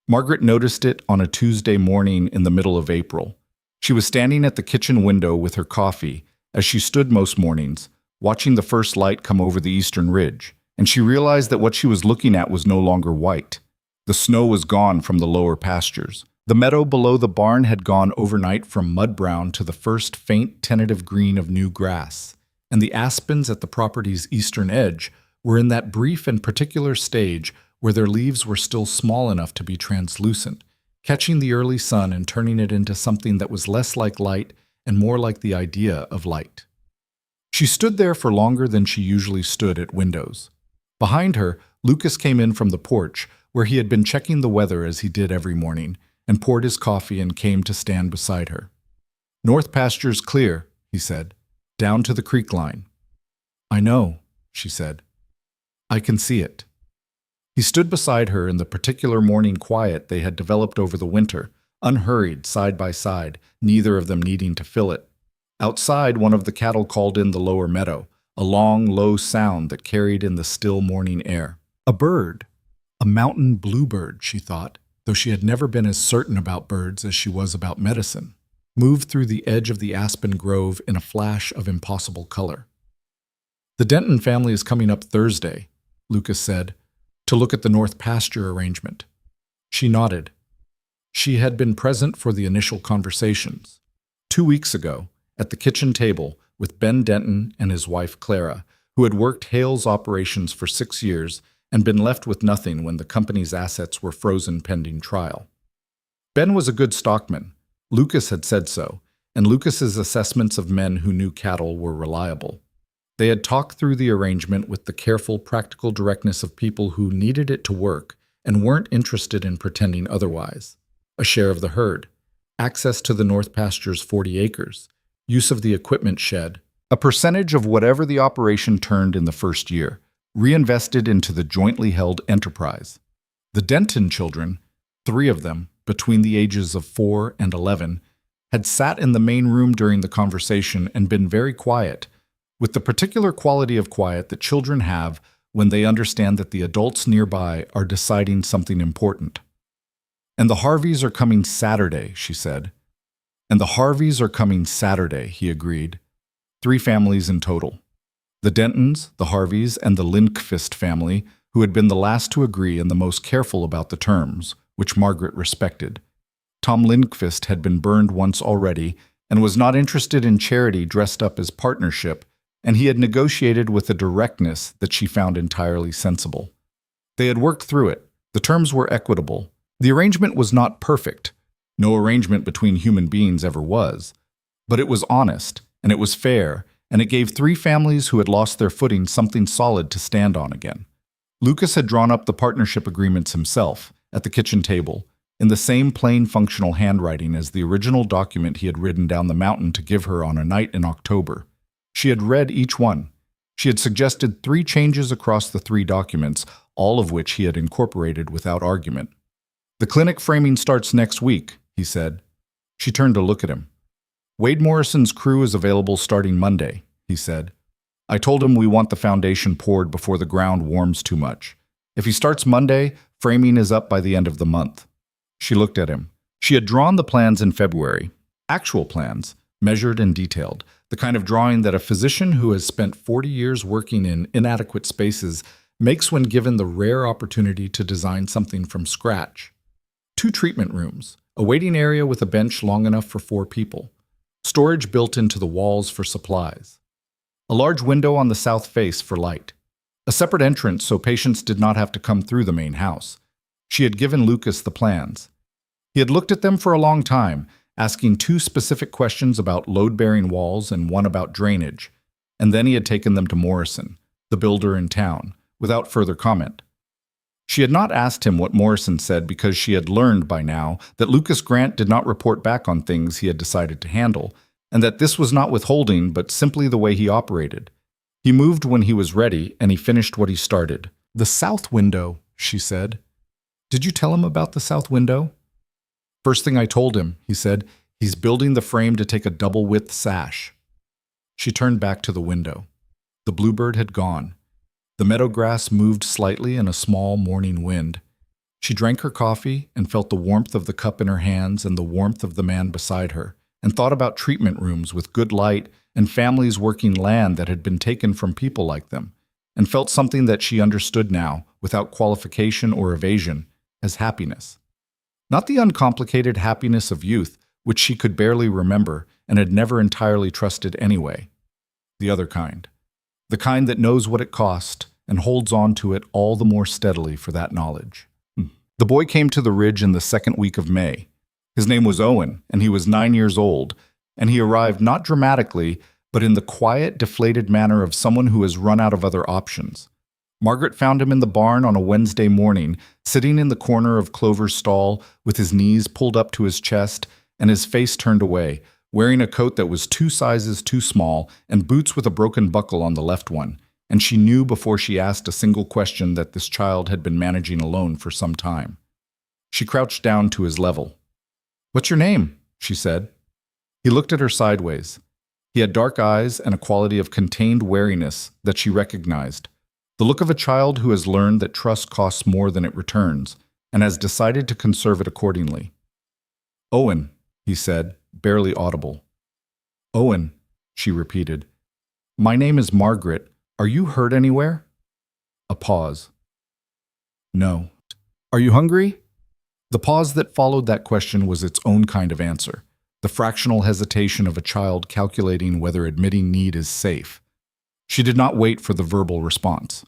[SPEAKER 1] Margaret noticed it on a Tuesday morning in the middle of April. She was standing at the kitchen window with her coffee, as she stood most mornings, watching the first light come over the eastern ridge, and she realized that what she was looking at was no longer white. The snow was gone from the lower pastures. The meadow below the barn had gone overnight from mud brown to the first faint tentative green of new grass, and the aspens at the property's eastern edge were in that brief and particular stage where their leaves were still small enough to be translucent, catching the early sun and turning it into something that was less like light and more like the idea of light. She stood there for longer than she usually stood at windows. Behind her, Lucas came in from the porch, where he had been checking the weather as he did every morning, and poured his coffee and came to stand beside her. "North pasture's clear," he said, "down to the creek line." "I know," she said. "I can see it." He stood beside her in the particular morning quiet they had developed over the winter, unhurried, side by side, neither of them needing to fill it. Outside, one of the cattle called in the lower meadow, a long, low sound that carried in the still morning air. A bird. A mountain bluebird, she thought, though she had never been as certain about birds as she was about medicine, moved through the edge of the aspen grove in a flash of impossible color. "The Denton family is coming up Thursday," Lucas said, "to look at the north pasture arrangement." She nodded. She had been present for the initial conversations. 2 weeks ago, at the kitchen table with Ben Denton and his wife Clara, who had worked Hale's operations for 6 years and been left with nothing when the company's assets were frozen pending trial. Ben was a good stockman. Lucas had said so, and Lucas's assessments of men who knew cattle were reliable. They had talked through the arrangement with the careful, practical directness of people who needed it to work and weren't interested in pretending otherwise. A share of the herd, access to the North Pasture's 40 acres, use of the equipment shed, a percentage of whatever the operation turned in the first year, reinvested into the jointly held enterprise. The Denton children, 3 of them, between the ages of 4 and 11, had sat in the main room during the conversation and been very quiet, with the particular quality of quiet that children have when they understand that the adults nearby are deciding something important. "And the Harveys are coming Saturday," she said. "And the Harveys are coming Saturday," he agreed. 3 families in total. The Dentons, the Harveys, and the Lindqvist family, who had been the last to agree and the most careful about the terms, which Margaret respected. Tom Lindqvist had been burned once already and was not interested in charity dressed up as partnership, and he had negotiated with a directness that she found entirely sensible. They had worked through it, The terms were equitable. The arrangement was not perfect. No arrangement between human beings ever was. But it was honest, and it was fair, and it gave 3 families who had lost their footing something solid to stand on again. Lucas had drawn up the partnership agreements himself, at the kitchen table, in the same plain functional handwriting as the original document he had ridden down the mountain to give her on a night in October. She had read each one. She had suggested 3 changes across the 3 documents, all of which he had incorporated without argument. "The clinic framing starts next week," he said. She turned to look at him. "Wade Morrison's crew is available starting Monday," he said. "I told him we want the foundation poured before the ground warms too much. If he starts Monday, framing is up by the end of the month." She looked at him. She had drawn the plans in February. Actual plans, measured and detailed, the kind of drawing that a physician who has spent 40 years working in inadequate spaces makes when given the rare opportunity to design something from scratch. 2 treatment rooms, a waiting area with a bench long enough for 4 people, storage built into the walls for supplies, a large window on the south face for light, a separate entrance so patients did not have to come through the main house. She had given Lucas the plans. He had looked at them for a long time, asking 2 specific questions about load-bearing walls and 1 about drainage, and then he had taken them to Morrison, the builder in town, without further comment. She had not asked him what Morrison said because she had learned by now that Lucas Grant did not report back on things he had decided to handle, and that this was not withholding but simply the way he operated. He moved when he was ready, and he finished what he started. "The south window," she said. "Did you tell him about the south window?" "First thing I told him," he said. "He's building the frame to take a double-width sash." She turned back to the window. The bluebird had gone. The meadow grass moved slightly in a small morning wind. She drank her coffee and felt the warmth of the cup in her hands and the warmth of the man beside her, and thought about treatment rooms with good light and families working land that had been taken from people like them, and felt something that she understood now, without qualification or evasion, as happiness. Not the uncomplicated happiness of youth, which she could barely remember and had never entirely trusted anyway. The other kind. The kind that knows what it cost and holds on to it all the more steadily for that knowledge. The boy came to the ridge in the 2nd week of May. His name was Owen, and he was 9 years old, and he arrived not dramatically, but in the quiet, deflated manner of someone who has run out of other options. Margaret found him in the barn on a Wednesday morning, sitting in the corner of Clover's stall, with his knees pulled up to his chest and his face turned away, wearing a coat that was 2 sizes too small and boots with a broken buckle on the left one, and she knew before she asked a single question that this child had been managing alone for some time. She crouched down to his level. "What's your name?" she said. He looked at her sideways. He had dark eyes and a quality of contained wariness that she recognized. The look of a child who has learned that trust costs more than it returns, and has decided to conserve it accordingly. "Owen," he said, barely audible. "Owen," she repeated. "My name is Margaret. Are you hurt anywhere?" A pause. "No." "Are you hungry?" The pause that followed that question was its own kind of answer, the fractional hesitation of a child calculating whether admitting need is safe. She did not wait for the verbal response.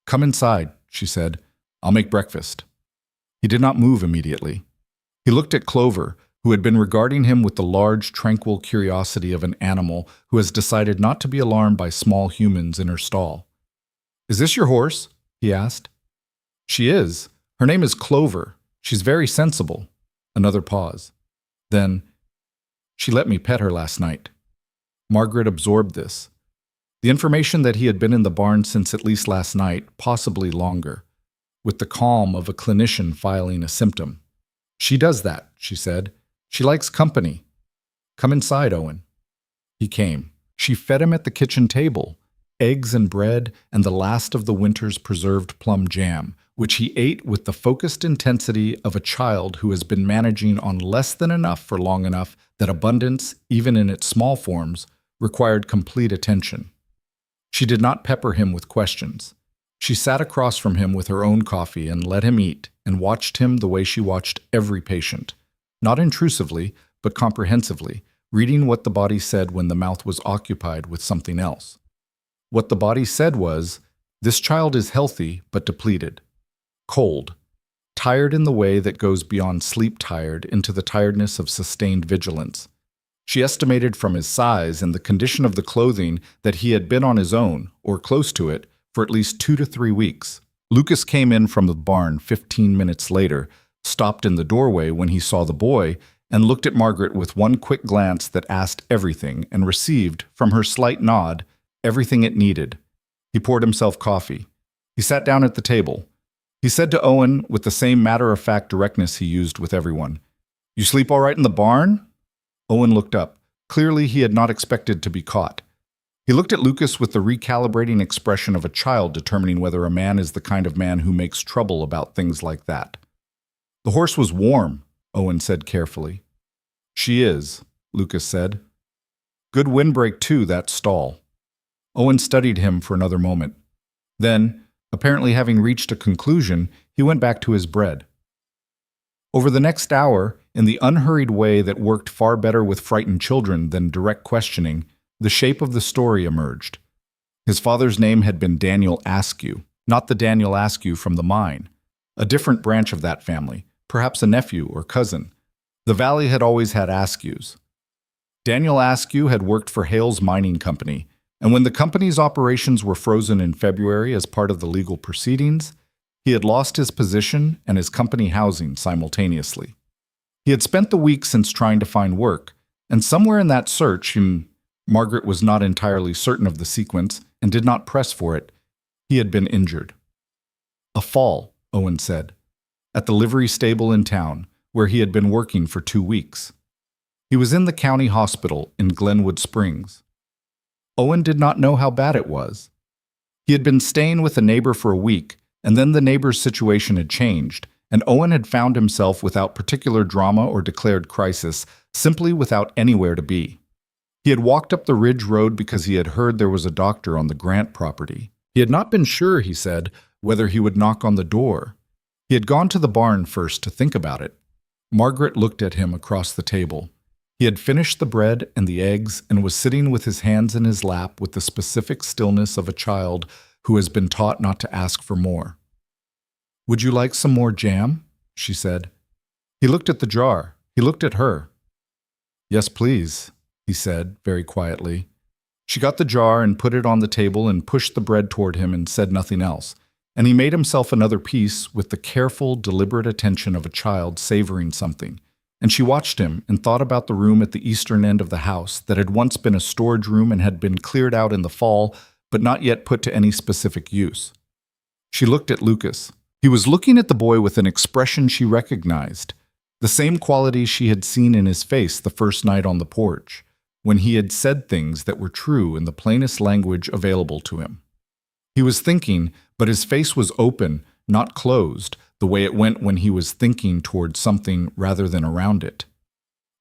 [SPEAKER 1] "Come inside," she said. "I'll make breakfast." He did not move immediately. He looked at Clover, who had been regarding him with the large, tranquil curiosity of an animal who has decided not to be alarmed by small humans in her stall. "Is this your horse?" he asked. "She is. Her name is Clover. She's very sensible." Another pause. Then, "She let me pet her last night." Margaret absorbed this. The information that he had been in the barn since at least last night, possibly longer, with the calm of a clinician filing a symptom. "She does that," she said. "She likes company. Come inside, Owen." He came. She fed him at the kitchen table, eggs and bread and the last of the winter's preserved plum jam, which he ate with the focused intensity of a child who has been managing on less than enough for long enough that abundance, even in its small forms, required complete attention. She did not pepper him with questions. She sat across from him with her own coffee and let him eat and watched him the way she watched every patient, not intrusively, but comprehensively, reading what the body said when the mouth was occupied with something else. What the body said was, "This child is healthy but depleted, cold. tired in the way that goes beyond sleep tired into the tiredness of sustained vigilance. She estimated from his size and the condition of the clothing that he had been on his own, or close to it, for at least 2 to 3 weeks. Lucas came in from the barn 15 minutes later, stopped in the doorway when he saw the boy, and looked at Margaret with one quick glance that asked everything and received, from her slight nod, everything it needed. He poured himself coffee. He sat down at the table. He said to Owen with the same matter-of-fact directness he used with everyone, "You sleep all right in the barn?" Owen looked up. Clearly, he had not expected to be caught. He looked at Lucas with the recalibrating expression of a child determining whether a man is the kind of man who makes trouble about things like that. "The horse was warm," Owen said carefully. "She is," Lucas said. "Good windbreak, too, that stall." Owen studied him for another moment. Then, apparently having reached a conclusion, he went back to his bread. Over the next hour, in the unhurried way that worked far better with frightened children than direct questioning, the shape of the story emerged. His father's name had been Daniel Askew, not the Daniel Askew from the mine, a different branch of that family, perhaps a nephew or cousin. The valley had always had Askews. Daniel Askew had worked for Hale's mining company, and when the company's operations were frozen in February as part of the legal proceedings, he had lost his position and his company housing simultaneously. He had spent the week since trying to find work, and somewhere in that search, and Margaret was not entirely certain of the sequence and did not press for it, he had been injured. "A fall," Owen said, "at the livery stable in town, where he had been working for 2 weeks. He was in the county hospital in Glenwood Springs." Owen did not know how bad it was. He had been staying with a neighbor for a week, and then the neighbor's situation had changed, and Owen had found himself without particular drama or declared crisis, simply without anywhere to be. He had walked up the ridge road because he had heard there was a doctor on the Grant property. He had not been sure, he said, whether he would knock on the door. He had gone to the barn first to think about it. Margaret looked at him across the table. He had finished the bread and the eggs and was sitting with his hands in his lap with the specific stillness of a child who has been taught not to ask for more. "Would you like some more jam?" she said. He looked at the jar. He looked at her. "Yes, please," he said, very quietly. She got the jar and put it on the table and pushed the bread toward him and said nothing else, and he made himself another piece with the careful, deliberate attention of a child savoring something. And she watched him and thought about the room at the eastern end of the house that had once been a storage room and had been cleared out in the fall, but not yet put to any specific use. She looked at Lucas. He was looking at the boy with an expression she recognized, the same quality she had seen in his face the first night on the porch, when he had said things that were true in the plainest language available to him. He was thinking, but his face was open, not closed, the way it went when he was thinking toward something rather than around it.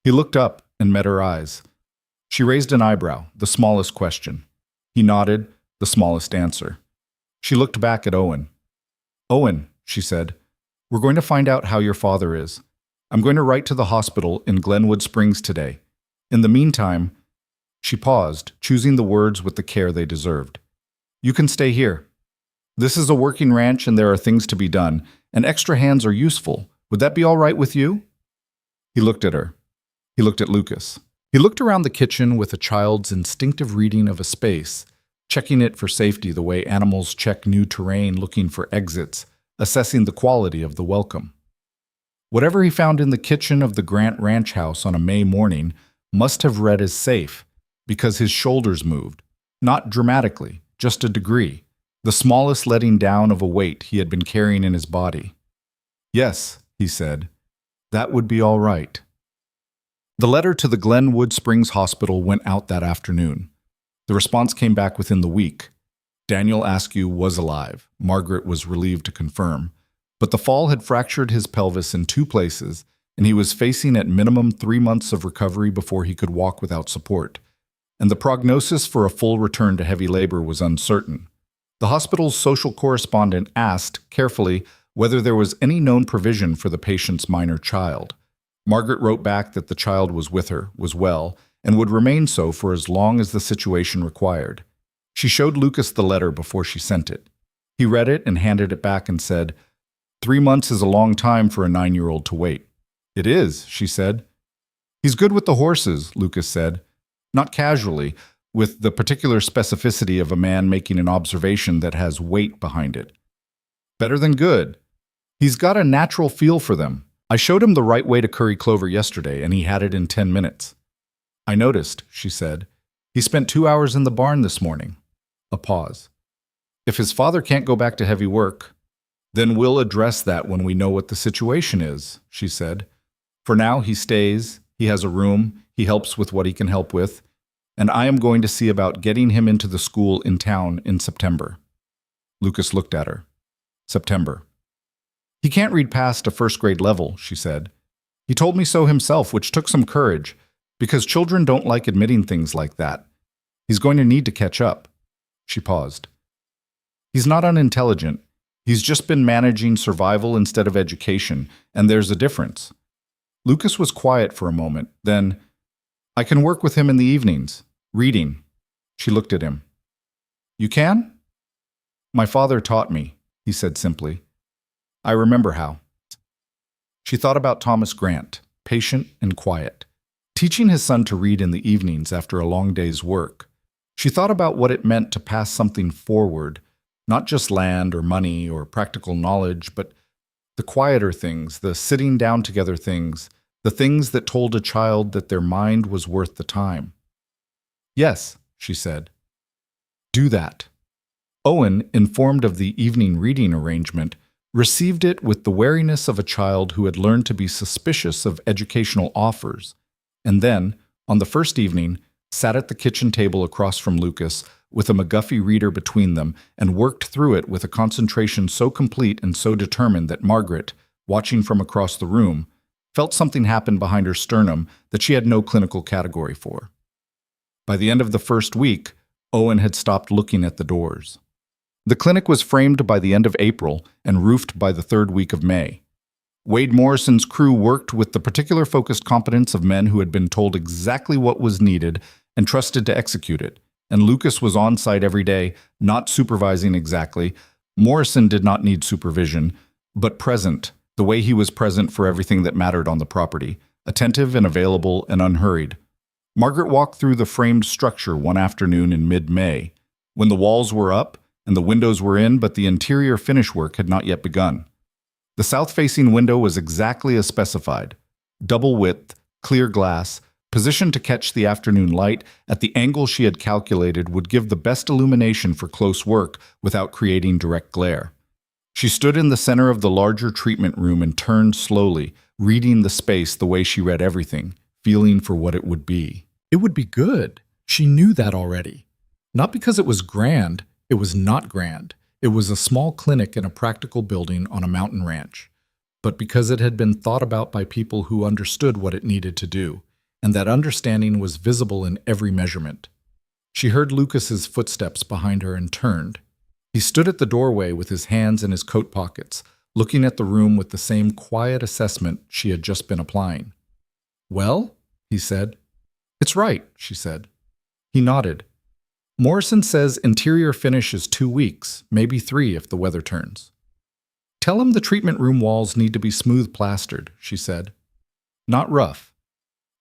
[SPEAKER 1] He looked up and met her eyes. She raised an eyebrow, the smallest question. He nodded, the smallest answer. She looked back at Owen. "Owen," she said, "we're going to find out how your father is. I'm going to write to the hospital in Glenwood Springs today. In the meantime," she paused, choosing the words with the care they deserved, "you can stay here. This is a working ranch and there are things to be done, and extra hands are useful. Would that be all right with you?" He looked at her. He looked at Lucas. He looked around the kitchen with a child's instinctive reading of a space, checking it for safety the way animals check new terrain looking for exits, assessing the quality of the welcome. Whatever he found in the kitchen of the Grant Ranch house on a May morning must have read as safe, because his shoulders moved, not dramatically, just a degree, the smallest letting down of a weight he had been carrying in his body. "Yes," he said, "that would be all right." The letter to the Glenwood Springs Hospital went out that afternoon. The response came back within the week. Daniel Askew was alive, Margaret was relieved to confirm, but the fall had fractured his pelvis in 2 places, and he was facing at minimum 3 months of recovery before he could walk without support, and the prognosis for a full return to heavy labor was uncertain. The hospital's social correspondent asked, carefully, whether there was any known provision for the patient's minor child. Margaret wrote back that the child was with her, was well, and would remain so for as long as the situation required. She showed Lucas the letter before she sent it. He read it and handed it back and said, 3 months is a long time for a 9-year-old to wait. It is, she said. He's good with the horses, Lucas said. Not casually, with the particular specificity of a man making an observation that has weight behind it. Better than good. He's got a natural feel for them. I showed him the right way to curry clover yesterday, and he had it in 10 minutes. I noticed, she said. He spent 2 hours in the barn this morning. A pause. If his father can't go back to heavy work, then we'll address that when we know what the situation is, she said. For now, he stays, he has a room, he helps with what he can help with, and I am going to see about getting him into the school in town in September. Lucas looked at her. September. He can't read past a first-grade level, she said. He told me so himself, which took some courage, because children don't like admitting things like that. He's going to need to catch up. She paused. He's not unintelligent. He's just been managing survival instead of education, and there's a difference. Lucas was quiet for a moment. Then, I can work with him in the evenings, reading. She looked at him. You can? My father taught me, he said simply. I remember how. She thought about Thomas Grant, patient and quiet, teaching his son to read in the evenings after a long day's work. She thought about what it meant to pass something forward, not just land or money or practical knowledge, but the quieter things, the sitting down together things, the things that told a child that their mind was worth the time. Yes, she said. Do that. Owen, informed of the evening reading arrangement, received it with the wariness of a child who had learned to be suspicious of educational offers, and then, on the first evening, sat at the kitchen table across from Lucas with a McGuffey reader between them and worked through it with a concentration so complete and so determined that Margaret, watching from across the room, felt something happen behind her sternum that she had no clinical category for. By the end of the first week, Owen had stopped looking at the doors. The clinic was framed by the end of April and roofed by the third week of May. Wade Morrison's crew worked with the particular focused competence of men who had been told exactly what was needed and trusted to execute it, and Lucas was on site every day, not supervising exactly. Morrison did not need supervision, but present, the way he was present for everything that mattered on the property, attentive and available and unhurried. Margaret walked through the framed structure one afternoon in mid-May, when the walls were up and the windows were in, but the interior finish work had not yet begun. The south-facing window was exactly as specified, double width, clear glass, positioned to catch the afternoon light at the angle she had calculated would give the best illumination for close work without creating direct glare. She stood in the center of the larger treatment room and turned slowly, reading the space the way she read everything, feeling for what it would be. It would be good. She knew that already. Not because it was grand. It was not grand. It was a small clinic in a practical building on a mountain ranch. But because it had been thought about by people who understood what it needed to do, and that understanding was visible in every measurement. She heard Lucas's footsteps behind her and turned. He stood at the doorway with his hands in his coat pockets, looking at the room with the same quiet assessment she had just been applying. Well, he said. It's right, she said. He nodded. Morrison says interior finish is 2 weeks, maybe 3 if the weather turns. Tell him the treatment room walls need to be smooth plastered, she said. Not rough.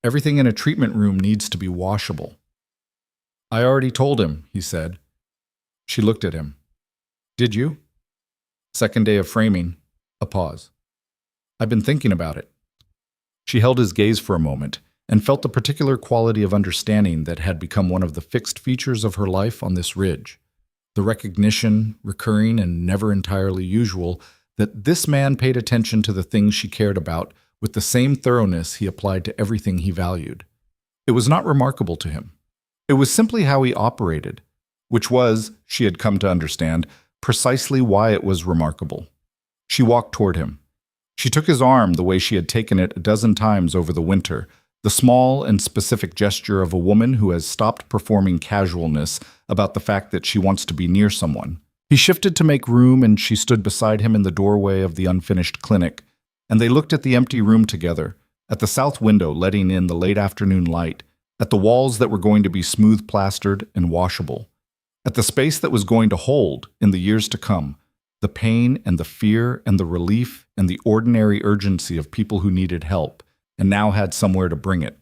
[SPEAKER 1] Everything in a treatment room needs to be washable. I already told him, he said. She looked at him. Did you? Second day of framing. A pause. I've been thinking about it. She held his gaze for a moment and felt the particular quality of understanding that had become one of the fixed features of her life on this ridge. The recognition, recurring and never entirely usual, that this man paid attention to the things she cared about with the same thoroughness he applied to everything he valued. It was not remarkable to him. It was simply how he operated, which was, she had come to understand, precisely why it was remarkable. She walked toward him. She took his arm the way she had taken it a dozen times over the winter, the small and specific gesture of a woman who has stopped performing casualness about the fact that she wants to be near someone. He shifted to make room, and she stood beside him in the doorway of the unfinished clinic, and they looked at the empty room together, at the south window letting in the late afternoon light, at the walls that were going to be smooth plastered and washable, at the space that was going to hold, in the years to come, the pain and the fear and the relief and the ordinary urgency of people who needed help and now had somewhere to bring it.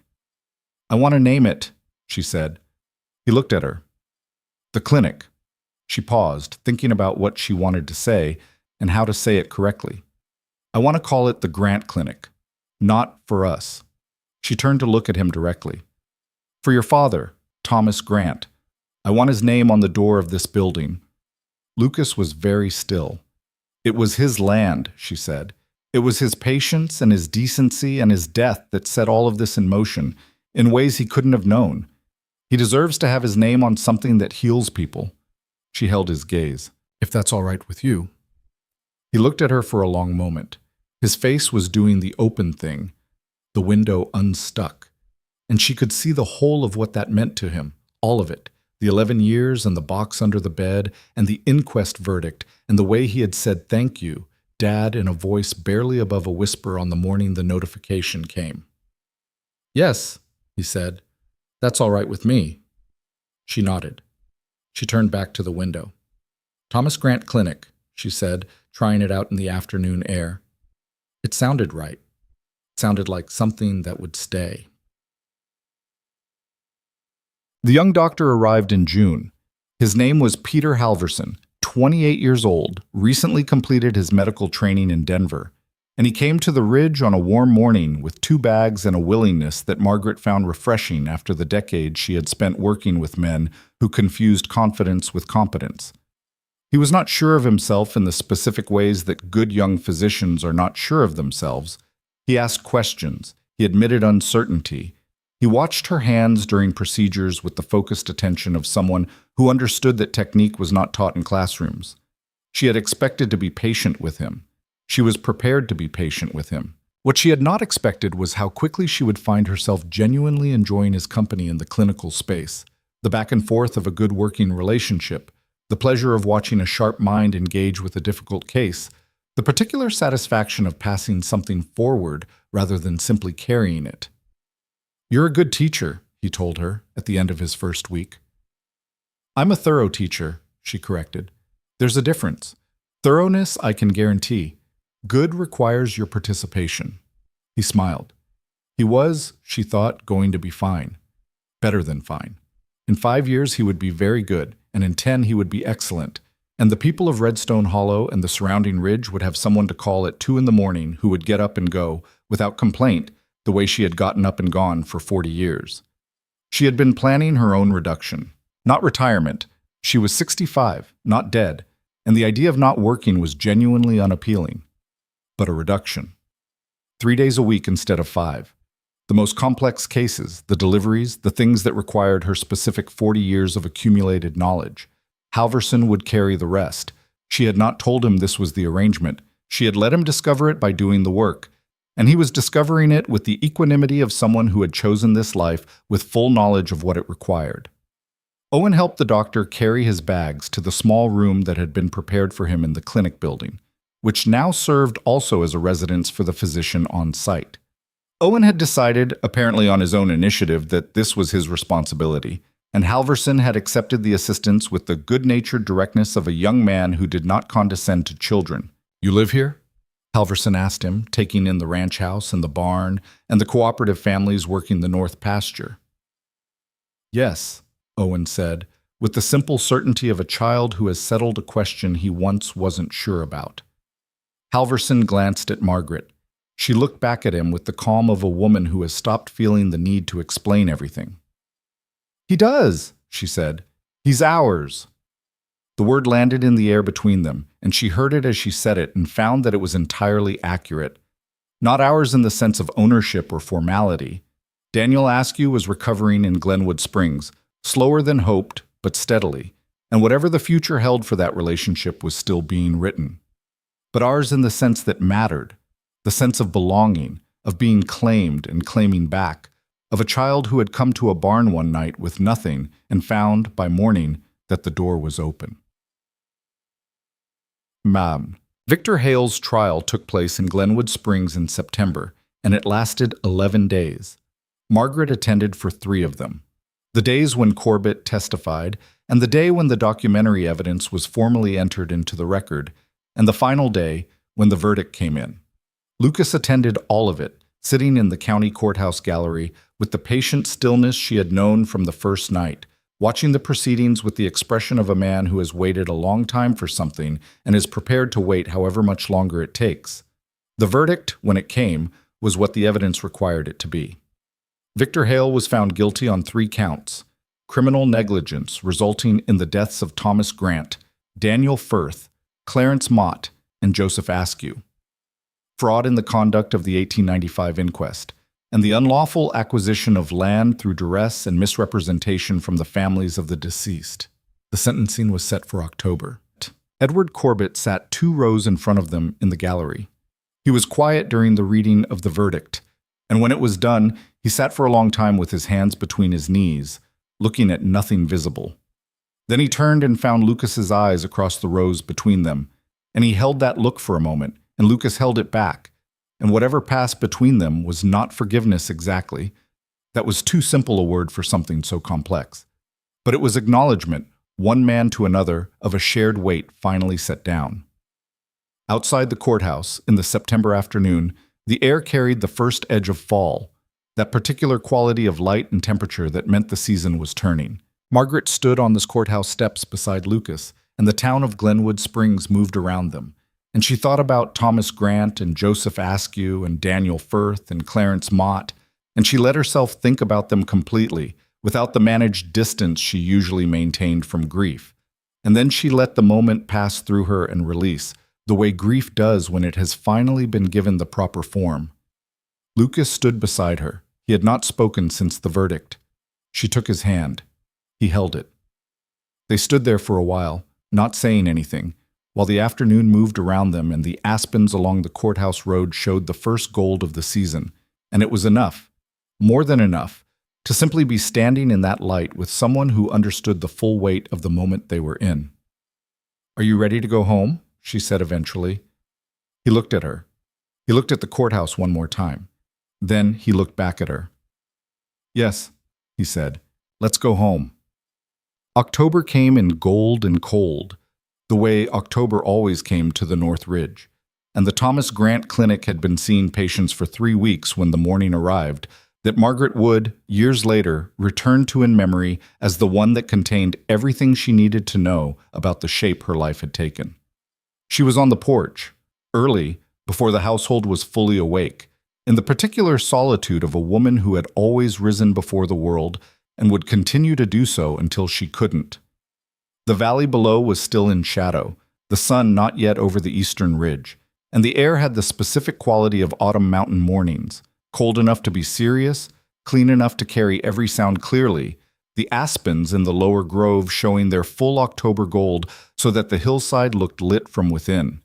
[SPEAKER 1] "I want to name it," she said. He looked at her. "The clinic." She paused, thinking about what she wanted to say and how to say it correctly. "I want to call it the Grant Clinic. Not for us." She turned to look at him directly. "For your father, Thomas Grant. I want his name on the door of this building." Lucas was very still. "It was his land," she said. "It was his patience and his decency and his death that set all of this in motion, in ways he couldn't have known. He deserves to have his name on something that heals people." She held his gaze. "If that's all right with you." He looked at her for a long moment. His face was doing the open thing. The window unstuck. And she could see the whole of what that meant to him, all of it. The 11 years and the box under the bed and the inquest verdict and the way he had said thank you, Dad, in a voice barely above a whisper on the morning the notification came. "Yes," he said. "That's all right with me." She nodded. She turned back to the window. "Thomas Grant Clinic," she said, trying it out in the afternoon air. It sounded right. It sounded like something that would stay. The young doctor arrived in June. His name was Peter Halverson, 28 years old, recently completed his medical training in Denver, and he came to the Ridge on a warm morning with 2 bags and a willingness that Margaret found refreshing after the decades she had spent working with men who confused confidence with competence. He was not sure of himself in the specific ways that good young physicians are not sure of themselves. He asked questions. He admitted uncertainty. He watched her hands during procedures with the focused attention of someone who understood that technique was not taught in classrooms. She had expected to be patient with him. She was prepared to be patient with him. What she had not expected was how quickly she would find herself genuinely enjoying his company in the clinical space, the back and forth of a good working relationship, the pleasure of watching a sharp mind engage with a difficult case, the particular satisfaction of passing something forward rather than simply carrying it. "You're a good teacher," he told her at the end of his first week. "I'm a thorough teacher," she corrected. "There's a difference. Thoroughness I can guarantee. Good requires your participation." He smiled. He was, she thought, going to be fine. Better than fine. In 5 years he would be very good, and in 10 he would be excellent, and the people of Redstone Hollow and the surrounding ridge would have someone to call at 2 a.m. who would get up and go, without complaint, the way she had gotten up and gone for 40 years. She had been planning her own reduction. Not retirement. She was 65, not dead, and the idea of not working was genuinely unappealing. But a reduction. 3 days a week instead of 5. The most complex cases, the deliveries, the things that required her specific 40 years of accumulated knowledge. Halverson would carry the rest. She had not told him this was the arrangement. She had let him discover it by doing the work. And he was discovering it with the equanimity of someone who had chosen this life with full knowledge of what it required. Owen helped the doctor carry his bags to the small room that had been prepared for him in the clinic building, which now served also as a residence for the physician on site. Owen had decided, apparently on his own initiative, that this was his responsibility, and Halverson had accepted the assistance with the good-natured directness of a young man who did not condescend to children. "You live here?" Halverson asked him, taking in the ranch house and the barn and the cooperative families working the north pasture. "Yes," Owen said, with the simple certainty of a child who has settled a question he once wasn't sure about. Halverson glanced at Margaret. She looked back at him with the calm of a woman who has stopped feeling the need to explain everything. "He does," she said. "He's ours." The word landed in the air between them, and she heard it as she said it and found that it was entirely accurate. Not ours in the sense of ownership or formality. Daniel Askew was recovering in Glenwood Springs, slower than hoped, but steadily, and whatever the future held for that relationship was still being written. But ours in the sense that mattered, the sense of belonging, of being claimed and claiming back, of a child who had come to a barn one night with nothing and found, by morning, that the door was open. Victor Hale's trial took place in Glenwood Springs in September, and it lasted 11 days. Margaret attended for 3 of them. The days when Corbett testified, and the day when the documentary evidence was formally entered into the record, and the final day, when the verdict came in. Lucas attended all of it, sitting in the county courthouse gallery with the patient stillness she had known from the first night, watching the proceedings with the expression of a man who has waited a long time for something and is prepared to wait however much longer it takes. The verdict, when it came, was what the evidence required it to be. Victor Hale was found guilty on 3 counts: criminal negligence resulting in the deaths of Thomas Grant, Daniel Firth, Clarence Mott, and Joseph Askew; fraud in the conduct of the 1895 inquest; and the unlawful acquisition of land through duress and misrepresentation from the families of the deceased. The sentencing was set for October. Edward Corbett sat 2 rows in front of them in the gallery. He was quiet during the reading of the verdict, and when it was done, he sat for a long time with his hands between his knees, looking at nothing visible. Then he turned and found Lucas's eyes across the rows between them, and he held that look for a moment, and Lucas held it back, and whatever passed between them was not forgiveness exactly. That was too simple a word for something so complex. But it was acknowledgement, one man to another, of a shared weight finally set down. Outside the courthouse, in the September afternoon, the air carried the first edge of fall, that particular quality of light and temperature that meant the season was turning. Margaret stood on the courthouse steps beside Lucas, and the town of Glenwood Springs moved around them, and she thought about Thomas Grant and Joseph Askew and Daniel Firth and Clarence Mott, and she let herself think about them completely, without the managed distance she usually maintained from grief. And then she let the moment pass through her and release, the way grief does when it has finally been given the proper form. Lucas stood beside her. He had not spoken since the verdict. She took his hand. He held it. They stood there for a while, not saying anything, while the afternoon moved around them and the aspens along the courthouse road showed the first gold of the season, and it was enough, more than enough, to simply be standing in that light with someone who understood the full weight of the moment they were in. "Are you ready to go home?" she said eventually. He looked at her. He looked at the courthouse one more time. Then he looked back at her. "Yes," he said, "let's go home." October came in gold and cold, the way October always came to the North Ridge, and the Thomas Grant Clinic had been seeing patients for 3 weeks when the morning arrived that Margaret would, years later, return to in memory as the one that contained everything she needed to know about the shape her life had taken. She was on the porch, early, before the household was fully awake, in the particular solitude of a woman who had always risen before the world and would continue to do so until she couldn't. The valley below was still in shadow, the sun not yet over the eastern ridge, and the air had the specific quality of autumn mountain mornings, cold enough to be serious, clean enough to carry every sound clearly, the aspens in the lower grove showing their full October gold so that the hillside looked lit from within.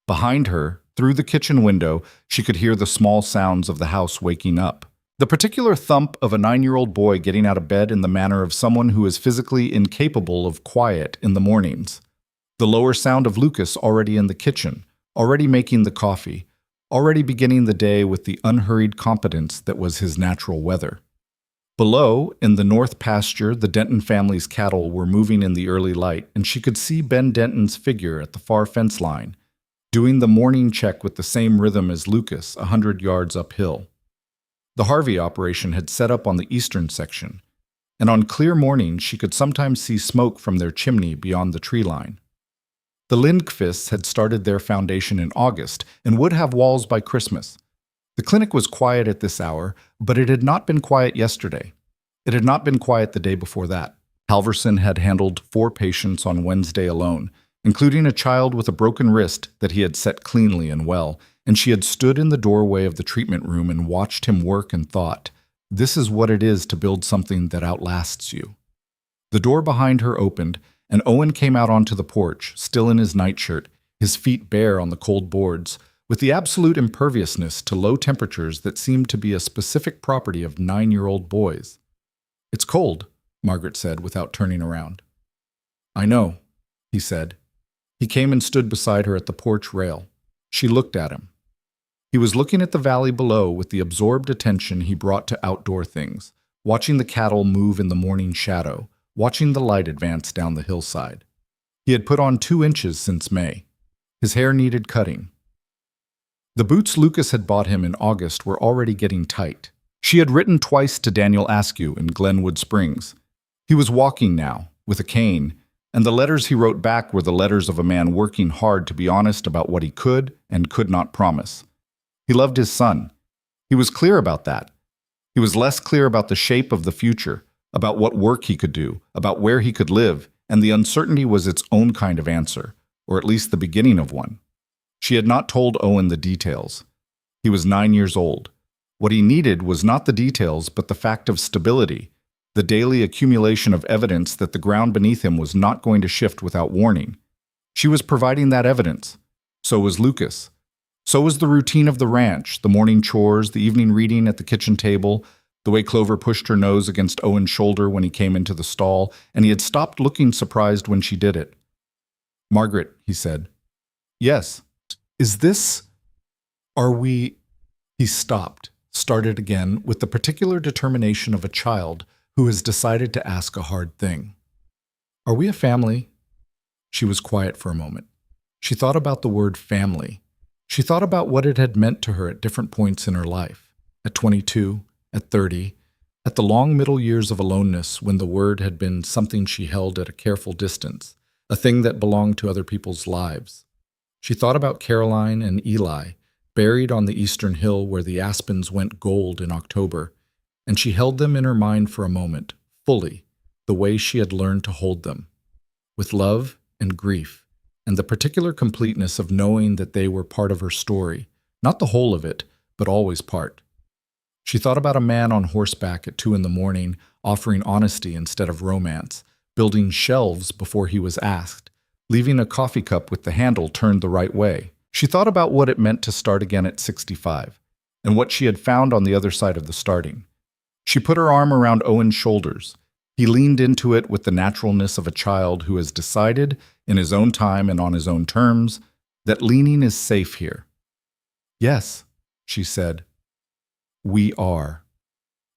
[SPEAKER 1] Behind her, through the kitchen window, she could hear the small sounds of the house waking up. The particular thump of a 9-year-old boy getting out of bed in the manner of someone who is physically incapable of quiet in the mornings. The lower sound of Lucas already in the kitchen, already making the coffee, already beginning the day with the unhurried competence that was his natural weather. Below, in the north pasture, the Denton family's cattle were moving in the early light, and she could see Ben Denton's figure at the far fence line, doing the morning check with the same rhythm as Lucas 100 yards uphill. The Harvey operation had set up on the eastern section, and on clear mornings she could sometimes see smoke from their chimney beyond the tree line. The Lindqvists had started their foundation in August and would have walls by Christmas. The clinic was quiet at this hour, but it had not been quiet yesterday. It had not been quiet the day before that. Halverson had handled 4 patients on Wednesday alone, including a child with a broken wrist that he had set cleanly and well, and she had stood in the doorway of the treatment room and watched him work and thought, "This is what it is to build something that outlasts you." The door behind her opened, and Owen came out onto the porch, still in his nightshirt, his feet bare on the cold boards, with the absolute imperviousness to low temperatures that seemed to be a specific property of 9-year-old boys. "It's cold," Margaret said without turning around. "I know," he said. He came and stood beside her at the porch rail. She looked at him. He was looking at the valley below with the absorbed attention he brought to outdoor things, watching the cattle move in the morning shadow, watching the light advance down the hillside. He had put on 2 inches since May. His hair needed cutting. The boots Lucas had bought him in August were already getting tight. She had written twice to Daniel Askew in Glenwood Springs. He was walking now, with a cane, and the letters he wrote back were the letters of a man working hard to be honest about what he could and could not promise. He loved his son. He was clear about that. He was less clear about the shape of the future, about what work he could do, about where he could live, and the uncertainty was its own kind of answer, or at least the beginning of one. She had not told Owen the details. He was 9 years old. What he needed was not the details, but the fact of stability, the daily accumulation of evidence that the ground beneath him was not going to shift without warning. She was providing that evidence. So was Lucas. So was the routine of the ranch, the morning chores, the evening reading at the kitchen table, the way Clover pushed her nose against Owen's shoulder when he came into the stall, and he had stopped looking surprised when she did it. "Margaret," he said. "Yes. Is this... Are we..." He stopped, started again, with the particular determination of a child who has decided to ask a hard thing. "Are we a family?" She was quiet for a moment. She thought about the word family. She thought about what it had meant to her at different points in her life, at 22, at 30, at the long middle years of aloneness when the word had been something she held at a careful distance, a thing that belonged to other people's lives. She thought about Caroline and Eli, buried on the eastern hill where the aspens went gold in October, and she held them in her mind for a moment, fully, the way she had learned to hold them, with love and grief, and the particular completeness of knowing that they were part of her story, not the whole of it, but always part. She thought about a man on horseback at 2 a.m, offering honesty instead of romance, building shelves before he was asked, leaving a coffee cup with the handle turned the right way. She thought about what it meant to start again at 65, and what she had found on the other side of the starting. She put her arm around Owen's shoulders. He leaned into it with the naturalness of a child who has decided, in his own time and on his own terms, that leaning is safe here. "Yes," she said. "We are."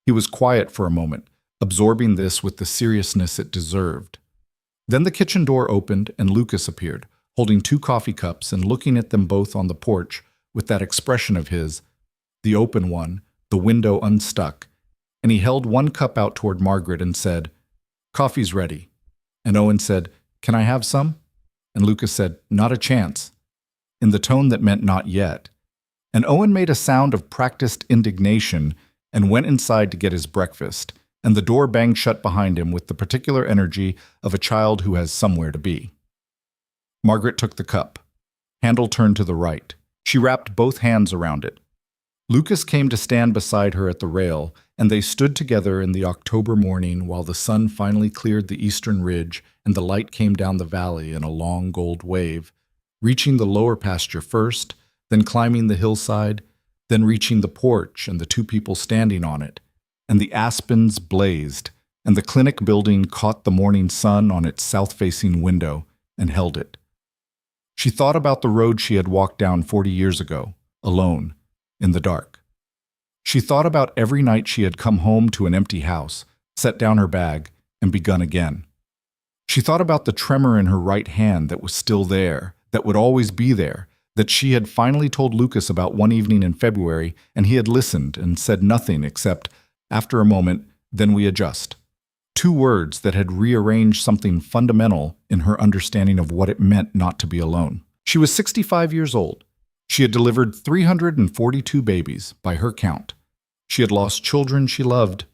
[SPEAKER 1] He was quiet for a moment, absorbing this with the seriousness it deserved. Then the kitchen door opened and Lucas appeared, holding 2 coffee cups and looking at them both on the porch with that expression of his, the open one, the window unstuck, and he held one cup out toward Margaret and said, "Coffee's ready." And Owen said, "Can I have some?" And Lucas said, "Not a chance," in the tone that meant not yet. And Owen made a sound of practiced indignation and went inside to get his breakfast, and the door banged shut behind him with the particular energy of a child who has somewhere to be. Margaret took the cup. Handle turned to the right. She wrapped both hands around it. Lucas came to stand beside her at the rail, and they stood together in the October morning while the sun finally cleared the eastern ridge and the light came down the valley in a long gold wave, reaching the lower pasture first, then climbing the hillside, then reaching the porch and the 2 people standing on it, and the aspens blazed, and the clinic building caught the morning sun on its south-facing window and held it. She thought about the road she had walked down 40 years ago, alone, in the dark. She thought about every night she had come home to an empty house, set down her bag, and begun again. She thought about the tremor in her right hand that was still there, that would always be there, that she had finally told Lucas about one evening in February, and he had listened and said nothing except, after a moment, "Then we adjust." 2 words that had rearranged something fundamental in her understanding of what it meant not to be alone. She was 65 years old. She had delivered 342 babies, by her count. She had lost children she loved.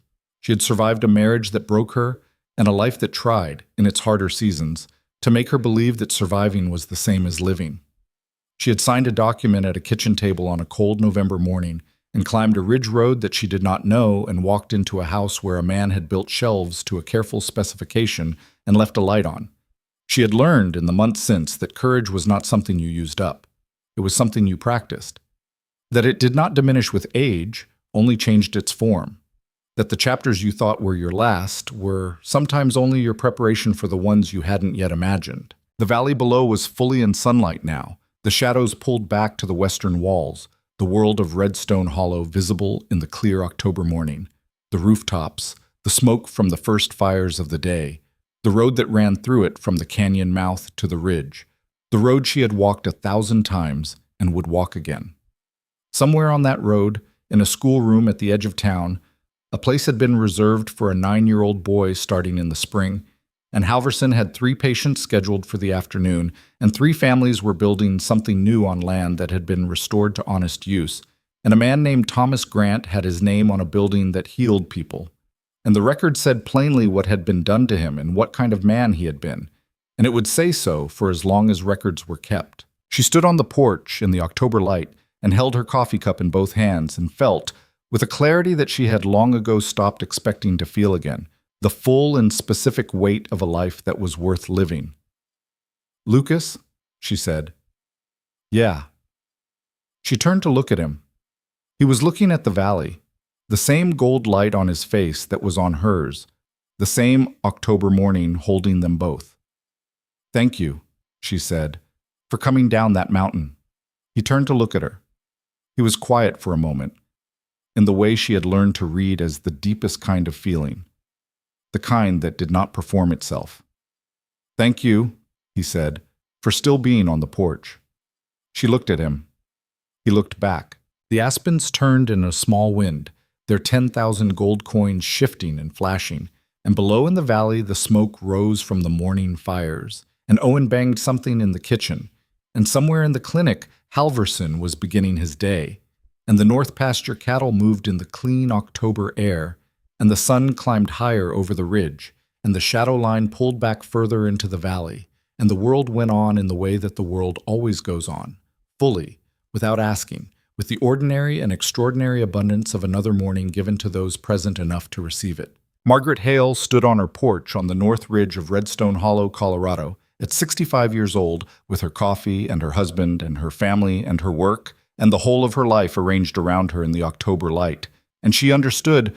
[SPEAKER 1] She had survived a marriage that broke her, and a life that tried, in its harder seasons, to make her believe that surviving was the same as living. She had signed a document at a kitchen table on a cold November morning, and climbed a ridge road that she did not know and walked into a house where a man had built shelves to a careful specification and left a light on. She had learned in the months since that courage was not something you used up. It was something you practiced. That it did not diminish with age, only changed its form. That the chapters you thought were your last were sometimes only your preparation for the ones you hadn't yet imagined. The valley below was fully in sunlight now, the shadows pulled back to the western walls, the world of Redstone Hollow visible in the clear October morning, the rooftops, the smoke from the first fires of the day, the road that ran through it from the canyon mouth to the ridge, The road she had walked 1,000 times and would walk again. Somewhere on that road, in a schoolroom at the edge of town, a place had been reserved for a 9-year-old boy starting in the spring, and Halverson had 3 patients scheduled for the afternoon, and 3 families were building something new on land that had been restored to honest use, and a man named Thomas Grant had his name on a building that healed people. And the record said plainly what had been done to him and what kind of man he had been, and it would say so for as long as records were kept. She stood on the porch in the October light and held her coffee cup in both hands and felt, with a clarity that she had long ago stopped expecting to feel again, the full and specific weight of a life that was worth living. "Lucas?" she said. "Yeah." She turned to look at him. He was looking at the valley, the same gold light on his face that was on hers, the same October morning holding them both. "Thank you," she said, "for coming down that mountain." He turned to look at her. He was quiet for a moment, in the way she had learned to read as the deepest kind of feeling, the kind that did not perform itself. "Thank you," he said, "for still being on the porch." She looked at him. He looked back. The aspens turned in a small wind, their 10,000 gold coins shifting and flashing, and below in the valley the smoke rose from the morning fires, and Owen banged something in the kitchen, and somewhere in the clinic Halverson was beginning his day, and the north pasture cattle moved in the clean October air, and the sun climbed higher over the ridge, and the shadow line pulled back further into the valley, and the world went on in the way that the world always goes on, fully, without asking, with the ordinary and extraordinary abundance of another morning given to those present enough to receive it. Margaret Hale stood on her porch on the north ridge of Redstone Hollow, Colorado, at 65 years old, with her coffee and her husband and her family and her work, and the whole of her life arranged around her in the October light. And she understood,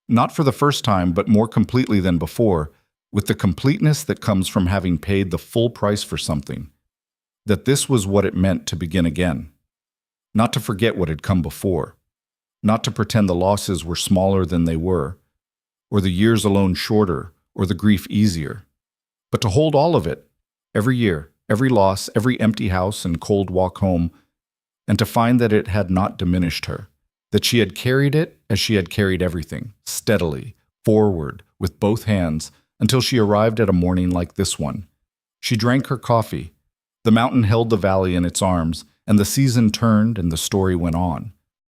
[SPEAKER 1] not for the first time, but more completely than before, with the completeness that comes from having paid the full price for something, that this was what it meant to begin again. Not to forget what had come before, not to pretend the losses were smaller than they were, or the years alone shorter, or the grief easier, but to hold all of it, every year, every loss, every empty house and cold walk home, and to find that it had not diminished her, that she had carried it as she had carried everything, steadily, forward, with both hands, until she arrived at a morning like this one. She drank her coffee. The mountain held the valley in its arms, and the season turned and the story went on.